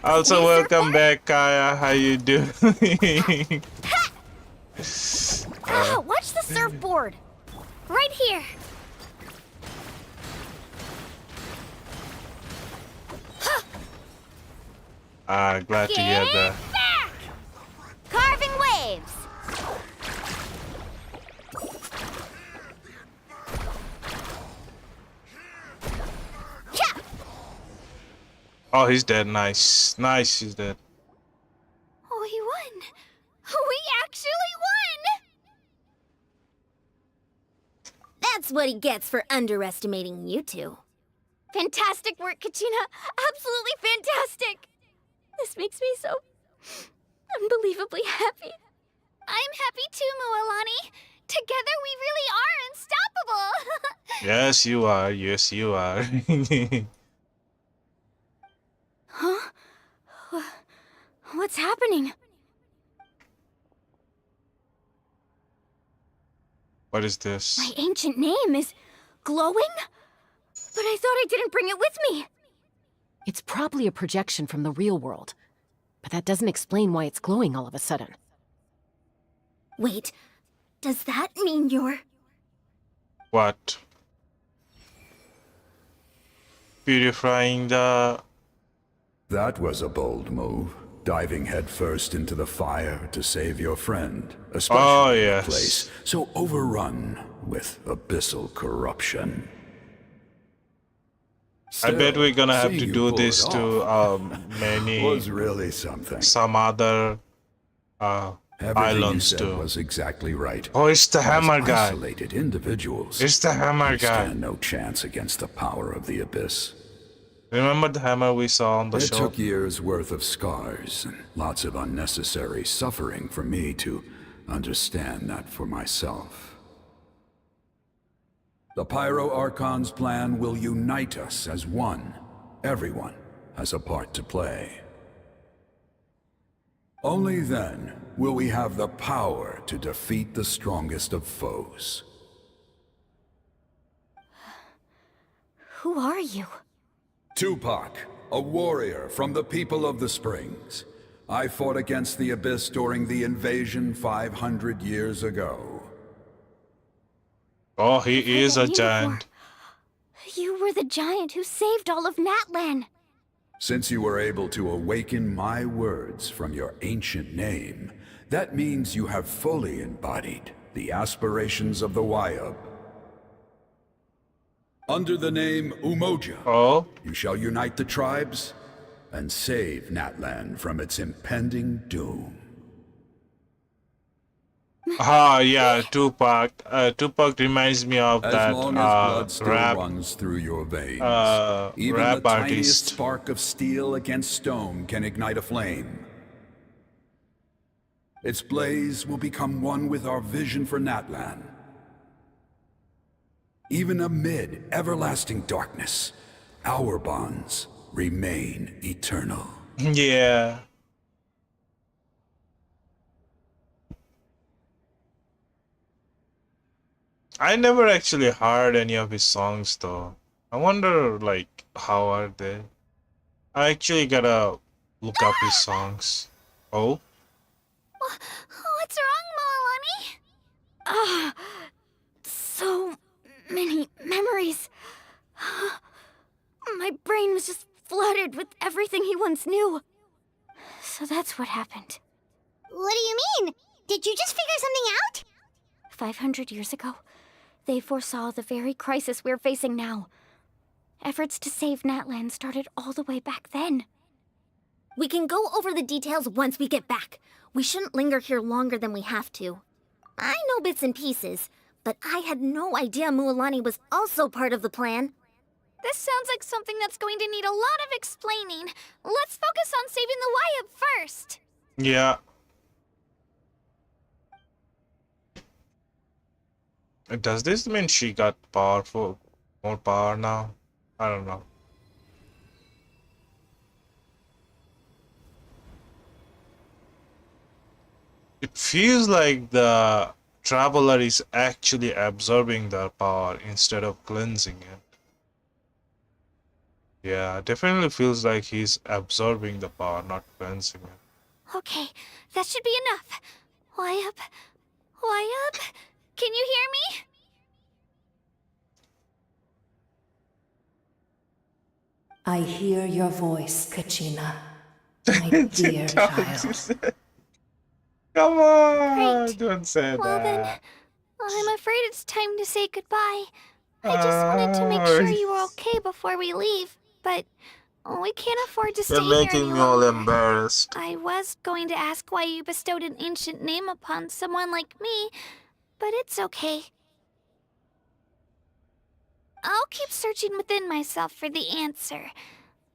Speaker 1: Also, welcome back, Kaya. How you doing?
Speaker 5: Watch the surfboard!
Speaker 15: Right here!
Speaker 1: Glad to hear that.
Speaker 5: Back! Carving waves! Cha!
Speaker 1: Oh, he's dead. Nice. Nice, he's dead.
Speaker 15: Oh, he won! We actually won!
Speaker 5: That's what he gets for underestimating you two. Fantastic work, Kachina! Absolutely fantastic! This makes me so unbelievably happy.
Speaker 15: I'm happy too, Moalani. Together we really are unstoppable!
Speaker 1: Yes, you are. Yes, you are.
Speaker 5: Huh? What's happening?
Speaker 1: What is this?
Speaker 5: My ancient name is glowing? But I thought I didn't bring it with me.
Speaker 2: It's probably a projection from the real world. But that doesn't explain why it's glowing all of a sudden.
Speaker 5: Wait, does that mean you're...
Speaker 1: What? Purifying the...
Speaker 17: That was a bold move. Diving headfirst into the fire to save your friend, especially in a place so overrun with abyssal corruption.
Speaker 1: I bet we're gonna have to
Speaker 17: seeing you
Speaker 1: do
Speaker 17: pull
Speaker 1: this
Speaker 17: it
Speaker 1: to
Speaker 17: off was really something.
Speaker 1: some other
Speaker 17: Everything you
Speaker 1: islands
Speaker 17: said
Speaker 1: too.
Speaker 17: was exactly right.
Speaker 1: Oh, it's the
Speaker 17: As
Speaker 1: hammer guy.
Speaker 17: Isolated individuals.
Speaker 1: It's the hammer
Speaker 17: you
Speaker 1: guy.
Speaker 17: stand no chance against the power of the abyss.
Speaker 1: Remember the hammer we saw on the
Speaker 17: It
Speaker 1: show?
Speaker 17: took years worth of scars and lots of unnecessary suffering for me to understand that for myself. The Pyro Archon's plan will unite us as one. Everyone has a part to play. Only then will we have the power to defeat the strongest of foes.
Speaker 5: Who are you?
Speaker 17: Tupac, a warrior from the people of the Springs. I fought against the Abyss during the invasion 500 years ago.
Speaker 1: Oh, he is a giant.
Speaker 5: You were the giant who saved all of Natlan.
Speaker 17: Since you were able to awaken my words from your ancient name, that means you have fully embodied the aspirations of the Wayub. Under the name Umoja, you shall unite the tribes and save Natlan from its impending doom.
Speaker 1: Ah, yeah, Tupac. Tupac reminds me of
Speaker 17: As
Speaker 1: that
Speaker 17: long as blood still
Speaker 1: rap,
Speaker 17: runs through your veins, even
Speaker 1: rap
Speaker 17: the tiniest
Speaker 1: artist.
Speaker 17: spark of steel against stone can ignite a flame. Its blaze will become one with our vision for Natlan. Even amid everlasting darkness, our bonds remain eternal.
Speaker 1: Yeah. I never actually heard any of his songs though. I wonder, like, how are they? I actually gotta look up his songs. Oh?
Speaker 15: What's wrong, Moalani?
Speaker 5: Ah, so many memories. My brain was just flooded with everything he once knew. So that's what happened.
Speaker 8: What do you mean? Did you just figure something out?
Speaker 5: 500 years ago, they foresaw the very crisis we're facing now. Efforts to save Natlan started all the way back then.
Speaker 15: We can go over the details once we get back. We shouldn't linger here longer than we have to. I know bits and pieces, but I had no idea Mualani was also part of the plan. This sounds like something that's going to need a lot of explaining. Let's focus on saving the Wayub first.
Speaker 1: Yeah. Does this mean she got powerful, more power now? I don't know. It feels like the traveler is actually absorbing their power instead of cleansing it. Yeah, definitely feels like he's absorbing the power, not cleansing it.
Speaker 15: Okay, that should be enough. Wayub? Wayub? Can you hear me?
Speaker 2: I hear your voice, Kachina. My dear child.
Speaker 1: Come on!
Speaker 15: Great.
Speaker 1: Don't say
Speaker 15: Well
Speaker 1: that.
Speaker 15: then, I'm afraid it's time to say goodbye. I just wanted to make sure you were okay before we leave, but we can't afford to stay
Speaker 1: You're
Speaker 15: here any
Speaker 1: making me all
Speaker 15: longer.
Speaker 1: embarrassed.
Speaker 15: I was going to ask why you bestowed an ancient name upon someone like me, but it's okay. I'll keep searching within myself for the answer.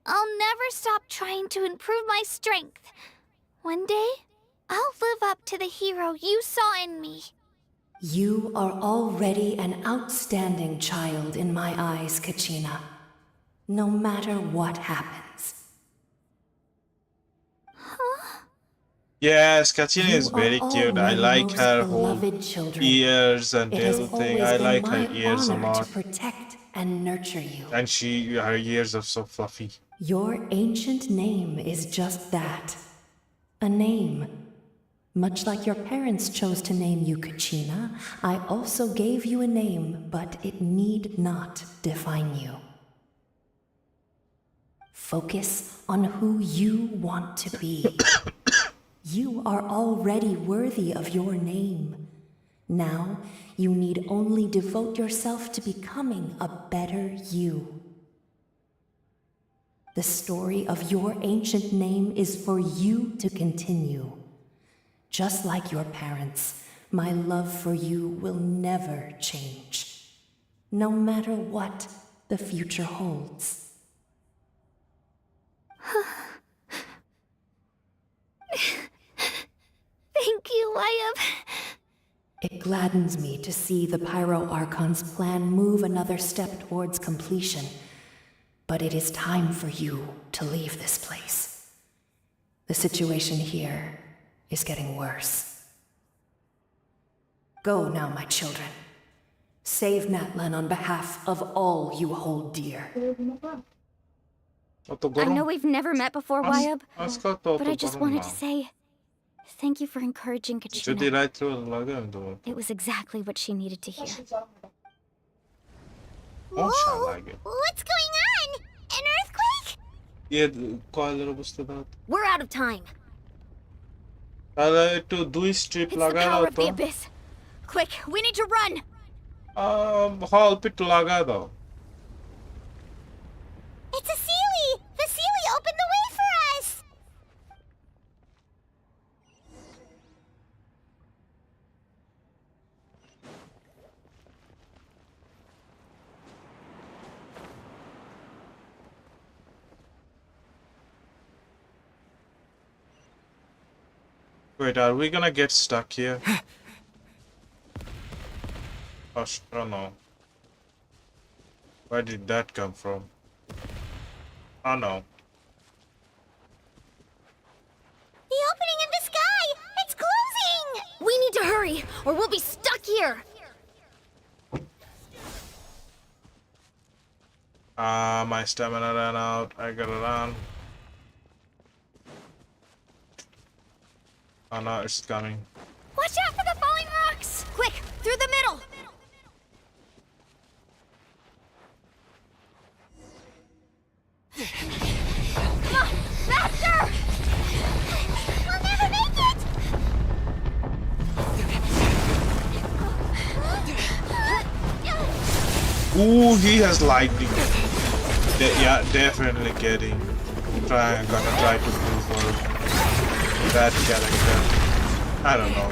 Speaker 15: I'll never stop trying to improve my strength. One day, I'll live up to the hero you saw in me.
Speaker 2: You are already an outstanding child in my eyes, Kachina. No matter what happens.
Speaker 1: Yes, Kachina is
Speaker 2: You are
Speaker 1: very cute. I
Speaker 2: already
Speaker 1: like
Speaker 2: most
Speaker 1: her whole
Speaker 2: beloved children.
Speaker 1: ears and
Speaker 2: It has
Speaker 1: everything.
Speaker 2: always
Speaker 1: I
Speaker 2: been
Speaker 1: like
Speaker 2: my
Speaker 1: her ears a
Speaker 2: honor
Speaker 1: lot.
Speaker 2: to protect and nurture you.
Speaker 1: And her ears are so fluffy.
Speaker 2: Your ancient name is just that. A name.
Speaker 18: Much like your parents chose to name you Kachina, I also gave you a name, but it need not define you. Focus on who you want to be. You are already worthy of your name. Now, you need only devote yourself to becoming a better you. The story of your ancient name is for you to continue. Just like your parents, my love for you will never change, no matter what the future holds.
Speaker 15: Thank you, Wyatt.
Speaker 18: It gladdens me to see the Pyro Archon's plan move another step towards completion, but it is time for you to leave this place. The situation here is getting worse. Go now, my children. Save Natlan on behalf of all you hold dear.
Speaker 5: I know we've never met before, Wyatt, but I just wanted to say thank you for encouraging Kachina. It was exactly what she needed to hear.
Speaker 8: Whoa! What's going on? An earthquake?
Speaker 5: We're out of time.
Speaker 1: একটু দুই strip
Speaker 5: It's the
Speaker 1: লাগায়
Speaker 5: power
Speaker 1: দাও
Speaker 5: of
Speaker 1: তো
Speaker 5: the abyss. Quick, we need to run.
Speaker 1: অল্প একটু লাগায় দাও
Speaker 8: It's a Sealy! The Sealy opened the way for us!
Speaker 1: Wait, are we gonna get stuck here? Oh no. Where did that come from? Oh no.
Speaker 8: The opening in the sky! It's closing!
Speaker 5: We need to hurry, or we'll be stuck here.
Speaker 1: My stamina ran out. I gotta run. Oh no, it's coming.
Speaker 5: Watch out for the falling rocks! Quick, through the middle! Come on, faster!
Speaker 8: We'll never make it!
Speaker 1: Ooh, he has lightning. Yeah, definitely getting. Gonna try to pull for that character. I don't know.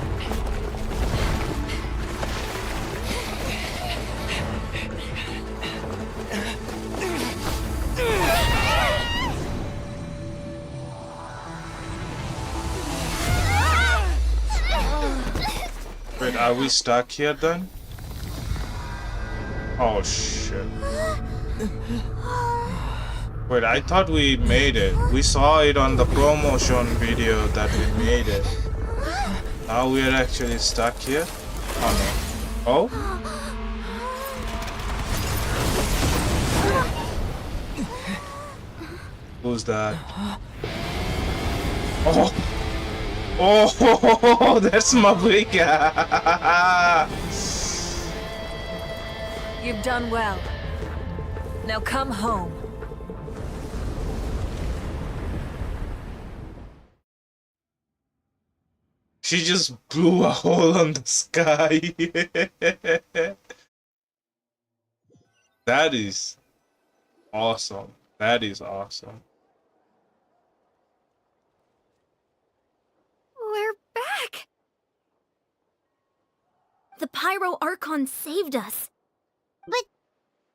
Speaker 1: Wait, are we stuck here then? Oh shit. Wait, I thought we made it. We saw it on the promotion video that we made it. Now we are actually stuck here? Oh no. Oh? Who's that? Oh! Oh, that's Mavrika!
Speaker 14: You've done well. Now come home.
Speaker 1: She just blew a hole on the sky. That is awesome. That is awesome.
Speaker 5: We're back! The Pyro Archon saved us.
Speaker 8: But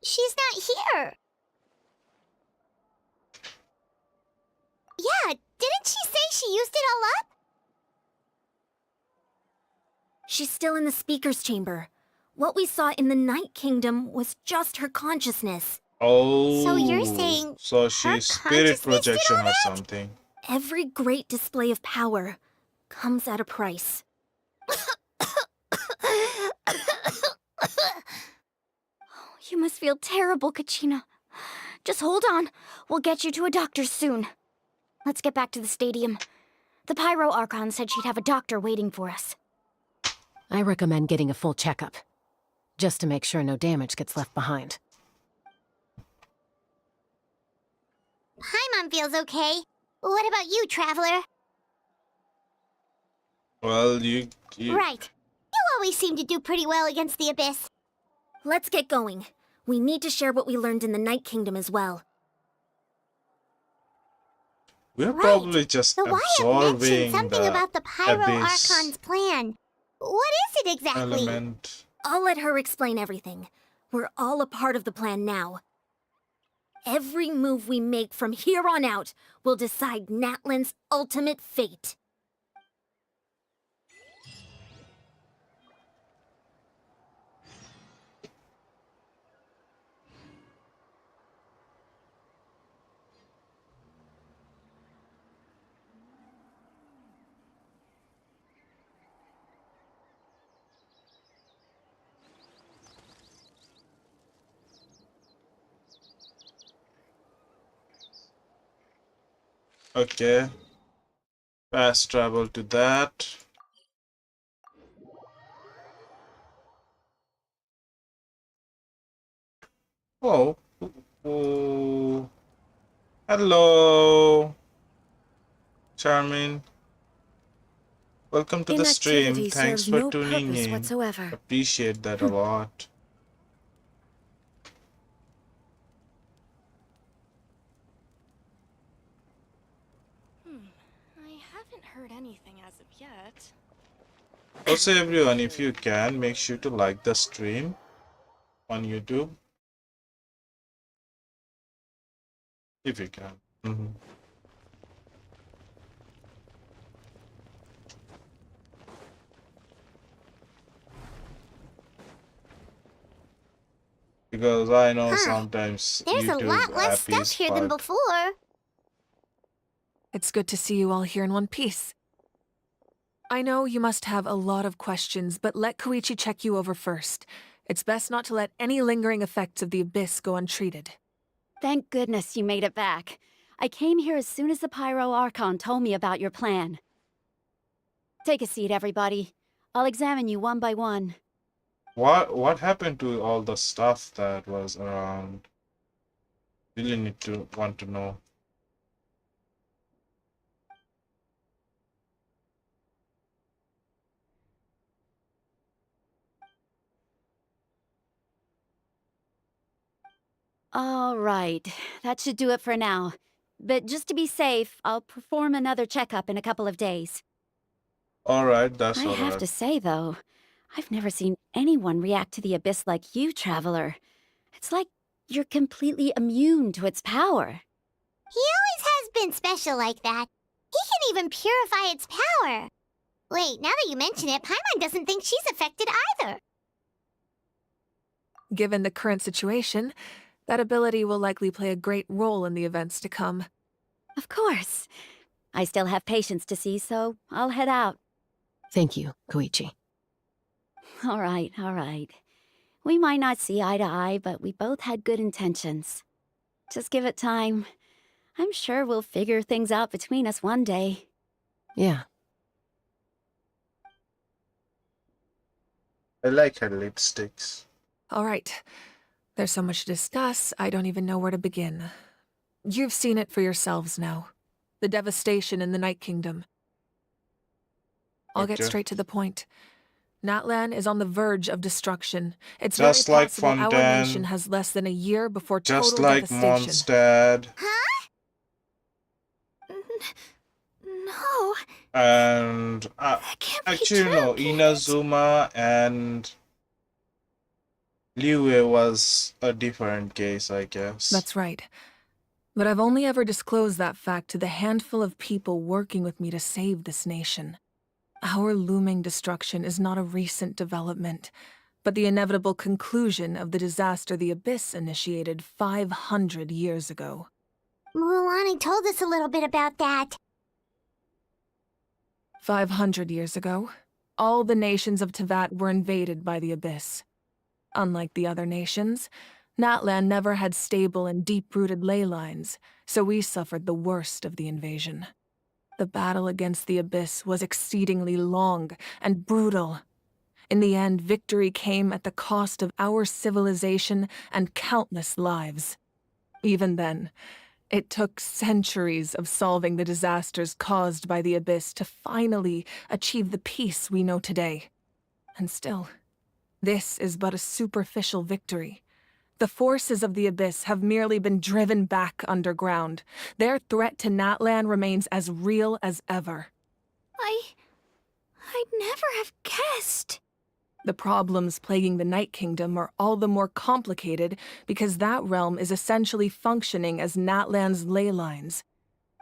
Speaker 8: she's not here. Yeah, didn't she say she used it all up?
Speaker 5: She's still in the speaker's chamber. What we saw in the Night Kingdom was just her consciousness.
Speaker 1: Oh.
Speaker 8: So you're saying
Speaker 1: so she's spirit projection or something.
Speaker 5: Every great display of power comes at a price. You must feel terrible, Kachina. Just hold on. We'll get you to a doctor soon. Let's get back to the stadium. The Pyro Archon said she'd have a doctor waiting for us.
Speaker 2: I recommend getting a full checkup, just to make sure no damage gets left behind.
Speaker 8: Paimon feels okay. What about you, Traveler?
Speaker 1: Well, you...
Speaker 8: Right. You always seem to do pretty well against the Abyss.
Speaker 5: Let's get going. We need to share what we learned in the Night Kingdom as well.
Speaker 1: We're probably just
Speaker 8: The Wyatt
Speaker 1: absorbing
Speaker 8: mentioned something
Speaker 1: the
Speaker 8: about the Pyro
Speaker 1: Abyss
Speaker 8: Archon's plan. What is it exactly?
Speaker 1: element.
Speaker 5: I'll let her explain everything. We're all a part of the plan now. Every move we make from here on out will decide Natlan's ultimate fate.
Speaker 1: Okay. Fast travel to that. Oh. Oh. Hello. Charming. Welcome to the stream.
Speaker 5: Inactivity
Speaker 1: Thanks
Speaker 5: serves
Speaker 1: for
Speaker 5: no
Speaker 1: tuning
Speaker 5: purpose
Speaker 1: in.
Speaker 5: whatsoever.
Speaker 1: Appreciate that a lot.
Speaker 7: I haven't heard anything as of yet.
Speaker 1: Also, everyone, if you can, make sure to like the stream on YouTube. If you can. Because I know sometimes
Speaker 8: There's a
Speaker 1: YouTube
Speaker 8: lot less
Speaker 1: app
Speaker 8: stuff
Speaker 1: is
Speaker 8: here than
Speaker 1: hard.
Speaker 8: before.
Speaker 14: It's good to see you all here in one piece. I know you must have a lot of questions, but let Koichi check you over first. It's best not to let any lingering effects of the Abyss go untreated.
Speaker 10: Thank goodness you made it back. I came here as soon as the Pyro Archon told me about your plan. Take a seat, everybody. I'll examine you one by one.
Speaker 1: What happened to all the stuff that was around? Really want to know.
Speaker 10: All right, that should do it for now. But just to be safe, I'll perform another checkup in a couple of days.
Speaker 1: Alright, that's
Speaker 10: I have
Speaker 1: alright.
Speaker 10: to say, though, I've never seen anyone react to the Abyss like you, Traveler. It's like you're completely immune to its power.
Speaker 8: He always has been special like that. He can even purify its power. Wait, now that you mention it, Paimon doesn't think she's affected either.
Speaker 14: Given the current situation, that ability will likely play a great role in the events to come.
Speaker 10: Of course. I still have patients to see, so I'll head out.
Speaker 2: Thank you, Koichi.
Speaker 10: All right, all right. We might not see eye to eye, but we both had good intentions. Just give it time. I'm sure we'll figure things out between us one day.
Speaker 2: Yeah.
Speaker 1: I like her lipsticks.
Speaker 14: All right. There's so much to discuss, I don't even know where to begin. You've seen it for yourselves now. The devastation in the Night Kingdom. I'll get
Speaker 1: Okay.
Speaker 14: straight to the point. Natlan is on the verge of destruction. It's
Speaker 1: Just
Speaker 14: very
Speaker 1: like
Speaker 14: possible our
Speaker 1: Fontaine.
Speaker 14: nation has less than a year before
Speaker 1: Just
Speaker 14: total
Speaker 1: like
Speaker 14: devastation.
Speaker 1: Mondstadt
Speaker 8: No.
Speaker 1: and actually no, Inazuma and Liu was a different case, I guess.
Speaker 14: That's right. But I've only ever disclosed that fact to the handful of people working with me to save this nation. Our looming destruction is not a recent development, but the inevitable conclusion of the disaster the Abyss initiated 500 years ago.
Speaker 8: Mulani told us a little bit about that.
Speaker 14: 500 years ago, all the nations of Tevat were invaded by the Abyss. Unlike the other nations, Natlan never had stable and deep-rooted ley lines, so we suffered the worst of the invasion. The battle against the Abyss was exceedingly long and brutal. In the end, victory came at the cost of our civilization and countless lives. Even then, it took centuries of solving the disasters caused by the Abyss to finally achieve the peace we know today. And still, this is but a superficial victory. The forces of the Abyss have merely been driven back underground. Their threat to Natlan remains as real as ever.
Speaker 15: I'd never have guessed.
Speaker 14: The problems plaguing the Night Kingdom are all the more complicated because that realm is essentially functioning as Natlan's ley lines.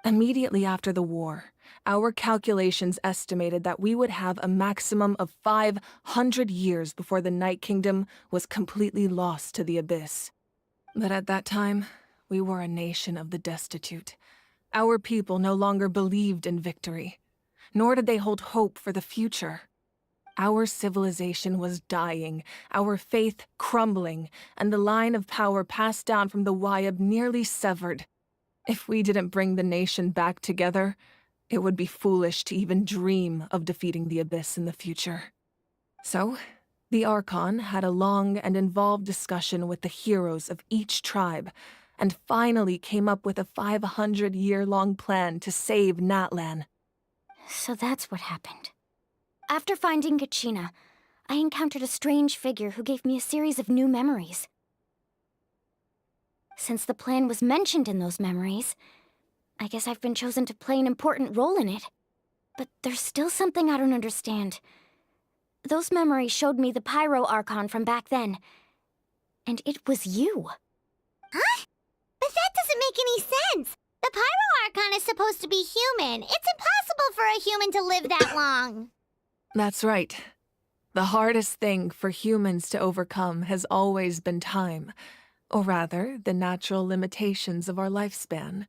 Speaker 14: Immediately after the war, our calculations estimated that we would have a maximum of 500 years before the Night Kingdom was completely lost to the Abyss. But at that time, we were a nation of the destitute. Our people no longer believed in victory, nor did they hold hope for the future. Our civilization was dying, our faith crumbling, and the line of power passed down from the Wyab nearly severed. If we didn't bring the nation back together, it would be foolish to even dream of defeating the Abyss in the future. So, the Archon had a long and involved discussion with the heroes of each tribe, and finally came up with a 500-year-long plan to save Natlan.
Speaker 5: So that's what happened. After finding Kachina, I encountered a strange figure who gave me a series of new memories. Since the plan was mentioned in those memories, I guess I've been chosen to play an important role in it. But there's still something I don't understand. Those memories showed me the Pyro Archon from back then. And it was you.
Speaker 8: Huh? But that doesn't make any sense. The Pyro Archon is supposed to be human. It's impossible for a human to live that long.
Speaker 14: That's right. The hardest thing for humans to overcome has always been time, or rather, the natural limitations of our lifespan.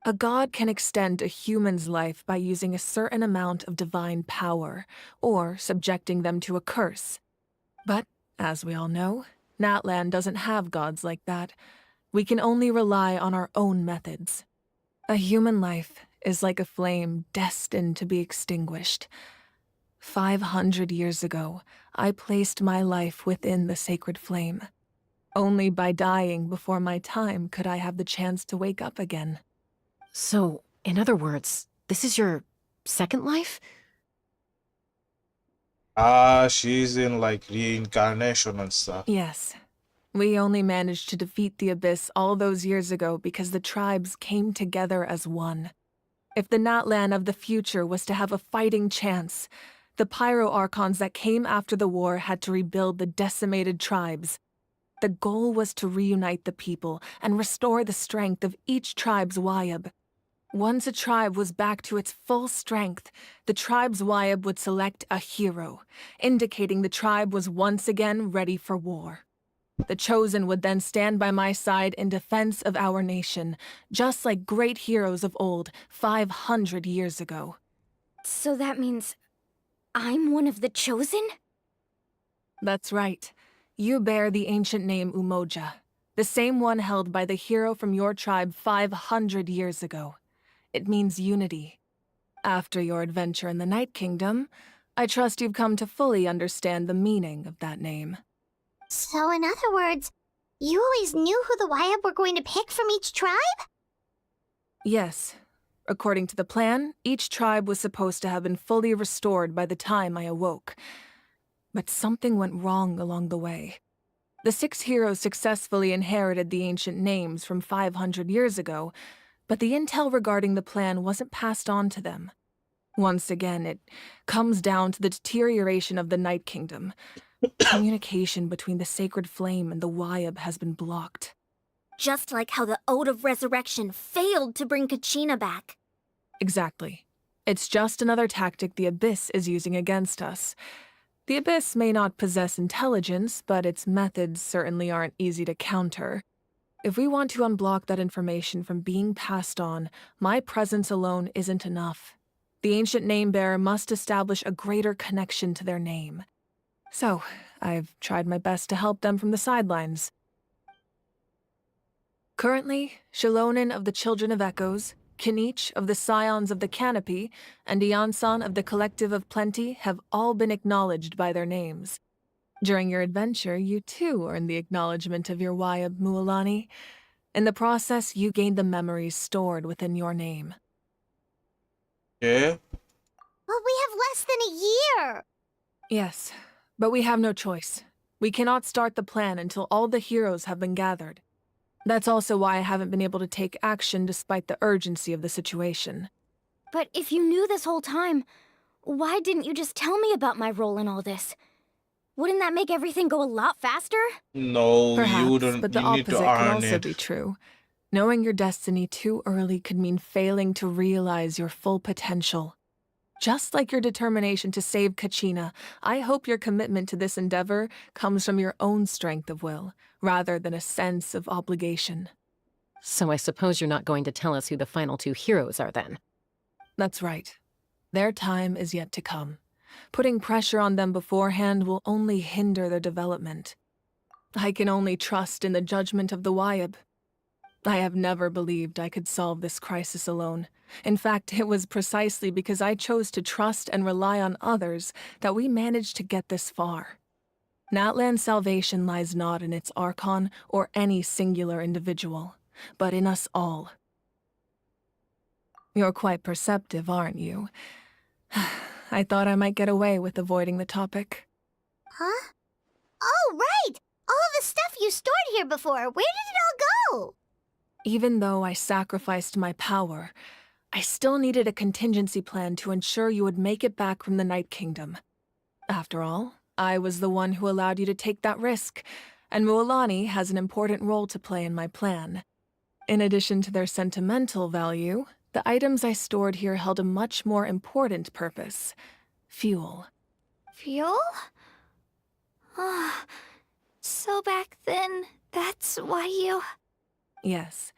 Speaker 14: A god can extend a human's life by using a certain amount of divine power, or subjecting them to a curse. But, as we all know, Natlan doesn't have gods like that. We can only rely on our own methods. A human life is like a flame destined to be extinguished. 500 years ago, I placed my life within the sacred flame. Only by dying before my time could I have the chance to wake up again.
Speaker 2: So, in other words, this is your second life?
Speaker 1: She's in like reincarnation and stuff.
Speaker 14: Yes. We only managed to defeat the Abyss all those years ago because the tribes came together as one. If the Natlan of the future was to have a fighting chance, the Pyro Archons that came after the war had to rebuild the decimated tribes. The goal was to reunite the people and restore the strength of each tribe's Wyab. Once a tribe was back to its full strength, the tribe's Wyab would select a hero, indicating the tribe was once again ready for war. The Chosen would then stand by my side in defense of our nation, just like great heroes of old 500 years ago.
Speaker 5: So that means I'm one of the Chosen?
Speaker 14: That's right. You bear the ancient name Umoja, the same one held by the hero from your tribe 500 years ago. It means unity. After your adventure in the Night Kingdom, I trust you've come to fully understand the meaning of that name.
Speaker 8: So in other words, you always knew who the Wyab were going to pick from each tribe?
Speaker 14: Yes. According to the plan, each tribe was supposed to have been fully restored by the time I awoke. But something went wrong along the way. The 6 heroes successfully inherited the ancient names from 500 years ago, but the intel regarding the plan wasn't passed on to them. Once again, it comes down to the deterioration of the Night Kingdom. Communication between the Sacred Flame and the Wyab has been blocked.
Speaker 15: Just like how the Ode of Resurrection failed to bring Kachina back.
Speaker 14: Exactly. It's just another tactic the Abyss is using against us. The Abyss may not possess intelligence, but its methods certainly aren't easy to counter. If we want to unblock that information from being passed on, my presence alone isn't enough. The ancient name-bearer must establish a greater connection to their name. So, I've tried my best to help them from the sidelines. Currently, Shalonen of the Children of Echoes, Kinich of the Scions of the Canopy and Iansan of the Collective of Plenty have all been acknowledged by their names. During your adventure, you too earned the acknowledgement of your Wayab Mualani. In the process, you gained the memories stored within your name.
Speaker 1: Yeah?
Speaker 8: But we have less than a year!
Speaker 14: Yes, but we have no choice. We cannot start the plan until all the heroes have been gathered. That's also why I haven't been able to take action despite the urgency of the situation.
Speaker 5: But if you knew this whole time, why didn't you just tell me about my role in all this? Wouldn't that make everything go a lot faster?
Speaker 1: No,
Speaker 14: Perhaps,
Speaker 1: you don't.
Speaker 14: but the
Speaker 1: You need to
Speaker 14: opposite could
Speaker 1: earn
Speaker 14: also
Speaker 1: it.
Speaker 14: be true. Knowing your destiny too early could mean failing to realize your full potential. Just like your determination to save Kachina, I hope your commitment to this endeavor comes from your own strength of will, rather than a sense of obligation.
Speaker 2: So I suppose you're not going to tell us who the final two heroes are then?
Speaker 14: That's right. Their time is yet to come. Putting pressure on them beforehand will only hinder their development. I can only trust in the judgment of the Wayab. I have never believed I could solve this crisis alone. In fact, it was precisely because I chose to trust and rely on others that we managed to get this far. Natlan's salvation lies not in its Archon or any singular individual, but in us all. You're quite perceptive, aren't you? I thought I might get away with avoiding the topic.
Speaker 8: Huh? Oh, right! All the stuff you stored here before, where did it all go?
Speaker 14: Even though I sacrificed my power, I still needed a contingency plan to ensure you would make it back from the Night Kingdom. After all, I was the one who allowed you to take that risk, and Mualani has an important role to play in my plan. In addition to their sentimental value, the items I stored here held a much more important purpose: fuel.
Speaker 15: Fuel? So back then, that's why you...
Speaker 14: Yes.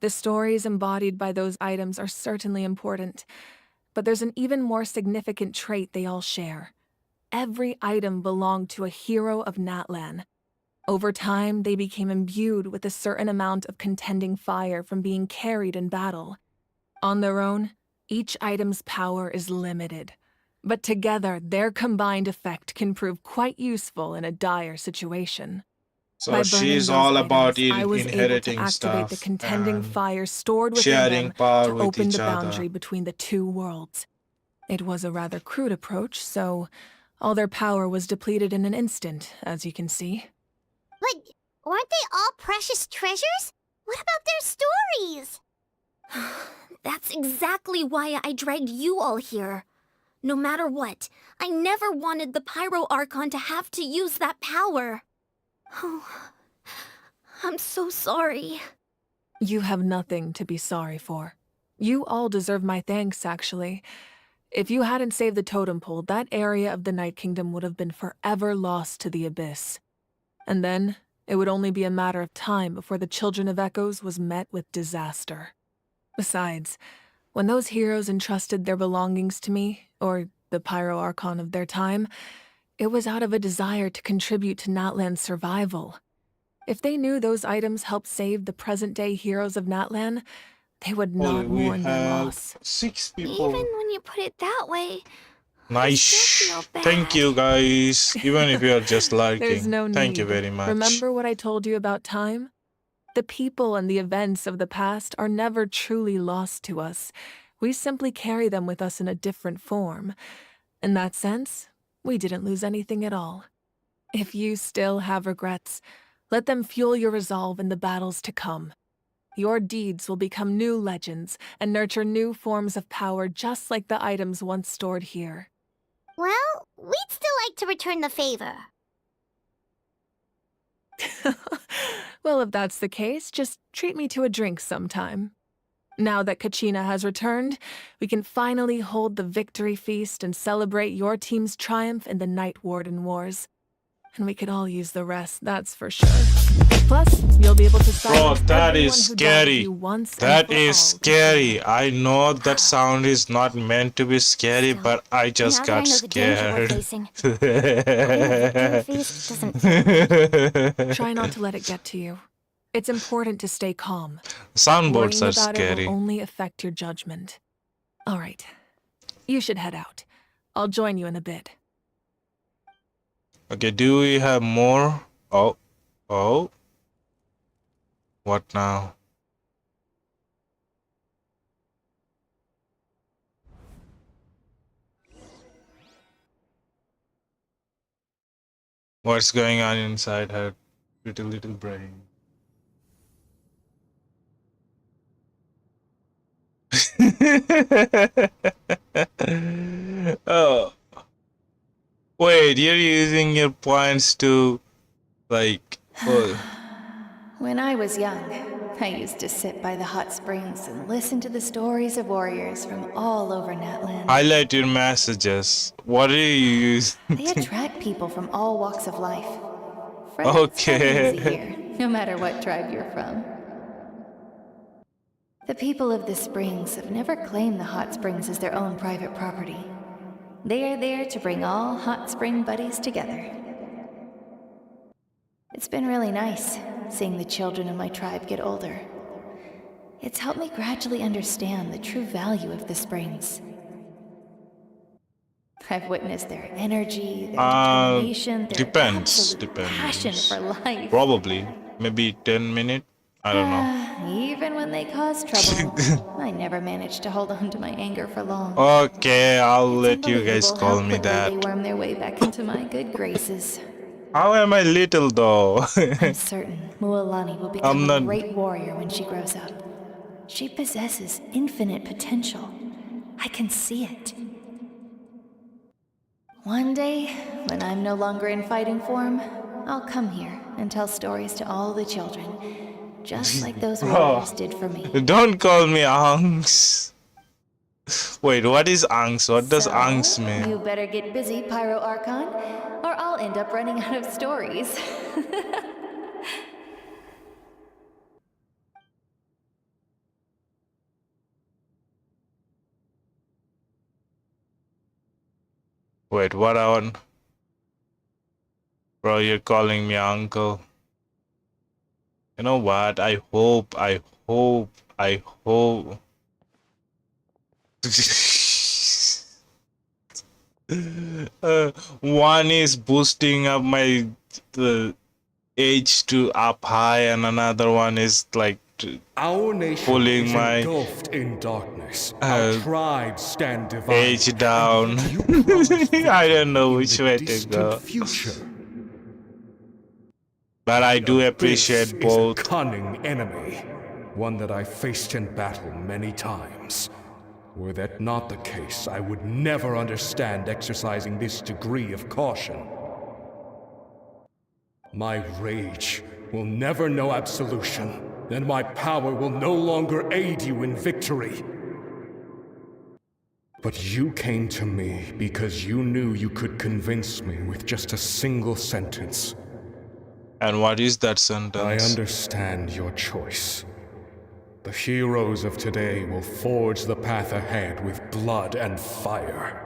Speaker 14: The stories embodied by those items are certainly important, but there's an even more significant trait they all share. Every item belonged to a hero of Natlan. Over time, they became imbued with a certain amount of contending fire from being carried in battle. On their own, each item's power is limited, but together their combined effect can prove quite useful in a dire situation.
Speaker 1: So
Speaker 14: By
Speaker 1: she's
Speaker 14: burning
Speaker 1: all
Speaker 14: those
Speaker 1: about
Speaker 14: items, I was able to
Speaker 1: inheriting
Speaker 14: activate the
Speaker 1: stuff
Speaker 14: contending
Speaker 1: and
Speaker 14: fire stored within
Speaker 1: sharing
Speaker 14: them
Speaker 1: power
Speaker 14: to
Speaker 1: with
Speaker 14: open
Speaker 1: each
Speaker 14: the
Speaker 1: other.
Speaker 14: boundary between the two worlds. It was a rather crude approach, so all their power was depleted in an instant, as you can see.
Speaker 8: But weren't they all precious treasures? What about their stories?
Speaker 5: That's exactly why I dragged you all here. No matter what, I never wanted the Pyro Archon to have to use that power. Oh, I'm so sorry.
Speaker 14: You have nothing to be sorry for. You all deserve my thanks, actually. If you hadn't saved the totem pole, that area of the Night Kingdom would have been forever lost to the abyss. And then, it would only be a matter of time before the Children of Echoes was met with disaster. Besides, when those heroes entrusted their belongings to me, or the Pyro Archon of their time, it was out of a desire to contribute to Natlan's survival. If they knew those items helped save the present-day heroes of Natlan, they would not
Speaker 1: we
Speaker 14: mourn their
Speaker 1: have
Speaker 14: loss.
Speaker 1: 6 people.
Speaker 15: Even when you put it that way,
Speaker 1: Nice. Thank you, guys. Even if you are just
Speaker 14: There's
Speaker 1: liking.
Speaker 14: no need.
Speaker 1: Thank you very much.
Speaker 14: Remember what I told you about time? The people and the events of the past are never truly lost to us. We simply carry them with us in a different form. In that sense, we didn't lose anything at all. If you still have regrets, let them fuel your resolve in the battles to come. Your deeds will become new legends and nurture new forms of power just like the items once stored here.
Speaker 8: Well, we'd still like to return the favor.
Speaker 14: Well, if that's the case, just treat me to a drink sometime. Now that Kachina has returned, we can finally hold the victory feast and celebrate your team's triumph in the Night Warden Wars. And we could all use the rest, that's for sure. Plus, you'll be able to silence
Speaker 1: Bro, that
Speaker 14: everyone
Speaker 1: is
Speaker 14: who doubted
Speaker 1: scary.
Speaker 14: you once and
Speaker 1: That
Speaker 14: for
Speaker 1: is
Speaker 14: all,
Speaker 1: scary. I know that sound is not meant to be scary, but I just
Speaker 5: now that I
Speaker 1: got
Speaker 5: know the danger we're
Speaker 1: scared.
Speaker 5: facing, the victory feast doesn't
Speaker 14: Try not to let it get to you. It's important to stay calm.
Speaker 1: Soundboards
Speaker 14: Worrying
Speaker 1: are
Speaker 14: about it will
Speaker 1: scary.
Speaker 14: only affect your judgment. All right. You should head out. I'll join you in a bit.
Speaker 1: Okay, do we have more? Oh, oh. What now? What's going on inside her pretty little brain? Oh, wait, you're using your points to, like,
Speaker 18: When I was young, I used to sit by the hot springs and listen to the stories of warriors from all over Natland.
Speaker 1: highlight your messages. What are you using?
Speaker 18: They attract people from all walks of life. Friends are easy
Speaker 1: Okay.
Speaker 18: here, no matter what tribe you're from. The people of the springs have never claimed the hot springs as their own private property. They are there to bring all hot spring buddies together. It's been really nice seeing the children of my tribe get older. It's helped me gradually understand the true value of the springs. I've witnessed their energy, their determination, their absolute passion for life.
Speaker 1: Probably. Maybe 10 minutes. I don't know.
Speaker 18: Even when they cause trouble, I never managed to hold on to my anger for long.
Speaker 1: Okay, I'll let you guys
Speaker 18: Unbelievable
Speaker 1: call
Speaker 18: how
Speaker 1: me
Speaker 18: quickly
Speaker 1: that.
Speaker 18: they worm their way back into my good graces.
Speaker 1: How am I little though?
Speaker 18: I'm certain Mualani will become a great warrior when she grows up. She possesses infinite potential. I can see it. One day, when I'm no longer in fighting form, I'll come here and tell stories to all the children, just like those warriors did for me.
Speaker 1: Don't call me Angs. Wait, what is Angs? What does Angs mean?
Speaker 18: You better get busy, Pyro Archon, or I'll end up running out of stories.
Speaker 1: Wait, what on? Bro, you're calling me uncle. You know what? I hope. One is boosting up my age to up high, and another one is like
Speaker 19: our nation
Speaker 1: pulling
Speaker 19: is
Speaker 1: my
Speaker 19: engulfed in darkness. Our tribes stand divided.
Speaker 1: age down. I don't know which way to go.
Speaker 19: Future.
Speaker 1: But I do
Speaker 19: This
Speaker 1: appreciate both.
Speaker 19: is a cunning enemy, one that I faced in battle many times. Were that not the case, I would never understand exercising this degree of caution. My rage will never know absolution, and my power will no longer aid you in victory. But you came to me because you knew you could convince me with just a single sentence.
Speaker 1: And what is that sentence?
Speaker 19: I understand your choice. The heroes of today will forge the path ahead with blood and fire.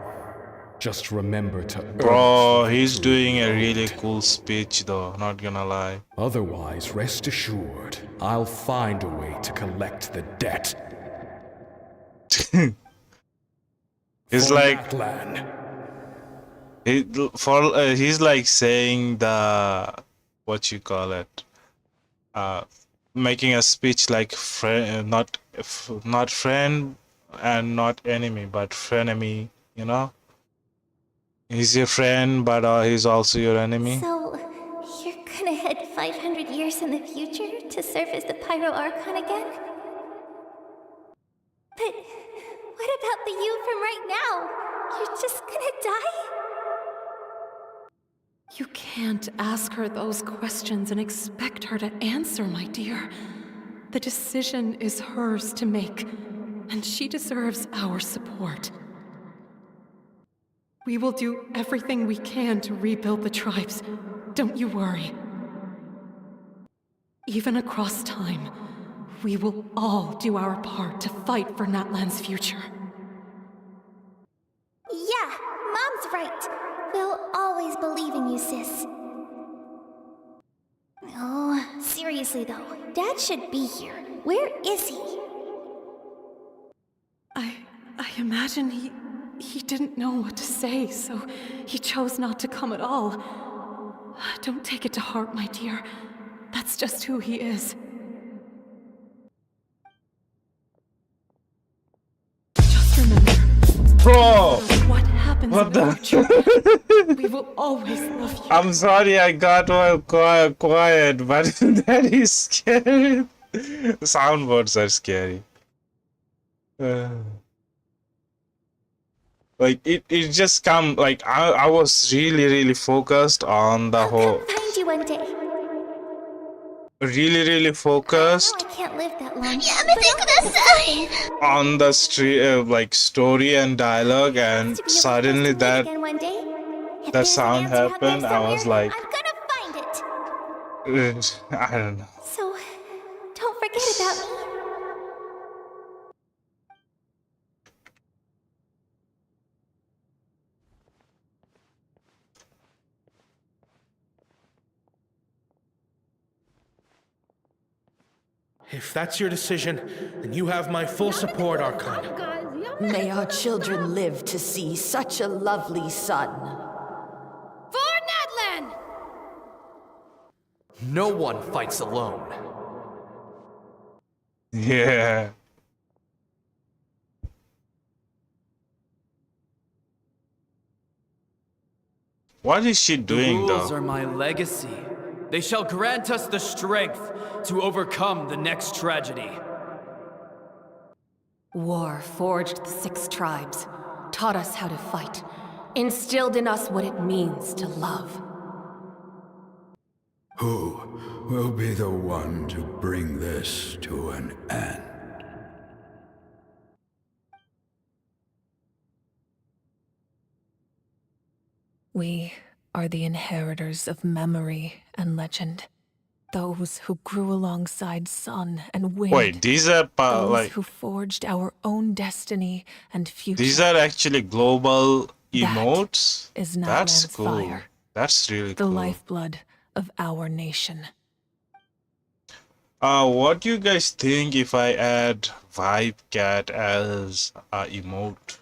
Speaker 19: Just remember to
Speaker 1: Bro, he's doing a really cool speech though, not gonna lie.
Speaker 19: Otherwise, rest assured, I'll find a way to collect the debt.
Speaker 1: He's like he's like saying the what you call it, making a speech like friend, not friend and not enemy, but frenemy. You know, he's your friend, but he's also your enemy.
Speaker 8: So, you're gonna head 500 years in the future to serve as the Pyro Archon again? But what about the you from right now? You're just gonna die?
Speaker 18: You can't ask her those questions and expect her to answer, my dear. The decision is hers to make, and she deserves our support. We will do everything we can to rebuild the tribes. Don't you worry. Even across time, we will all do our part to fight for Natland's future.
Speaker 8: Yeah, Mom's right. We'll always believe in you, sis. Oh, seriously.
Speaker 15: Seriously though, Dad should be here. Where is he?
Speaker 18: I imagine he didn't know what to say, so he chose not to come at all. Don't take it to heart, my dear. That's just who he is. Just remember,
Speaker 1: Bro!
Speaker 18: what happens
Speaker 1: What
Speaker 18: in the
Speaker 1: the?
Speaker 18: future, we will always love you.
Speaker 1: I'm sorry I got all quiet, but that is scary. The soundboards are scary. Like it just come like I was really focused on the whole
Speaker 15: Find you one day.
Speaker 1: really focused
Speaker 15: I can't live that long. But
Speaker 1: on the like story and dialogue, and suddenly that
Speaker 15: again one day. If
Speaker 1: that
Speaker 15: there's an
Speaker 1: sound
Speaker 15: answer out there
Speaker 1: happened. I was
Speaker 15: somewhere,
Speaker 1: like,
Speaker 15: I'm gonna find it.
Speaker 1: I don't know.
Speaker 15: So, don't forget about me.
Speaker 19: If that's your decision, then you have my full support, Archon.
Speaker 18: May our children live to see such a lovely son.
Speaker 10: For Nadlan!
Speaker 12: No one fights alone.
Speaker 1: Yeah. What is she doing
Speaker 20: The rules
Speaker 1: though?
Speaker 20: are my legacy. They shall grant us the strength to overcome the next tragedy.
Speaker 18: War forged the 6 tribes, taught us how to fight, instilled in us what it means to love.
Speaker 17: Who will be the one to bring this to an end?
Speaker 14: We are the inheritors of memory and legend. Those who grew alongside sun and wind.
Speaker 1: Wait, these are
Speaker 14: those
Speaker 1: like
Speaker 14: who forged our own destiny and future.
Speaker 1: these are actually global emotes.
Speaker 14: Is
Speaker 1: That's
Speaker 14: Nadlan's
Speaker 1: cool.
Speaker 14: fire.
Speaker 1: That's really
Speaker 14: The
Speaker 1: cool.
Speaker 14: lifeblood of our nation.
Speaker 1: What do you guys think if I add Vibe Cat as a emote?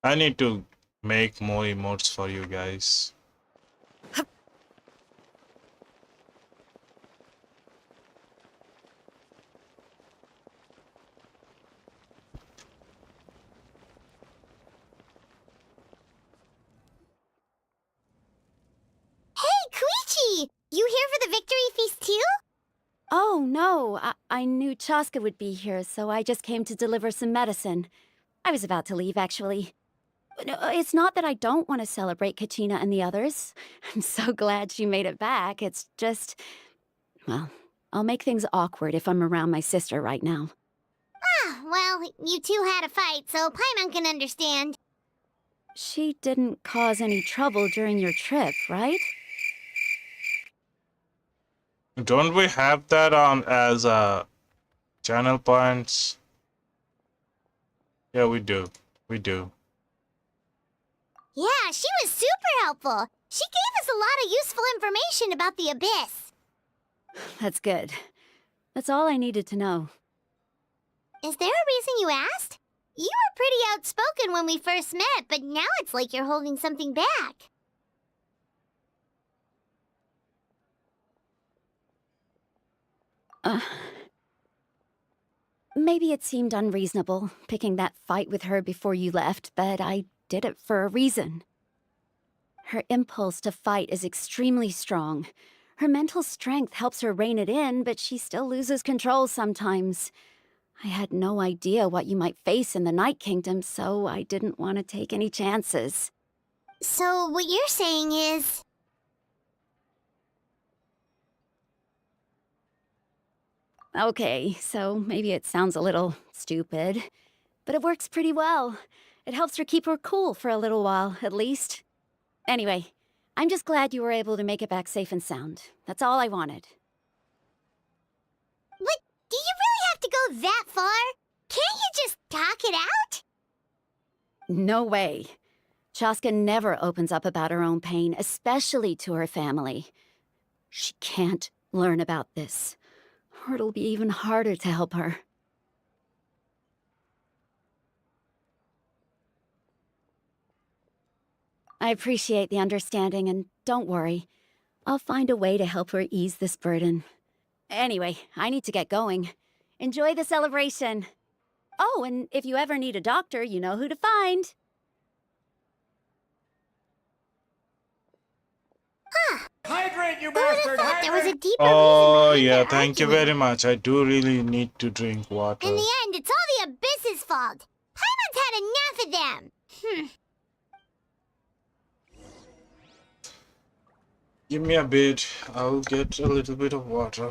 Speaker 1: I need to make more emotes for you guys.
Speaker 8: Hey, Koichi! You here for the victory feast too?
Speaker 10: Oh, no. I knew Chaska would be here, so I just came to deliver some medicine. I was about to leave, actually. No, it's not that I don't want to celebrate Kachina and the others. I'm so glad she made it back. It's just... well, I'll make things awkward if I'm around my sister right now.
Speaker 8: Ah, well, you two had a fight, so Paimon can understand.
Speaker 10: She didn't cause any trouble during your trip, right?
Speaker 1: Don't we have that on as channel points? Yeah, we do. We do.
Speaker 8: Yeah, she was super helpful. She gave us a lot of useful information about the Abyss.
Speaker 10: That's good. That's all I needed to know.
Speaker 8: Is there a reason you asked? You were pretty outspoken when we first met, but now it's like you're holding something back.
Speaker 10: Maybe it seemed unreasonable, picking that fight with her before you left, but I did it for a reason. Her impulse to fight is extremely strong. Her mental strength helps her rein it in, but she still loses control sometimes. I had no idea what you might face in the Night Kingdom, so I didn't want to take any chances.
Speaker 8: So what you're saying is...
Speaker 10: Okay, so maybe it sounds a little stupid, but it works pretty well. It helps her keep her cool for a little while, at least. Anyway, I'm just glad you were able to make it back safe and sound. That's all I wanted.
Speaker 8: But do you really have to go that far? Can't you just talk it out?
Speaker 10: No way. Chaska never opens up about her own pain, especially to her family. She can't learn about this, or it'll be even harder to help her. I appreciate the understanding, and don't worry. I'll find a way to help her ease this burden. Anyway, I need to get going. Enjoy the celebration. Oh, and if you ever need a doctor, you know who to find.
Speaker 8: Hydrate, you bastard! Hydrate! There was a deeper
Speaker 1: Oh,
Speaker 8: reason behind
Speaker 1: yeah,
Speaker 8: their
Speaker 1: thank you
Speaker 8: argument.
Speaker 1: very much. I do really need to drink water.
Speaker 8: In the end, it's all the Abyss's fault. Paimon's had enough of them.
Speaker 1: Give me a bit. I'll get a little bit of water.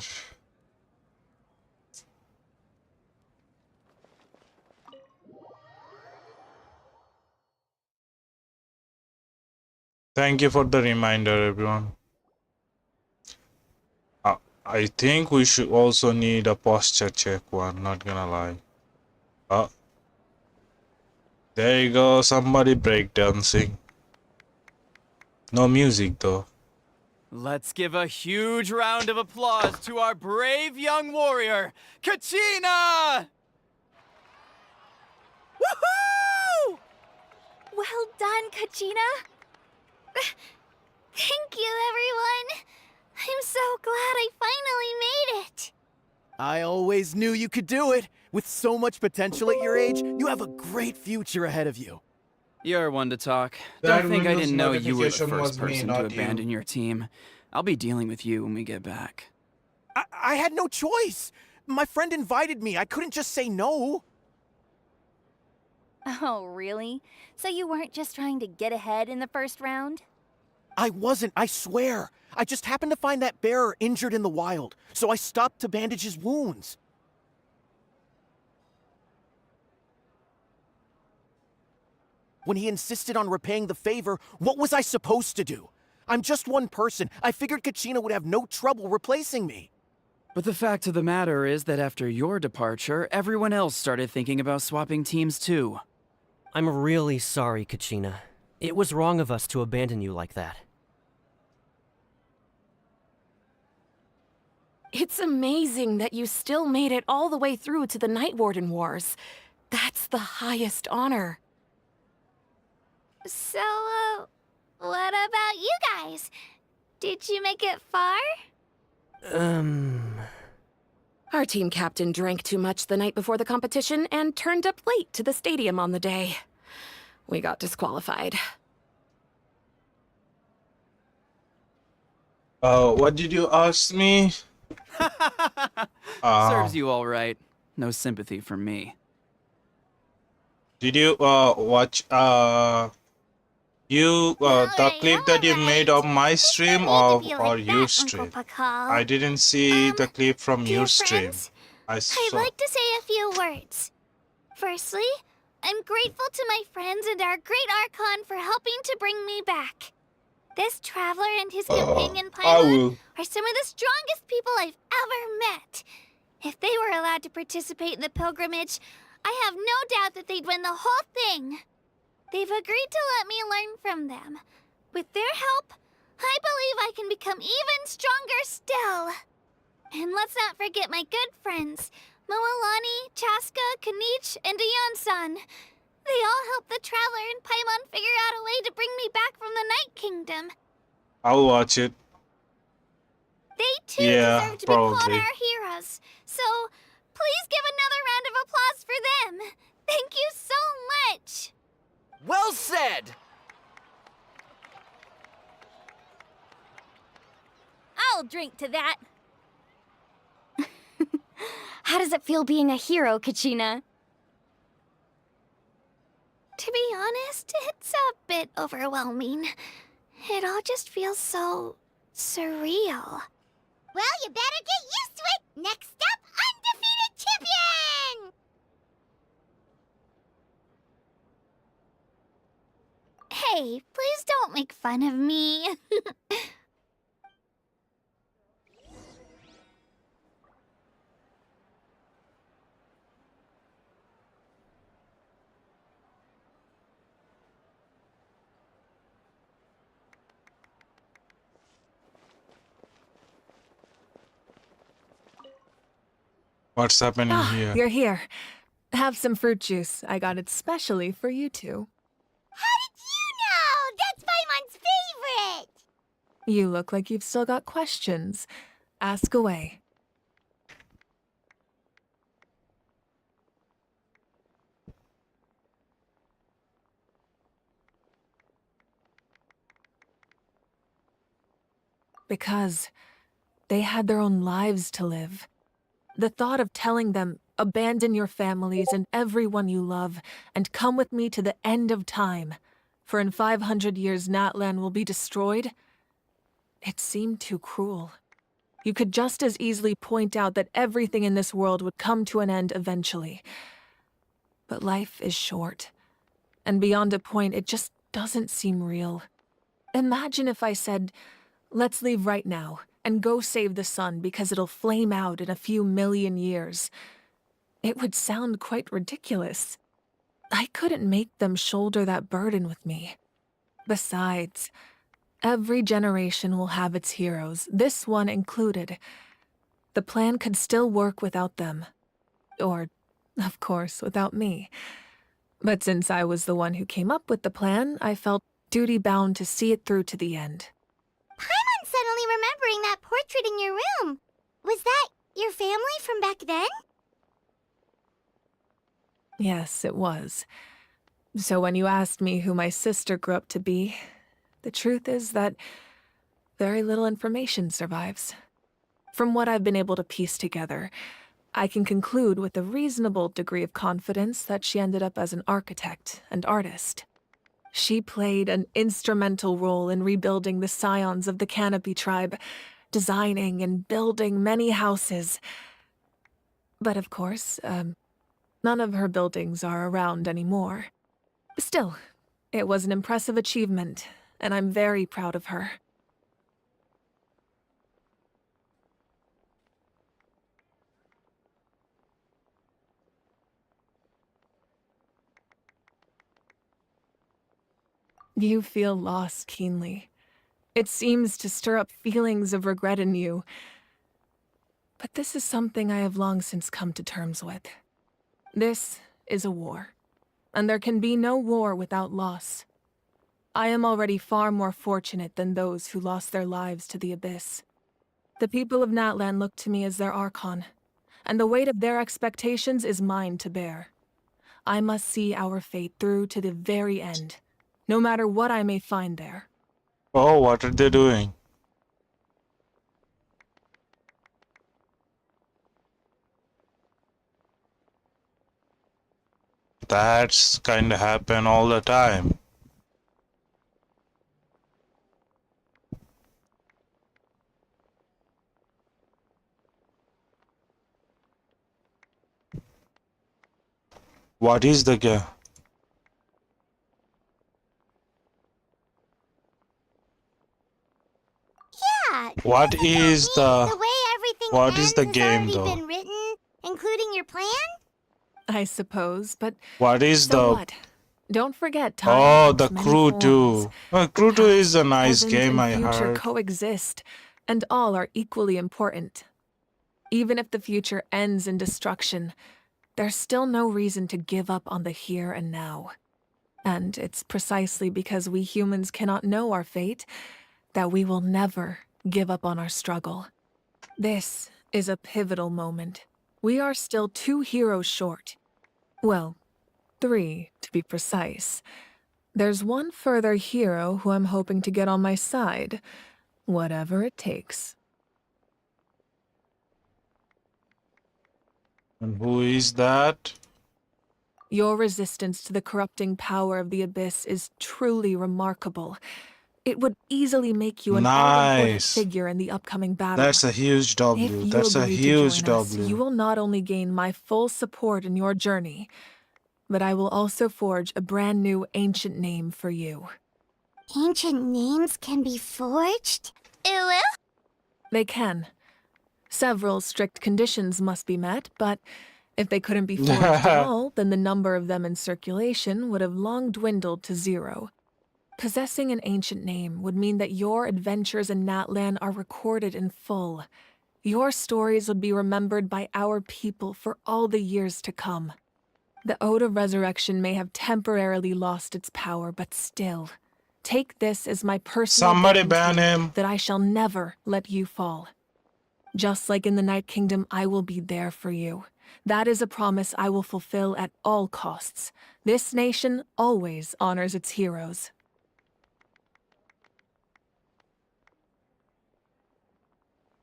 Speaker 1: Thank you for the reminder, everyone. I think we should also need a posture check one, not gonna lie. Oh. There you go, somebody breakdancing. No music though.
Speaker 20: Let's give a huge round of applause to our brave young warrior, Kachina! Woohoo!
Speaker 15: Well done, Kachina. Thank you, everyone. I'm so glad I finally made it.
Speaker 21: I always knew you could do it. With so much potential at your age, you have a great future ahead of you.
Speaker 20: You're one to talk.
Speaker 1: That
Speaker 20: Don't think I
Speaker 1: Windows
Speaker 20: didn't know you were the
Speaker 1: notification
Speaker 20: first
Speaker 1: was me,
Speaker 20: person to
Speaker 1: not you.
Speaker 20: abandon your team. I'll be dealing with you when we get back.
Speaker 21: I had no choice. My friend invited me. I couldn't just say no.
Speaker 15: Oh, really? So you weren't just trying to get ahead in the first round?
Speaker 21: I wasn't, I swear. I just happened to find that bearer injured in the wild, so I stopped to bandage his wounds. When he insisted on repaying the favor, what was I supposed to do? I'm just one person. I figured Kachina would have no trouble replacing me.
Speaker 20: But the fact of the matter is that after your departure, everyone else started thinking about swapping teams too.
Speaker 22: I'm really sorry, Kachina. It was wrong of us to abandon you like that.
Speaker 14: It's amazing that you still made it all the way through to the Night Warden Wars. That's the highest honor.
Speaker 15: So, what about you guys? Did you make it far?
Speaker 14: Our team captain drank too much the night before the competition and turned up late to the stadium on the day. We got disqualified.
Speaker 1: What did you ask me?
Speaker 20: Serves you all right. No sympathy from me.
Speaker 1: Did you watch the clip that you made of my stream or your stream? I didn't see the clip from your stream. I
Speaker 15: I'd
Speaker 1: saw.
Speaker 15: like to say a few words. Firstly, I'm grateful to my friends and our great Archon for helping to bring me back. This traveler and his companion Paimon are some of the strongest people I've ever met. If they were allowed to participate in the pilgrimage, I have no doubt that they'd win the whole thing. They've agreed to let me learn from them. With their help, I believe I can become even stronger still. And let's not forget my good friends, Moalani, Chaska, Kanich, and Ayan-san. They all helped the Traveler and Paimon figure out a way to bring me back from the Night Kingdom.
Speaker 1: I'll watch it.
Speaker 15: They too deserve to be called our heroes. So, please give another round of applause for them. Thank you so much.
Speaker 21: Well said!
Speaker 15: I'll drink to that.
Speaker 5: How does it feel being a hero, Kachina?
Speaker 15: To be honest, it's a bit overwhelming. It all just feels so surreal.
Speaker 8: Well, you better get used to it! Next up, undefeated champion!
Speaker 15: Hey, please don't make fun of me.
Speaker 1: What's happening here?
Speaker 14: You're here. Have some fruit juice. I got it specially for you two.
Speaker 8: How did you know? That's Paimon's favorite!
Speaker 14: You look like you've still got questions. Ask away. Because they had their own lives to live. The thought of telling them, abandon your families and everyone you love, and come with me to the end of time, for in 500 years Natlan will be destroyed, it seemed too cruel. You could just as easily point out that everything in this world would come to an end eventually. But life is short, and beyond a point, it just doesn't seem real. Imagine if I said, let's leave right now, and go save the sun because it'll flame out in a few million years. It would sound quite ridiculous. I couldn't make them shoulder that burden with me. Besides, every generation will have its heroes, this one included. The plan could still work without them. Or, of course, without me. But since I was the one who came up with the plan, I felt duty-bound to see it through to the end.
Speaker 8: Paimon's suddenly remembering that portrait in your room. Was that your family from back then?
Speaker 14: Yes, it was. So when you asked me who my sister grew up to be, the truth is that very little information survives. From what I've been able to piece together, I can conclude with a reasonable degree of confidence that she ended up as an architect and artist. She played an instrumental role in rebuilding the scions of the Canopy tribe, designing and building many houses. But of course, none of her buildings are around anymore. Still, it was an impressive achievement, and I'm very proud of her. You feel loss keenly. It seems to stir up feelings of regret in you. But this is something I have long since come to terms with. This is a war, and there can be no war without loss. I am already far more fortunate than those who lost their lives to the Abyss. The people of Natlan look to me as their Archon, and the weight of their expectations is mine to bear. I must see our fate through to the very end, no matter what I may find there.
Speaker 1: Oh, what are they doing? That's kinda happen all the time. What is the game?
Speaker 8: Yeah.
Speaker 1: What is the
Speaker 8: The way everything
Speaker 1: what
Speaker 8: ends
Speaker 1: is the
Speaker 8: has
Speaker 1: game
Speaker 8: already
Speaker 1: though?
Speaker 8: been written, including your plan?
Speaker 14: I suppose, but
Speaker 1: What is
Speaker 14: so
Speaker 1: the
Speaker 14: what? Don't forget time
Speaker 1: Oh,
Speaker 14: takes
Speaker 1: the
Speaker 14: many
Speaker 1: Crew
Speaker 14: forms.
Speaker 1: 2. Crew 2 is a nice
Speaker 14: Present
Speaker 1: game,
Speaker 14: and
Speaker 1: I
Speaker 14: future
Speaker 1: heard.
Speaker 14: coexist, and all are equally important. Even if the future ends in destruction, there's still no reason to give up on the here and now. And it's precisely because we humans cannot know our fate that we will never give up on our struggle. This is a pivotal moment. We are still 2 heroes short. Well, 3, to be precise. There's one further hero who I'm hoping to get on my side, whatever it takes.
Speaker 1: And who is that?
Speaker 14: Your resistance to the corrupting power of the Abyss is truly remarkable. It would easily make you an all-important
Speaker 1: Nice.
Speaker 14: figure in the upcoming battle.
Speaker 1: That's a huge
Speaker 14: If
Speaker 1: W.
Speaker 14: you
Speaker 1: That's a
Speaker 14: agree to
Speaker 1: huge
Speaker 14: join us,
Speaker 1: W.
Speaker 14: you will not only gain my full support in your journey, but I will also forge a brand new ancient name for you.
Speaker 8: Ancient names can be forged?
Speaker 15: It will?
Speaker 14: They can. Several strict conditions must be met, but if they couldn't be forged at all, then the number of them in circulation would have long dwindled to 0. Possessing an ancient name would mean that your adventures in Natlan are recorded in full. Your stories would be remembered by our people for all the years to come. The Ode of Resurrection may have temporarily lost its power, but still, take this as my personal
Speaker 1: Somebody ban
Speaker 14: guarantee
Speaker 1: him.
Speaker 14: that I shall never let you fall. Just like in the Night Kingdom, I will be there for you. That is a promise I will fulfill at all costs. This nation always honors its heroes.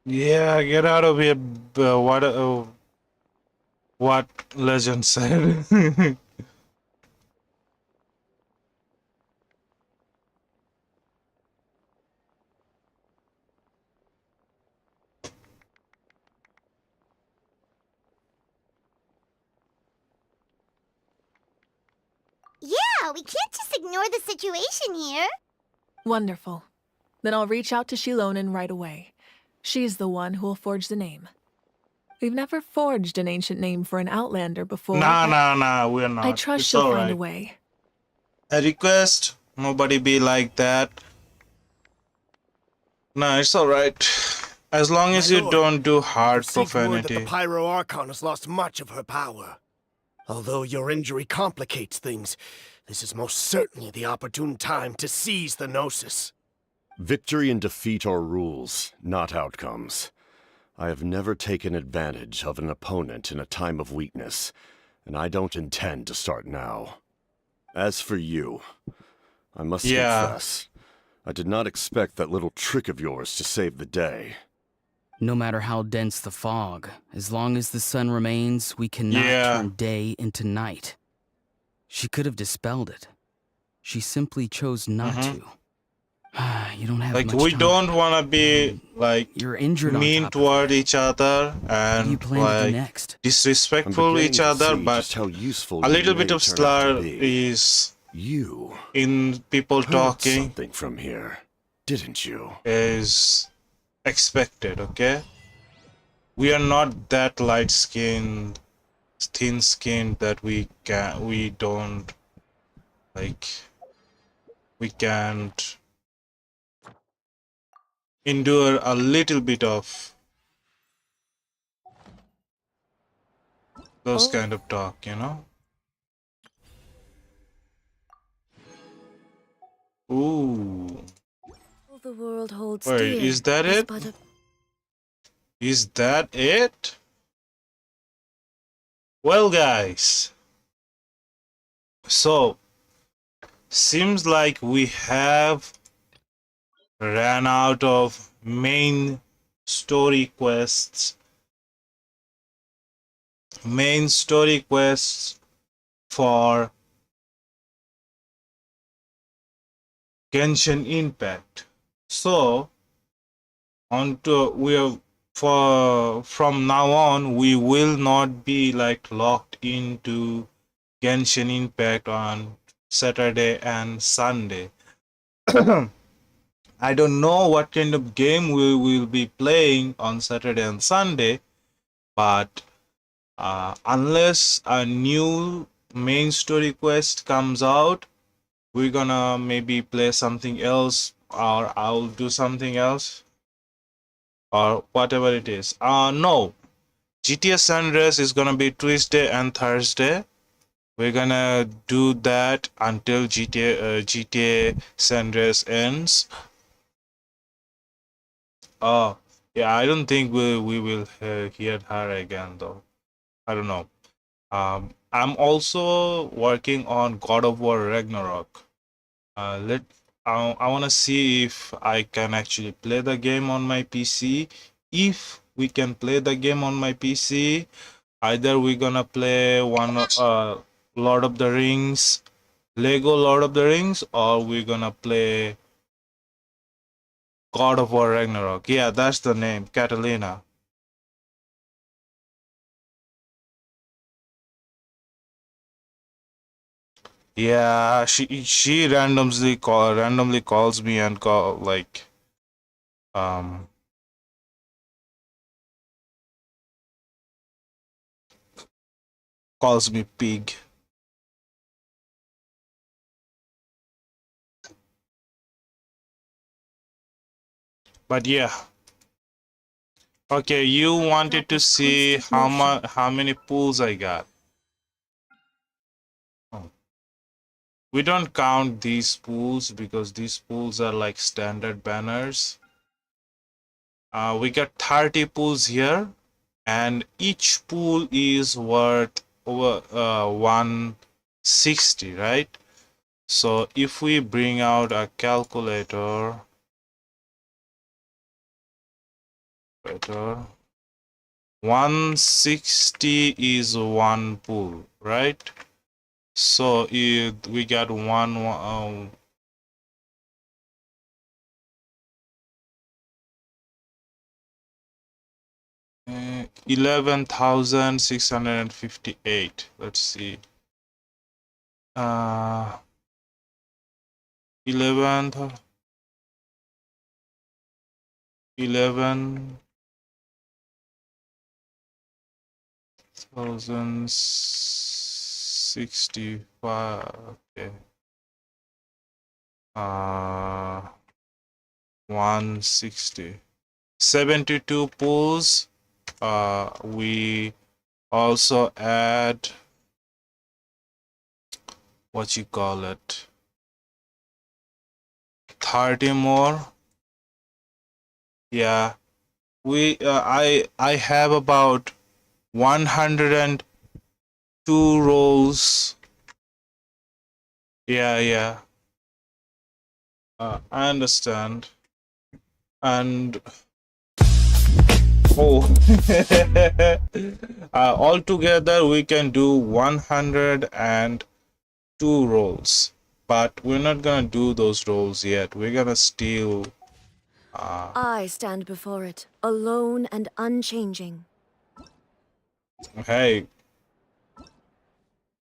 Speaker 1: Yeah, get out of here. What legend said?
Speaker 8: Yeah, we can't just ignore the situation here.
Speaker 14: Wonderful. Then I'll reach out to Shilonen right away. She's the one who will forge the name. We've never forged an ancient name for an Outlander before.
Speaker 1: Nah, we're not.
Speaker 14: I trust
Speaker 1: It's
Speaker 14: she'll find
Speaker 1: alright.
Speaker 14: a way.
Speaker 1: A request? Nobody be like that. Nah, it's alright. As long as
Speaker 4: My
Speaker 1: you
Speaker 4: lord,
Speaker 1: don't do hard
Speaker 4: received word that the
Speaker 1: profanity.
Speaker 4: Pyro Archon has lost much of her power. Although your injury complicates things, this is most certainly the opportune time to seize the Gnosis.
Speaker 9: Victory and defeat are rules, not outcomes. I have never taken advantage of an opponent in a time of weakness, and I don't intend to start now. As for you, I must confess, I did not expect that little trick of yours to save the day.
Speaker 23: No matter how dense the fog, as long as the sun remains, we cannot turn day into night. She could have dispelled it. She simply chose not to. You don't have
Speaker 1: Like,
Speaker 23: much
Speaker 1: we
Speaker 23: time.
Speaker 1: don't want to be, like,
Speaker 23: You're injured on
Speaker 1: mean
Speaker 23: top of
Speaker 1: toward each other
Speaker 23: What do you
Speaker 1: and,
Speaker 23: plan to do
Speaker 1: like,
Speaker 23: next?
Speaker 1: disrespectful
Speaker 9: I'm
Speaker 1: each
Speaker 9: beginning to
Speaker 1: other,
Speaker 9: see
Speaker 1: but
Speaker 9: just how useful
Speaker 1: a
Speaker 9: you
Speaker 1: little bit
Speaker 9: may
Speaker 1: of
Speaker 9: turn out to
Speaker 1: slur
Speaker 9: be.
Speaker 1: is
Speaker 9: You
Speaker 1: in people
Speaker 9: heard
Speaker 1: talking
Speaker 9: something from here, didn't you?
Speaker 1: is expected, okay? We are not that light-skinned, thin-skinned that we don't, like, we can't endure a little bit of those kind of talk, you know? Ooh.
Speaker 2: All the world holds
Speaker 1: Wait,
Speaker 2: dear
Speaker 1: is that it?
Speaker 2: but a...
Speaker 1: Is that it? Well, guys, so seems like we have ran out of main story quests. Main story quests for Genshin Impact. So from now on we will not be like locked into Genshin Impact on Saturday and Sunday. I don't know what kind of game we will be playing on Saturday and Sunday, but unless a new main story quest comes out, we're gonna maybe play something else, or I'll do something else, or whatever it is. No, GTA San Andreas is gonna be Tuesday and Thursday. We're gonna do that until GTA San Andreas ends. Oh, yeah, I don't think we will hear her again though. I don't know. I'm also working on God of War Ragnarok. I want to see if I can actually play the game on my PC. If we can play the game on my PC, either we're gonna play one Lord of the Rings, Lego Lord of the Rings, or we're gonna play God of War Ragnarok. Yeah, that's the name, Catalina. Yeah, she randomly calls me and um calls me pig. But yeah. Okay, you wanted to see how many pulls I got. Oh. We don't count these pools because these pools are like standard banners. We got 30 pools here, and each pool is worth over 160, right? So if we bring out a calculator, 160 is one pool, right? So we got 11,658. Let's see. 11,065. Okay. 160. 72 pools. We also add what you call it, 30 more. Yeah, I have about 102 rolls. Yeah. I understand. And oh, altogether we can do 102 rolls, but we're not gonna do those rolls yet. We're gonna steal.
Speaker 3: I stand before it, alone and unchanging.
Speaker 1: Hey,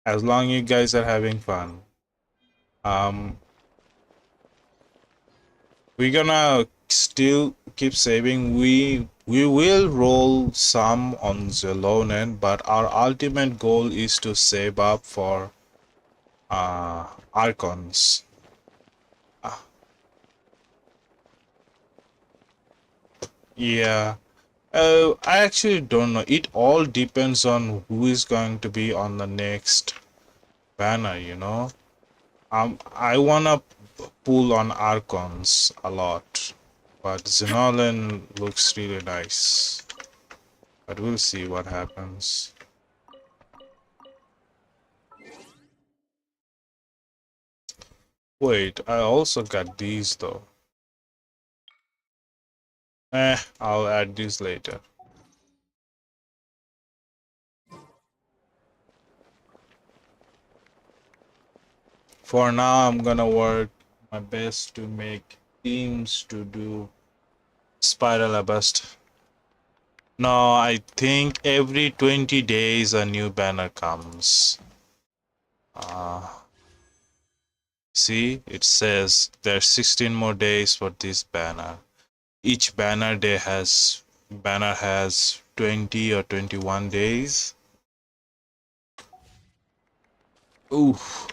Speaker 1: as long you guys are having fun, we're gonna still keep saving. We will roll some on Zelonen, but our ultimate goal is to save up for Archons. Yeah. I actually don't know. It all depends on who is going to be on the next banner, you know. I wanna pull on Archons a lot, but Xenolan looks really nice. But we'll see what happens. Wait, I also got these though. I'll add these later. For now, I'm gonna work my best to make teams to do Spiral Bust. No, I think every 20 days a new banner comes. See, it says there's 16 more days for this banner. Each banner has 20 or 21 days. Oof.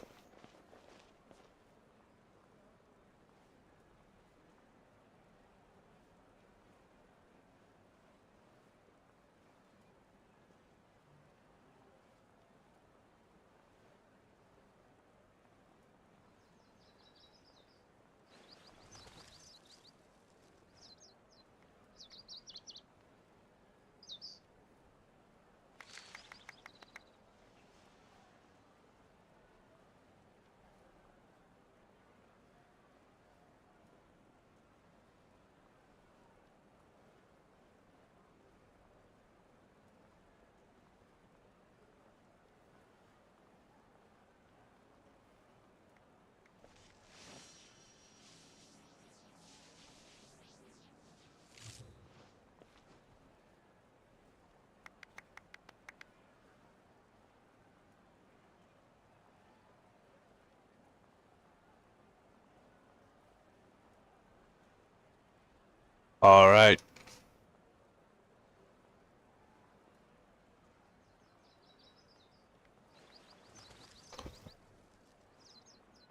Speaker 1: All right.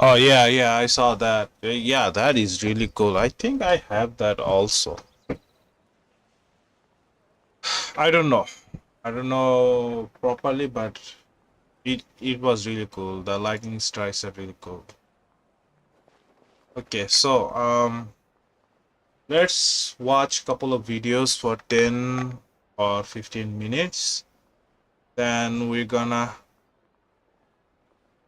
Speaker 1: Oh yeah, yeah, I saw that. Yeah, that is really cool. I think I have that also. I don't know. I don't know properly, but it was really cool. The lightning strikes are really cool. Okay, so let's watch a couple of videos for 10 or 15 minutes. Then we're gonna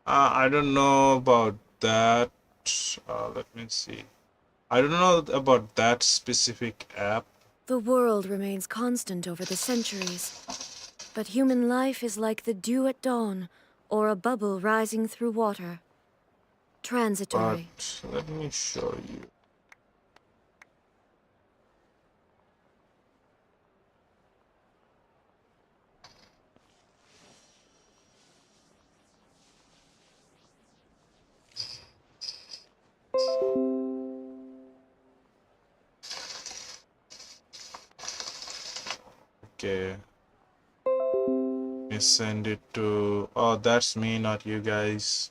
Speaker 1: I don't know about that. Let me see. I don't know about that specific app.
Speaker 3: The world remains constant over the centuries. But human life is like the dew at dawn, or a bubble rising through water. Transitory.
Speaker 1: But let me show you. Okay. Let me send it to... Oh, that's me, not you guys.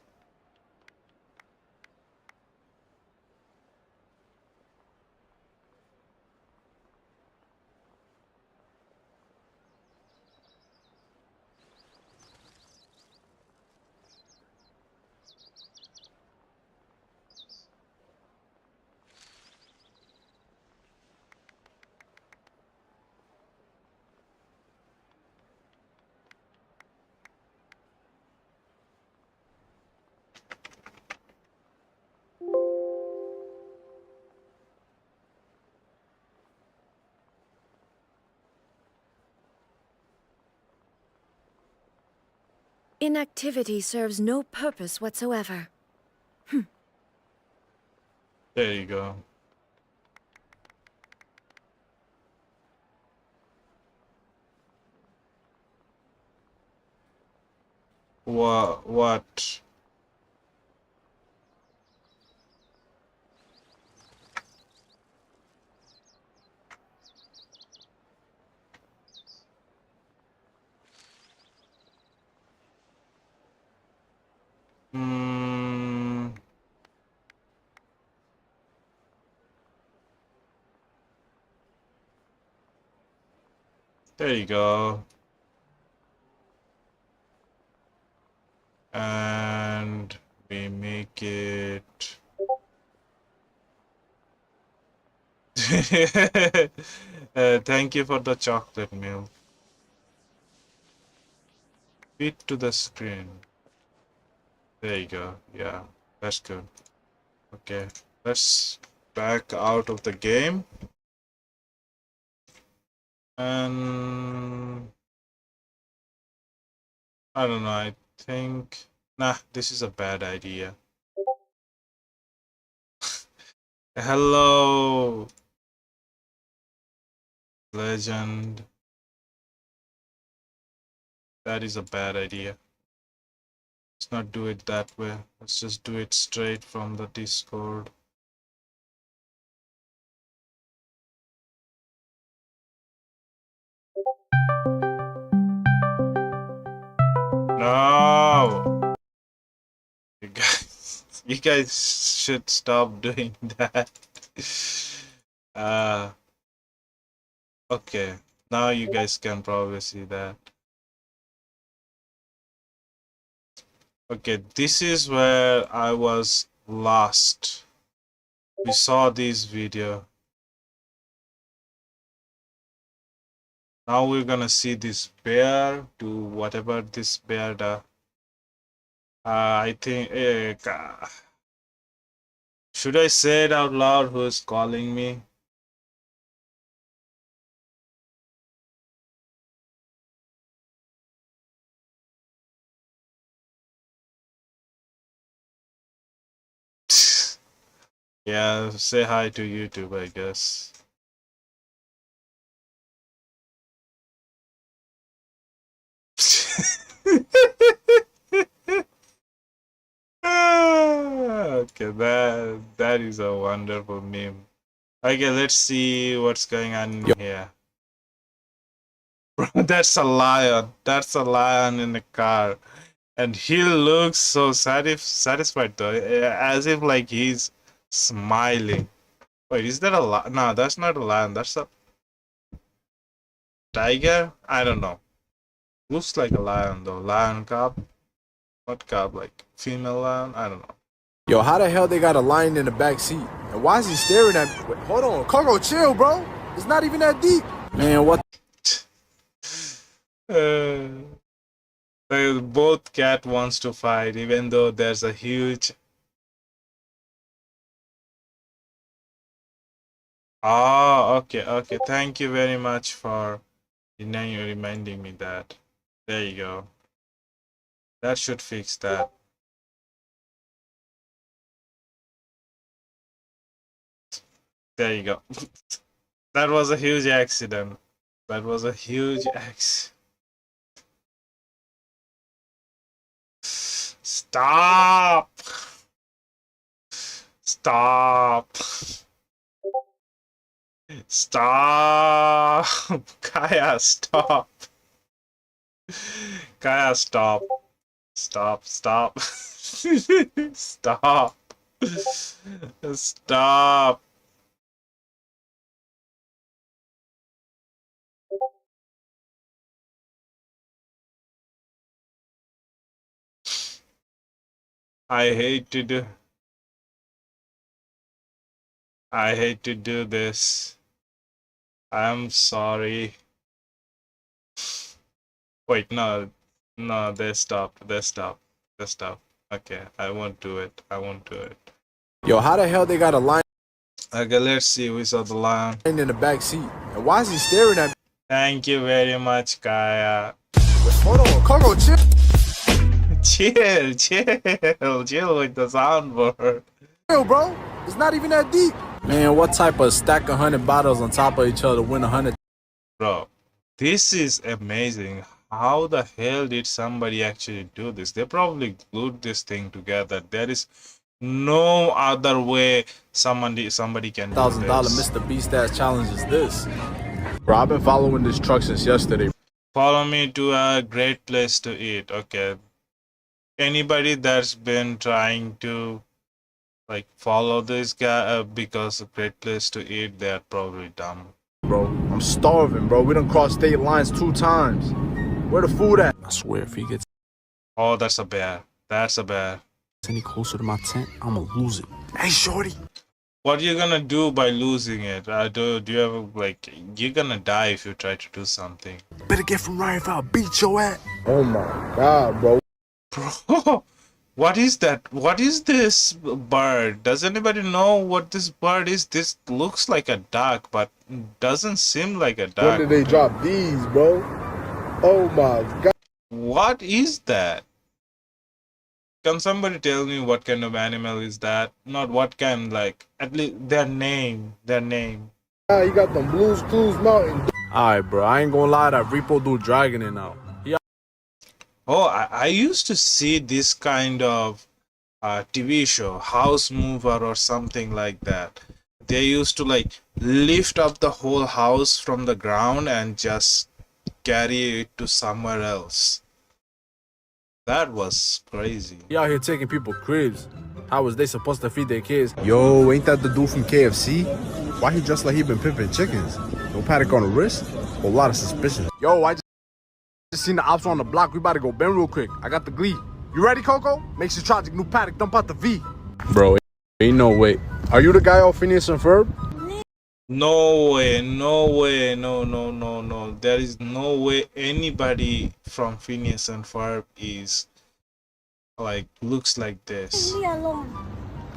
Speaker 3: Inactivity serves no purpose whatsoever.
Speaker 1: There you go. What? Hmm. There you go. And we make it... Thank you for the chocolate milk. Fit to the screen. There you go. Yeah, that's good. Okay, let's back out of the game. And I don't know, I think... Nah, this is a bad idea. Hello, legend. That is a bad idea. Let's not do it that way. Let's just do it straight from the Discord. No! You guys should stop doing that. Okay. Now you guys can probably see that. Okay, this is where I was lost. We saw this video. Now we're gonna see this bear do whatever this bear does. I think... should I say it out loud who's calling me? Yeah, say hi to YouTube, I guess. Okay, that is a wonderful meme. Okay, let's see what's going on in here. Bro, that's a lion. That's a lion in the car. And he looks so satisfied though, as if like he's smiling. Wait, is that a lion? No, that's not a lion. That's a tiger? I don't know. Looks like a lion though. Lion cub? What cub? Like female lion? I don't know.
Speaker 6: Yo, how the hell they got a lion in the back seat? And why is he staring at me? Wait, hold on. Coco, chill, bro. It's not even that deep. Man, what?
Speaker 1: Both cat wants to fight, even though there's a huge... Oh, okay, okay. Thank you very much for reminding me that. There you go. That should fix that. There you go. That was a huge accident. That was a huge accident. Stop! Stop! Stop! Kaya, stop! Kaya, stop! Stop, stop! Stop! Stop! I hate to do this. I'm sorry. Wait, no, they stopped. Okay, I won't do it.
Speaker 6: Yo, how the hell they got a lion?
Speaker 1: Okay, let's see. We saw the lion
Speaker 6: in the back seat. And why is he staring at me?
Speaker 1: Thank you very much, Kaya.
Speaker 6: Wait, hold on, Coco, chill.
Speaker 1: Chill with the soundboard.
Speaker 6: Chill, bro. It's not even that deep. Man, what type of stack 100 bottles on top of each other win 100?
Speaker 1: Bro, this is amazing. How the hell did somebody actually do this? They probably glued this thing together. There is no other way somebody can do this.
Speaker 6: $1,000 Mr. Beast ass challenge is this. Bro, I've been following this truck since yesterday.
Speaker 1: Follow me to a great place to eat. Okay. Anybody that's been trying to like follow this guy because a great place to eat, they're probably dumb.
Speaker 6: Bro, I'm starving, bro. We done crossed state lines 2 times. Where the food at? I swear, if he gets...
Speaker 1: Oh, that's a bear. That's a bear.
Speaker 6: Any closer to my tent, I'ma lose it. Hey, shorty.
Speaker 1: What are you gonna do by losing it? Do you ever, like, you're gonna die if you try to do something.
Speaker 6: Better get from right if I'll beat your ass. Oh my god, bro.
Speaker 1: Bro, what is that? What is this bird? Does anybody know what this bird is? This looks like a duck, but doesn't seem like a duck.
Speaker 6: When did they drop these, bro? Oh my god.
Speaker 1: What is that? Can somebody tell me what kind of animal is that? Not what kind, like, at least their name.
Speaker 6: Ah, you got them Blues Clues Mountain. Alright, bro, I ain't gonna lie, that Repo do dragging it now.
Speaker 1: Oh, I used to see this kind of TV show, House Mover or something like that. They used to like lift up the whole house from the ground and just carry it to somewhere else. That was crazy.
Speaker 6: He out here taking people cribs. How was they supposed to feed their kids? Yo, ain't that the dude from KFC? Why he dressed like he been pimping chickens? No paddock on the wrist? A lot of suspicion. Yo, I just seen the ops on the block. We about to go bend real quick. I got the glee. You ready, Coco? Make sure Tragic new paddock dump out the V. Bro, ain't no way. Are you the guy off Phineas and Ferb?
Speaker 1: No way, no. There is no way anybody from Phineas and Ferb is like looks like this.
Speaker 6: Leave me alone.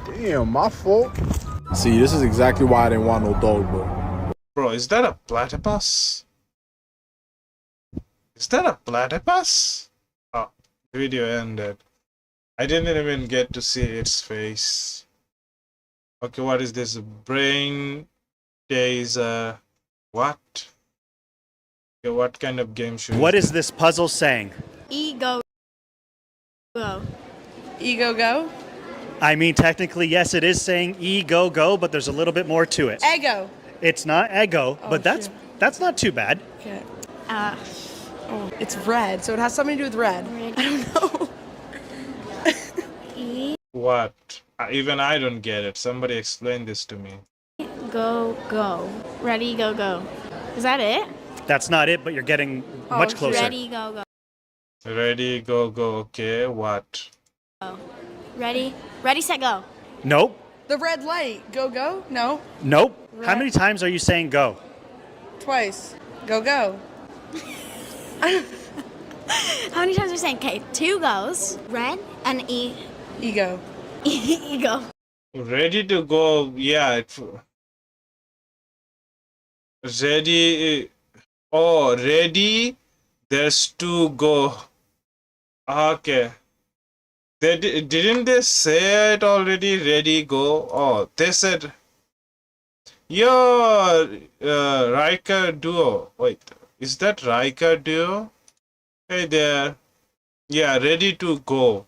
Speaker 6: Damn, my fault. See, this is exactly why I didn't want no dog, bro.
Speaker 1: Bro, is that a platypus? Is that a platypus? Oh, video ended. I didn't even get to see its face. Okay, what is this? Brain days, what? Okay, what kind of game should
Speaker 11: What is this puzzle saying?
Speaker 13: Ego go. Ego go?
Speaker 11: I mean, technically, yes, it is saying E, go, go, but there's a little bit more to it.
Speaker 13: Ego.
Speaker 11: It's not ego,
Speaker 13: Oh,
Speaker 11: but that's not too bad.
Speaker 13: Okay. It's red, so it has something to do with red. I don't know.
Speaker 1: What? Even I don't get it. Somebody explain this to me.
Speaker 15: Go, go. Ready, go, go. Is that it?
Speaker 11: That's not it, but you're getting much closer.
Speaker 15: Ready, go, go.
Speaker 1: Ready, go, go. Okay, what?
Speaker 15: Ready, ready, set, go.
Speaker 11: Nope.
Speaker 13: The red light. Go, go? No.
Speaker 11: Nope.
Speaker 13: Red.
Speaker 11: How many times are you saying go?
Speaker 13: Twice. Go, go.
Speaker 15: How many times are you saying? Okay, 2 goes. Red and E.
Speaker 13: Ego.
Speaker 15: Ego.
Speaker 1: Ready to go. Yeah. Ready. Oh, ready. There's 2 go. Okay. Didn't they say it already? Ready, go. Oh, they said. Yo, Riker duo. Wait, is that Riker duo? Hey there. Yeah, ready to go.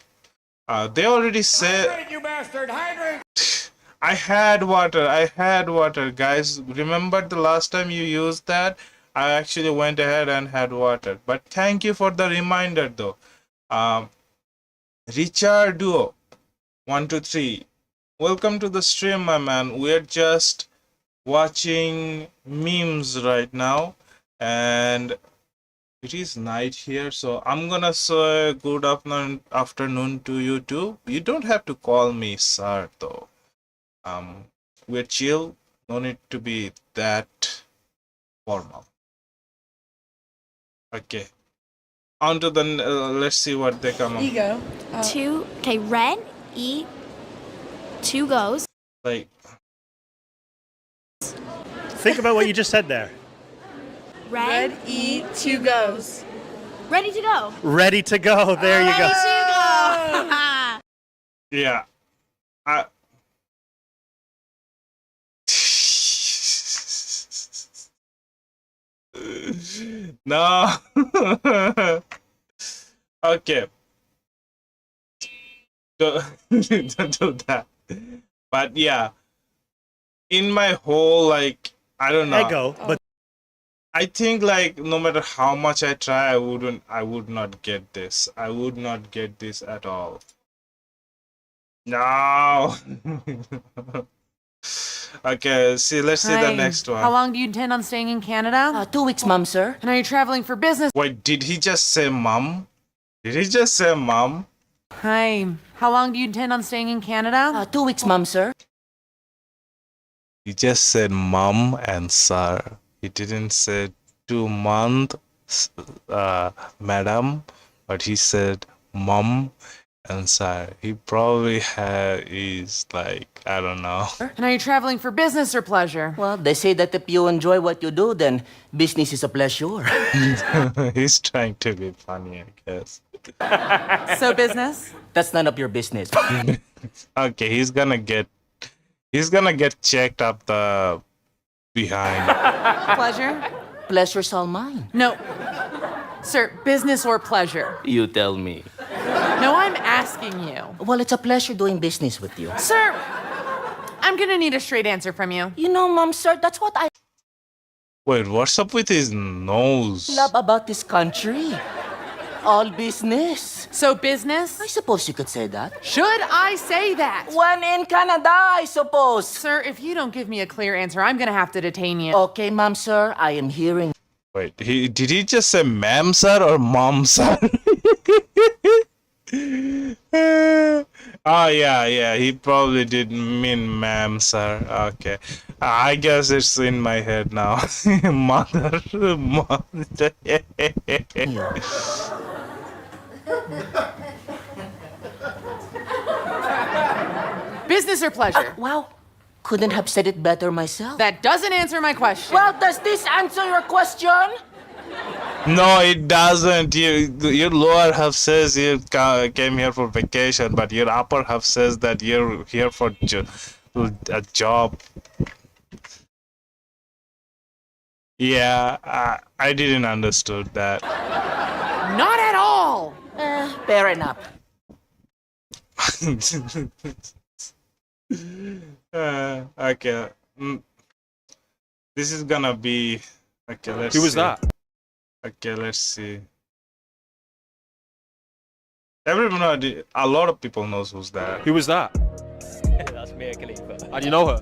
Speaker 1: They already said.
Speaker 16: Hydrate, you bastard! Hydrate!
Speaker 1: I had water, guys. Remember the last time you used that? I actually went ahead and had water. But thank you for the reminder, though. Richard Duo, 1, 2, 3. Welcome to the stream, my man. We're just watching memes right now, and it is night here, so I'm gonna say good afternoon to you too. You don't have to call me sir, though. We're chill. No need to be that formal. Okay. On to the let's see what they come up.
Speaker 13: Ego.
Speaker 15: 2. Okay, red, E. 2 goes.
Speaker 1: Like.
Speaker 11: Think about what you just said there.
Speaker 15: Red,
Speaker 13: E. 2 goes.
Speaker 15: Ready to go.
Speaker 11: Ready to go. There you go.
Speaker 15: Ready to go.
Speaker 1: Yeah. No. Okay. Don't do that. But yeah, in my whole I don't know.
Speaker 11: Ego, but
Speaker 1: I think no matter how much I try, I would not get this. I would not get this at all. No. Okay, let's see the next one.
Speaker 24: How long do you intend on staying in Canada?
Speaker 25: 2 weeks, Mom, sir.
Speaker 24: And are you traveling for business?
Speaker 1: Wait, did he just say mom? Did he just say mom?
Speaker 24: Hi. How long do you intend on staying in Canada?
Speaker 25: 2 weeks, Mom, sir.
Speaker 1: He just said mom and sir. He didn't say 2 months, madam, but he said mom and sir. He probably is I don't know.
Speaker 24: And are you traveling for business or pleasure?
Speaker 25: Well, they say that if you enjoy what you do, then business is a pleasure.
Speaker 1: He's trying to be funny, I guess.
Speaker 24: So business?
Speaker 25: That's none of your business.
Speaker 1: Okay, he's gonna get checked up the behind.
Speaker 24: Pleasure?
Speaker 25: Pleasure's all mine.
Speaker 24: No. Sir, business or pleasure?
Speaker 25: You tell me.
Speaker 24: No, I'm asking you.
Speaker 25: Well, it's a pleasure doing business with you.
Speaker 24: Sir, I'm gonna need a straight answer from you.
Speaker 25: You know, Mom, sir, that's what I
Speaker 1: Wait, what's up with his nose?
Speaker 25: love about this country. All business.
Speaker 24: So business?
Speaker 25: I suppose you could say that.
Speaker 24: Should I say that?
Speaker 25: When in Canada, I suppose.
Speaker 24: Sir, if you don't give me a clear answer, I'm gonna have to detain you.
Speaker 25: Okay, Mom, sir, I am hearing.
Speaker 1: Wait, did he just say ma'am sir or mom sir? Oh yeah, he probably didn't mean ma'am sir. Okay, I guess it's in my head now. Mother.
Speaker 24: Business or pleasure?
Speaker 25: Wow. Couldn't have said it better myself.
Speaker 24: That doesn't answer my question.
Speaker 25: Well, does this answer your question?
Speaker 1: No, it doesn't. Your lower half says you came here for vacation, but your upper half says that you're here for a job. Yeah, I didn't understood that.
Speaker 24: Not at all.
Speaker 25: Fair enough.
Speaker 1: Okay. This is gonna be okay. Let's
Speaker 7: Who was
Speaker 1: see.
Speaker 7: that?
Speaker 1: Okay, let's see. Everyone, a lot of people knows who's that.
Speaker 7: Who was that?
Speaker 20: That's Mia Khalifa.
Speaker 7: How do you know her?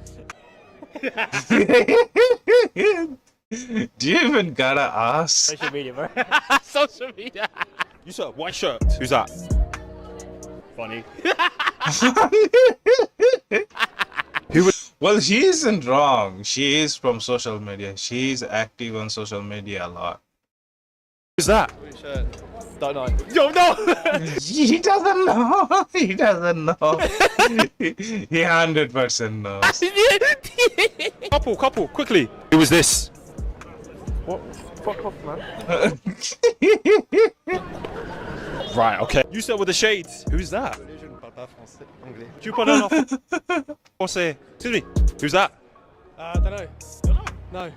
Speaker 1: Do you even gotta ask?
Speaker 20: Social media, bro.
Speaker 7: Social media. You saw a white shirt. Who's that?
Speaker 20: Funny.
Speaker 1: Well, she isn't wrong. She is from social media. She's active on social media a lot.
Speaker 7: Who's that?
Speaker 20: Don't know.
Speaker 7: Yo, no!
Speaker 1: He doesn't know. He doesn't know. He 100% knows.
Speaker 7: Couple, quickly. Who was this?
Speaker 6: What? Fuck off, man.
Speaker 7: Right, okay. You said with the shades. Who's that? Tu parles en français. Excuse me. Who's that?
Speaker 20: Don't know. No.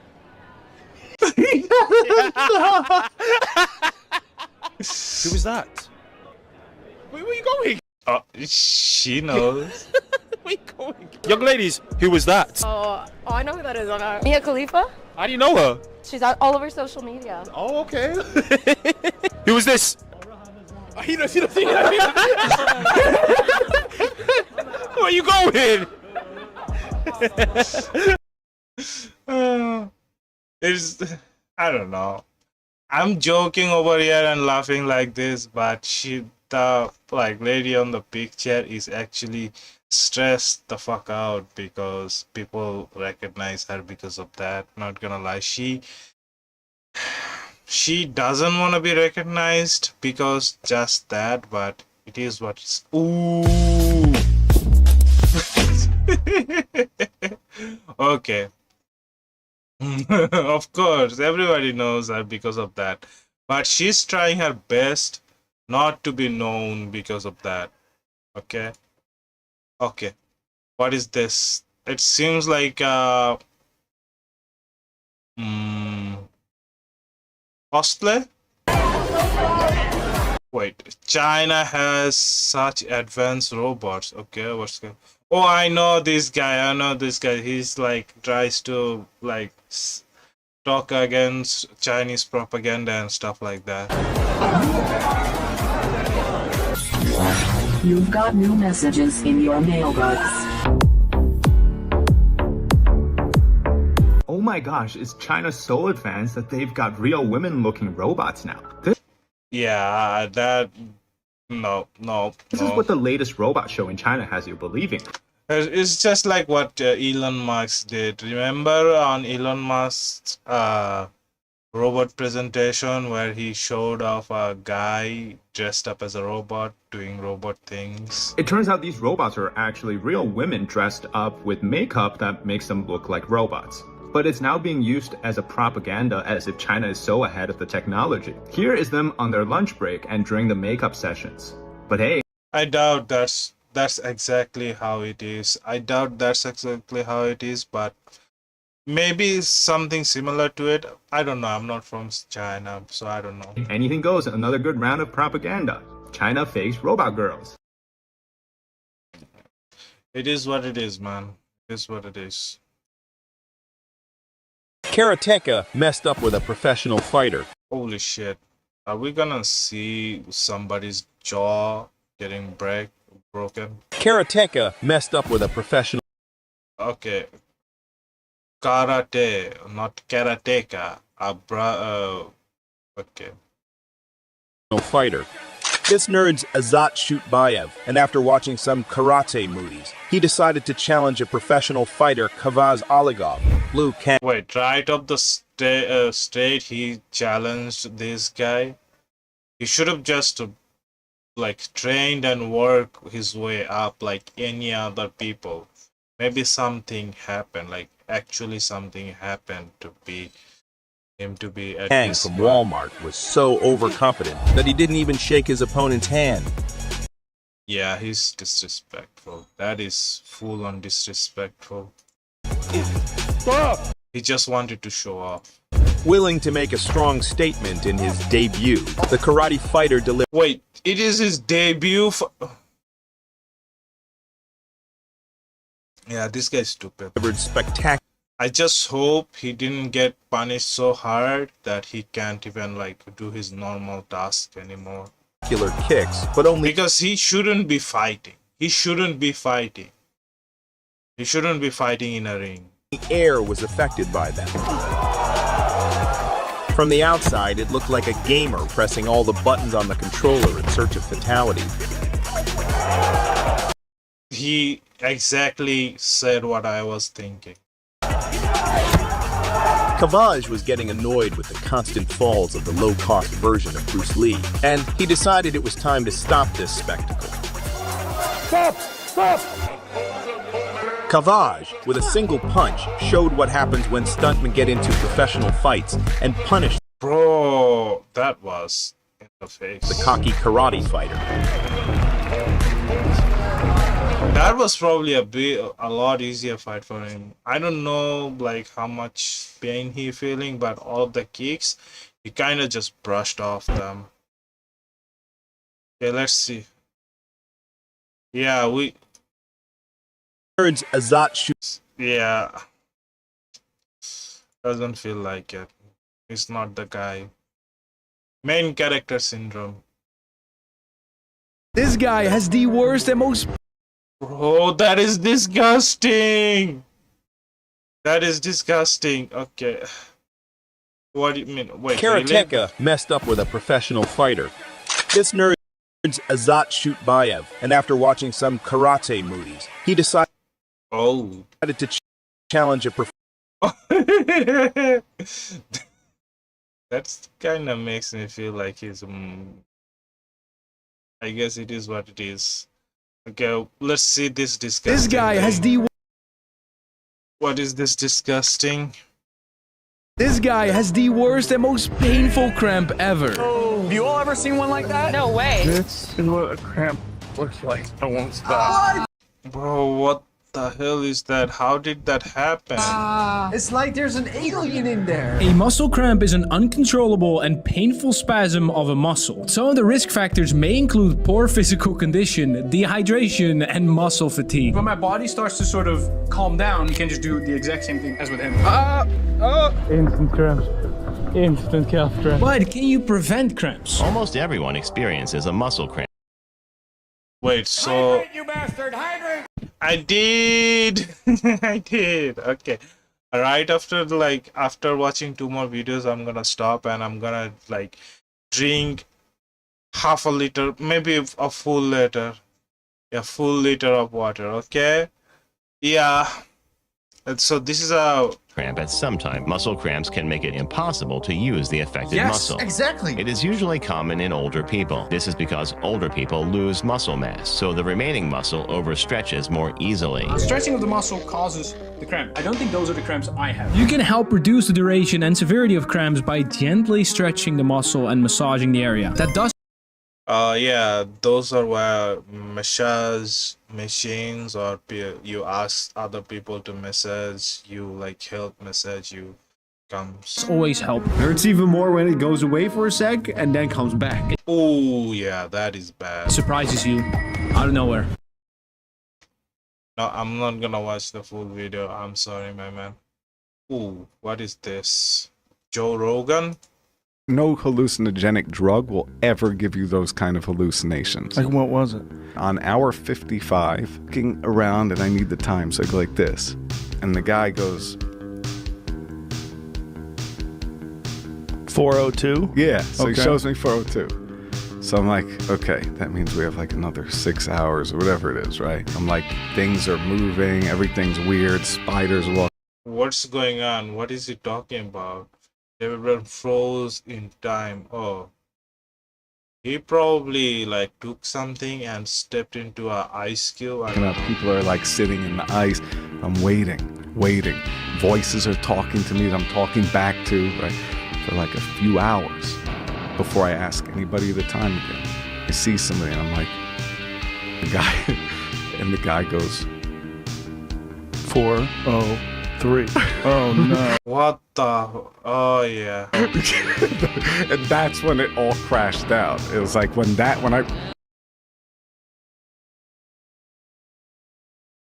Speaker 7: Who was that? Where are you going?
Speaker 1: Oh, she knows.
Speaker 7: Where are you going? Young ladies, who was that?
Speaker 13: Oh, I know who that is. Mia Khalifa?
Speaker 7: How do you know her?
Speaker 13: She's all over social media.
Speaker 7: Oh, okay. Who was this? He knows. Where are you going?
Speaker 1: It's, I don't know. I'm joking over here and laughing like this, but the lady on the picture is actually stressed the fuck out because people recognize her because of that. Not gonna lie, she doesn't want to be recognized because just that, but it is what it's. Ooh. Okay. Of course, everybody knows her because of that. But she's trying her best not to be known because of that. Okay? Okay. What is this? It seems like cosplay? Wait, China has such advanced robots. Okay, what's going? Oh, I know this guy. He's tries to talk against Chinese propaganda and stuff like that.
Speaker 12: You've got new messages in your mailbox.
Speaker 17: Oh my gosh, is China so advanced that they've got real women-looking robots now?
Speaker 1: Yeah, that... No.
Speaker 17: This is what the latest robot show in China has you believing.
Speaker 1: It's just like what Elon Musk did. Remember on Elon Musk's robot presentation where he showed off a guy dressed up as a robot doing robot things?
Speaker 17: It turns out these robots are actually real women dressed up with makeup that makes them look like robots. But it's now being used as a propaganda as if China is so ahead of the technology. Here is them on their lunch break and during the makeup sessions. But hey,
Speaker 1: I doubt that's exactly how it is. But maybe something similar to it. I don't know. I'm not from China, so I don't know.
Speaker 17: Anything goes. Another good round of propaganda. China fakes robot girls.
Speaker 1: It is what it is, man. It is what it is.
Speaker 18: Karateka messed up with a professional fighter.
Speaker 1: Holy shit. Are we gonna see somebody's jaw getting broken?
Speaker 18: Karateka messed up with a professional...
Speaker 1: Okay. Karate, not karateka. Okay.
Speaker 18: Fighter. This nerd's Azat Shutbayev, and after watching some karate movies, he decided to challenge a professional fighter, Kavaz Oligov. Blue can.
Speaker 1: Wait, right up the state he challenged this guy. He should have just trained and worked his way up like any other people. Maybe something happened, actually something happened to be him to be at
Speaker 18: Kang from Walmart was so overconfident that he didn't even shake his opponent's hand.
Speaker 1: Yeah, he's disrespectful. That is full on disrespectful. He just wanted to show off.
Speaker 18: Willing to make a strong statement in his debut, the karate fighter delivered.
Speaker 1: Wait, it is his debut? Yeah, this guy's stupid.
Speaker 18: Spectacular.
Speaker 1: I just hope he didn't get punished so hard that he can't even like do his normal task anymore.
Speaker 18: Kicks, but only
Speaker 1: because he shouldn't be fighting. He shouldn't be fighting. He shouldn't be fighting in a ring.
Speaker 18: the air was affected by them. From the outside, it looked like a gamer pressing all the buttons on the controller in search of fatality.
Speaker 1: He exactly said what I was thinking.
Speaker 18: Cavaj was getting annoyed with the constant falls of the low-cost version of Bruce Lee, and he decided it was time to stop this spectacle.
Speaker 16: Stop! Stop!
Speaker 18: Cavaj, with a single punch, showed what happens when stuntmen get into professional fights and punished
Speaker 1: Bro, that was in the face.
Speaker 18: The cocky karate fighter.
Speaker 1: That was probably a lot easier fight for him. I don't know like how much pain he feeling, but all of the kicks, he kind of just brushed off them. Okay, let's see. Yeah, we.
Speaker 18: Azat shoots.
Speaker 1: Yeah. Doesn't feel like it. He's not the guy. Main character syndrome.
Speaker 5: This guy has the worst and most.
Speaker 1: Bro, that is disgusting. That is disgusting. Okay. What do you mean? Wait,
Speaker 18: Karateka
Speaker 1: really?
Speaker 18: messed up with a professional fighter. This nerd's Azat Shutbayev, and after watching some karate movies, he decided to challenge a
Speaker 1: That's kind of makes me feel like he's. I guess it is what it is. Okay, let's see this disgusting.
Speaker 5: This guy has the.
Speaker 1: What is this disgusting?
Speaker 5: This guy has the worst and most painful cramp ever.
Speaker 16: Oh, have you all ever seen one like that?
Speaker 24: No way.
Speaker 16: This is what a cramp looks like. I won't stop.
Speaker 1: Bro, what the hell is that? How did that happen?
Speaker 16: It's like there's an alien in there.
Speaker 5: A muscle cramp is an uncontrollable and painful spasm of a muscle. Some of the risk factors may include poor physical condition, dehydration, and muscle fatigue.
Speaker 10: When my body starts to sort of calm down, you can just do the exact same thing as with him.
Speaker 16: Instant cramps. Instant calf cramps.
Speaker 5: But can you prevent cramps?
Speaker 19: Almost everyone experiences a muscle cramp.
Speaker 1: Wait, so
Speaker 16: Hydrate, you bastard! Hydrate!
Speaker 1: I did. I did. Okay. Right after after watching 2 more videos, I'm gonna stop and I'm gonna drink half a liter, maybe a full liter. Yeah, full liter of water. Okay. Yeah. And so this is a
Speaker 19: Cramp at some time. Muscle cramps can make it impossible to use the affected muscle.
Speaker 16: Exactly.
Speaker 19: It is usually common in older people. This is because older people lose muscle mass, so the remaining muscle overstretches more easily.
Speaker 10: Stretching of the muscle causes the cramp. I don't think those are the cramps I have.
Speaker 5: You can help reduce the duration and severity of cramps by gently stretching the muscle and massaging the area. That does.
Speaker 1: yeah, those are where massage machines or you ask other people to massage you, help massage you comes.
Speaker 5: Always help.
Speaker 21: Hurts even more when it goes away for a sec and then comes back.
Speaker 1: Oh yeah, that is bad.
Speaker 5: Surprises you out of nowhere.
Speaker 1: No, I'm not gonna watch the full video. I'm sorry, my man. Ooh, what is this? Joe Rogan?
Speaker 21: No hallucinogenic drug will ever give you those kind of hallucinations.
Speaker 22: Like what was it?
Speaker 21: On hour 55, looking around and I need the time, so I go like this. And the guy goes...
Speaker 22: 402?
Speaker 21: Yeah, so
Speaker 22: Okay.
Speaker 21: he shows me 402. So I'm like, okay, that means we have another 6 hours or whatever it is, right? I'm like, things are moving, everything's weird, spiders walk.
Speaker 1: What's going on? What is he talking about? Everyone froze in time. Oh. He probably took something and stepped into a ice cube.
Speaker 21: People are sitting in the ice. I'm waiting. Voices are talking to me that I'm talking back to, right? For a few hours before I ask anybody the time again. I see somebody and I'm like, the guy goes
Speaker 22: 403. Oh no.
Speaker 1: What the? Oh yeah.
Speaker 21: And that's when it all crashed out. It was when I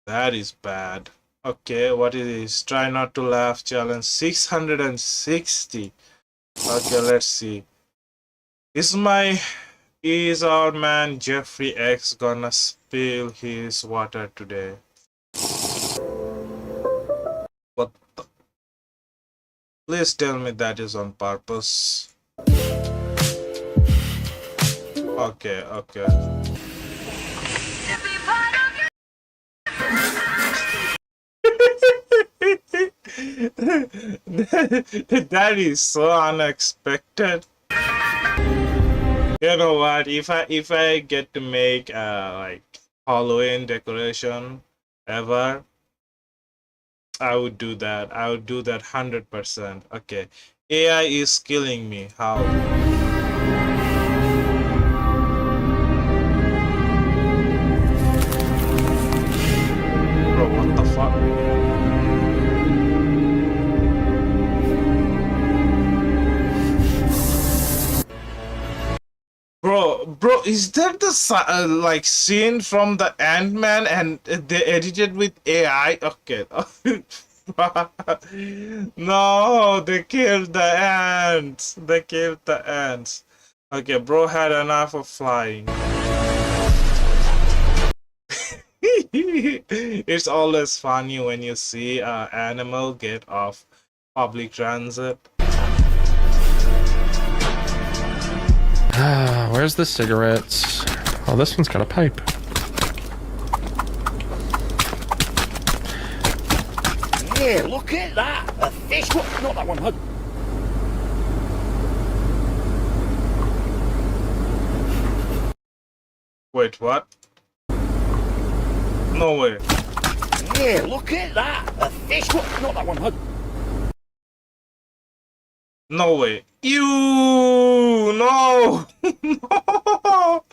Speaker 1: That is bad. Okay, what it is? Try not to laugh challenge 660. Okay, let's see. Is our man Jeffrey X gonna spill his water today? What the? Please tell me that is on purpose. Okay, okay. That is so unexpected. You know what? If I get to make like Halloween decoration ever, I would do that. I would do that 100%. Okay. AI is killing me. How? Bro, what the fuck? Bro, is that the like scene from the Ant-Man and they edited with AI? Okay. No, they killed the ants. They killed the ants. Okay, bro had enough of flying. It's always funny when you see an animal get off public transit.
Speaker 4: Where's the cigarettes? Oh, this one's got a pipe.
Speaker 8: Yeah, look at that! A fish! What? Not that one, Hug.
Speaker 1: Wait, what? No way.
Speaker 8: Yeah, look at that! A fish! What? Not that one, Hug.
Speaker 1: No way. You no. No.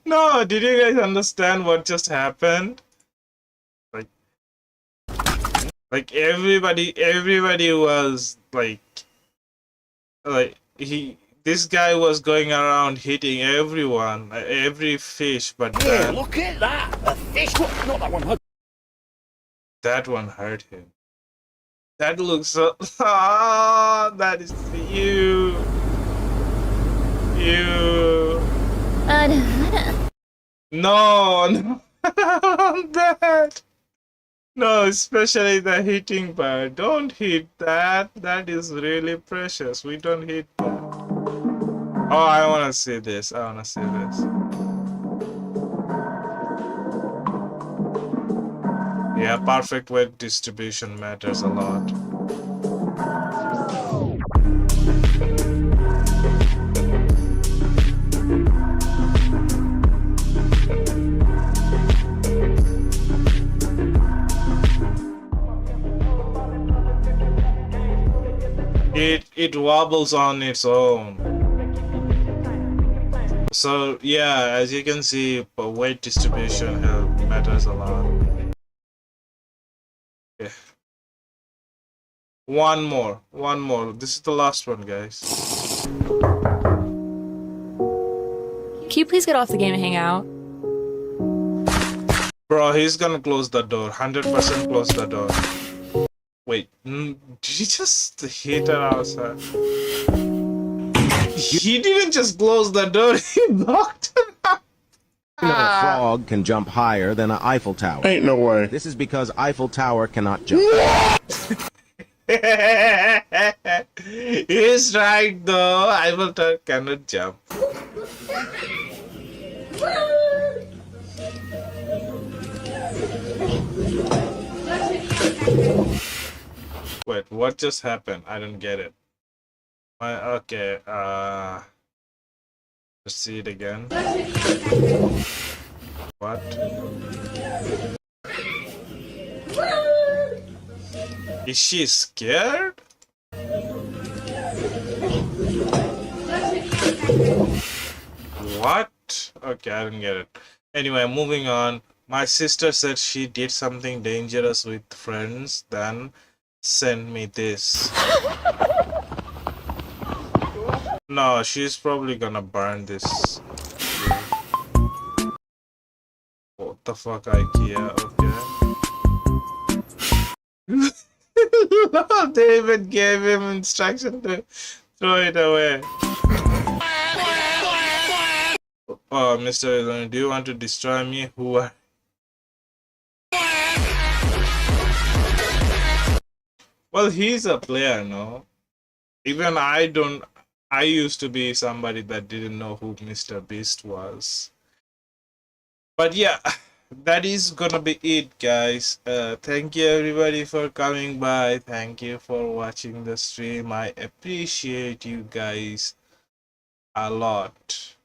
Speaker 1: No, did you guys understand what just happened? Like everybody was like this guy was going around hitting everyone, every fish, but
Speaker 8: Yeah,
Speaker 1: then
Speaker 8: look at that! A fish! What? Not that one, Hug.
Speaker 1: that one hurt him. That looks so. Ah, that is you. You. No, no. That. No, especially the hitting part. Don't hit that. That is really precious. We don't hit that. Oh, I want to see this. I want to see this. Yeah, perfect weight distribution matters a lot. It wobbles on its own. So yeah, as you can see, weight distribution matters a lot. Okay. One more. This is the last one, guys.
Speaker 9: Can you please get off the game and hang out?
Speaker 1: Bro, he's gonna close the door. 100% close the door. Wait, did he just hit her outside? He didn't just close the door, he blocked her out.
Speaker 14: A frog can jump higher than an Eiffel Tower.
Speaker 16: Ain't no way.
Speaker 14: This is because Eiffel Tower cannot jump.
Speaker 1: He's right though. Eiffel Tower cannot jump. Wait, what just happened? I don't get it. Okay, let's see it again. What? Is she scared? What? Okay, I don't get it. Anyway, moving on. My sister said she did something dangerous with friends, then sent me this. No, she's probably gonna burn this. What the fuck, IKEA? Okay. David gave him instruction to throw it away. Oh, Mr. Elon, do you want to destroy me? Who are... Well, he's a player, no? Even I used to be somebody that didn't know who Mr. Beast was. But yeah, that is gonna be it, guys. Thank you everybody for coming by. Thank you for watching the stream. I appreciate you guys a lot.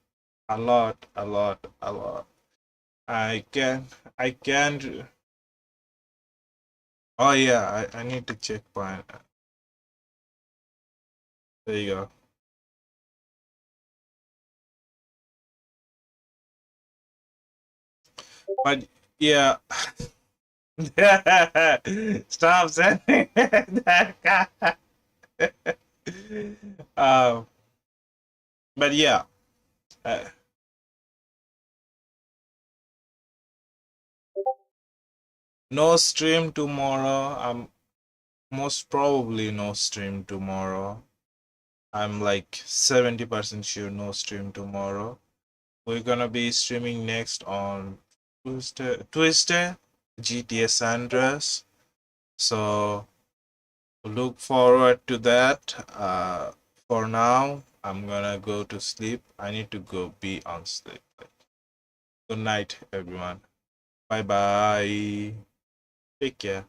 Speaker 1: A lot, a lot, a lot. I can't. Oh yeah, I need to check point. There you go. But yeah. Stop sending that guy. But yeah. No stream tomorrow. Most probably no stream tomorrow. I'm like 70% sure no stream tomorrow. We're gonna be streaming next on Tuesday, GTA San Andreas. So look forward to that. For now, I'm gonna go to sleep. I need to go be on sleep. Good night, everyone. Bye bye. Take care.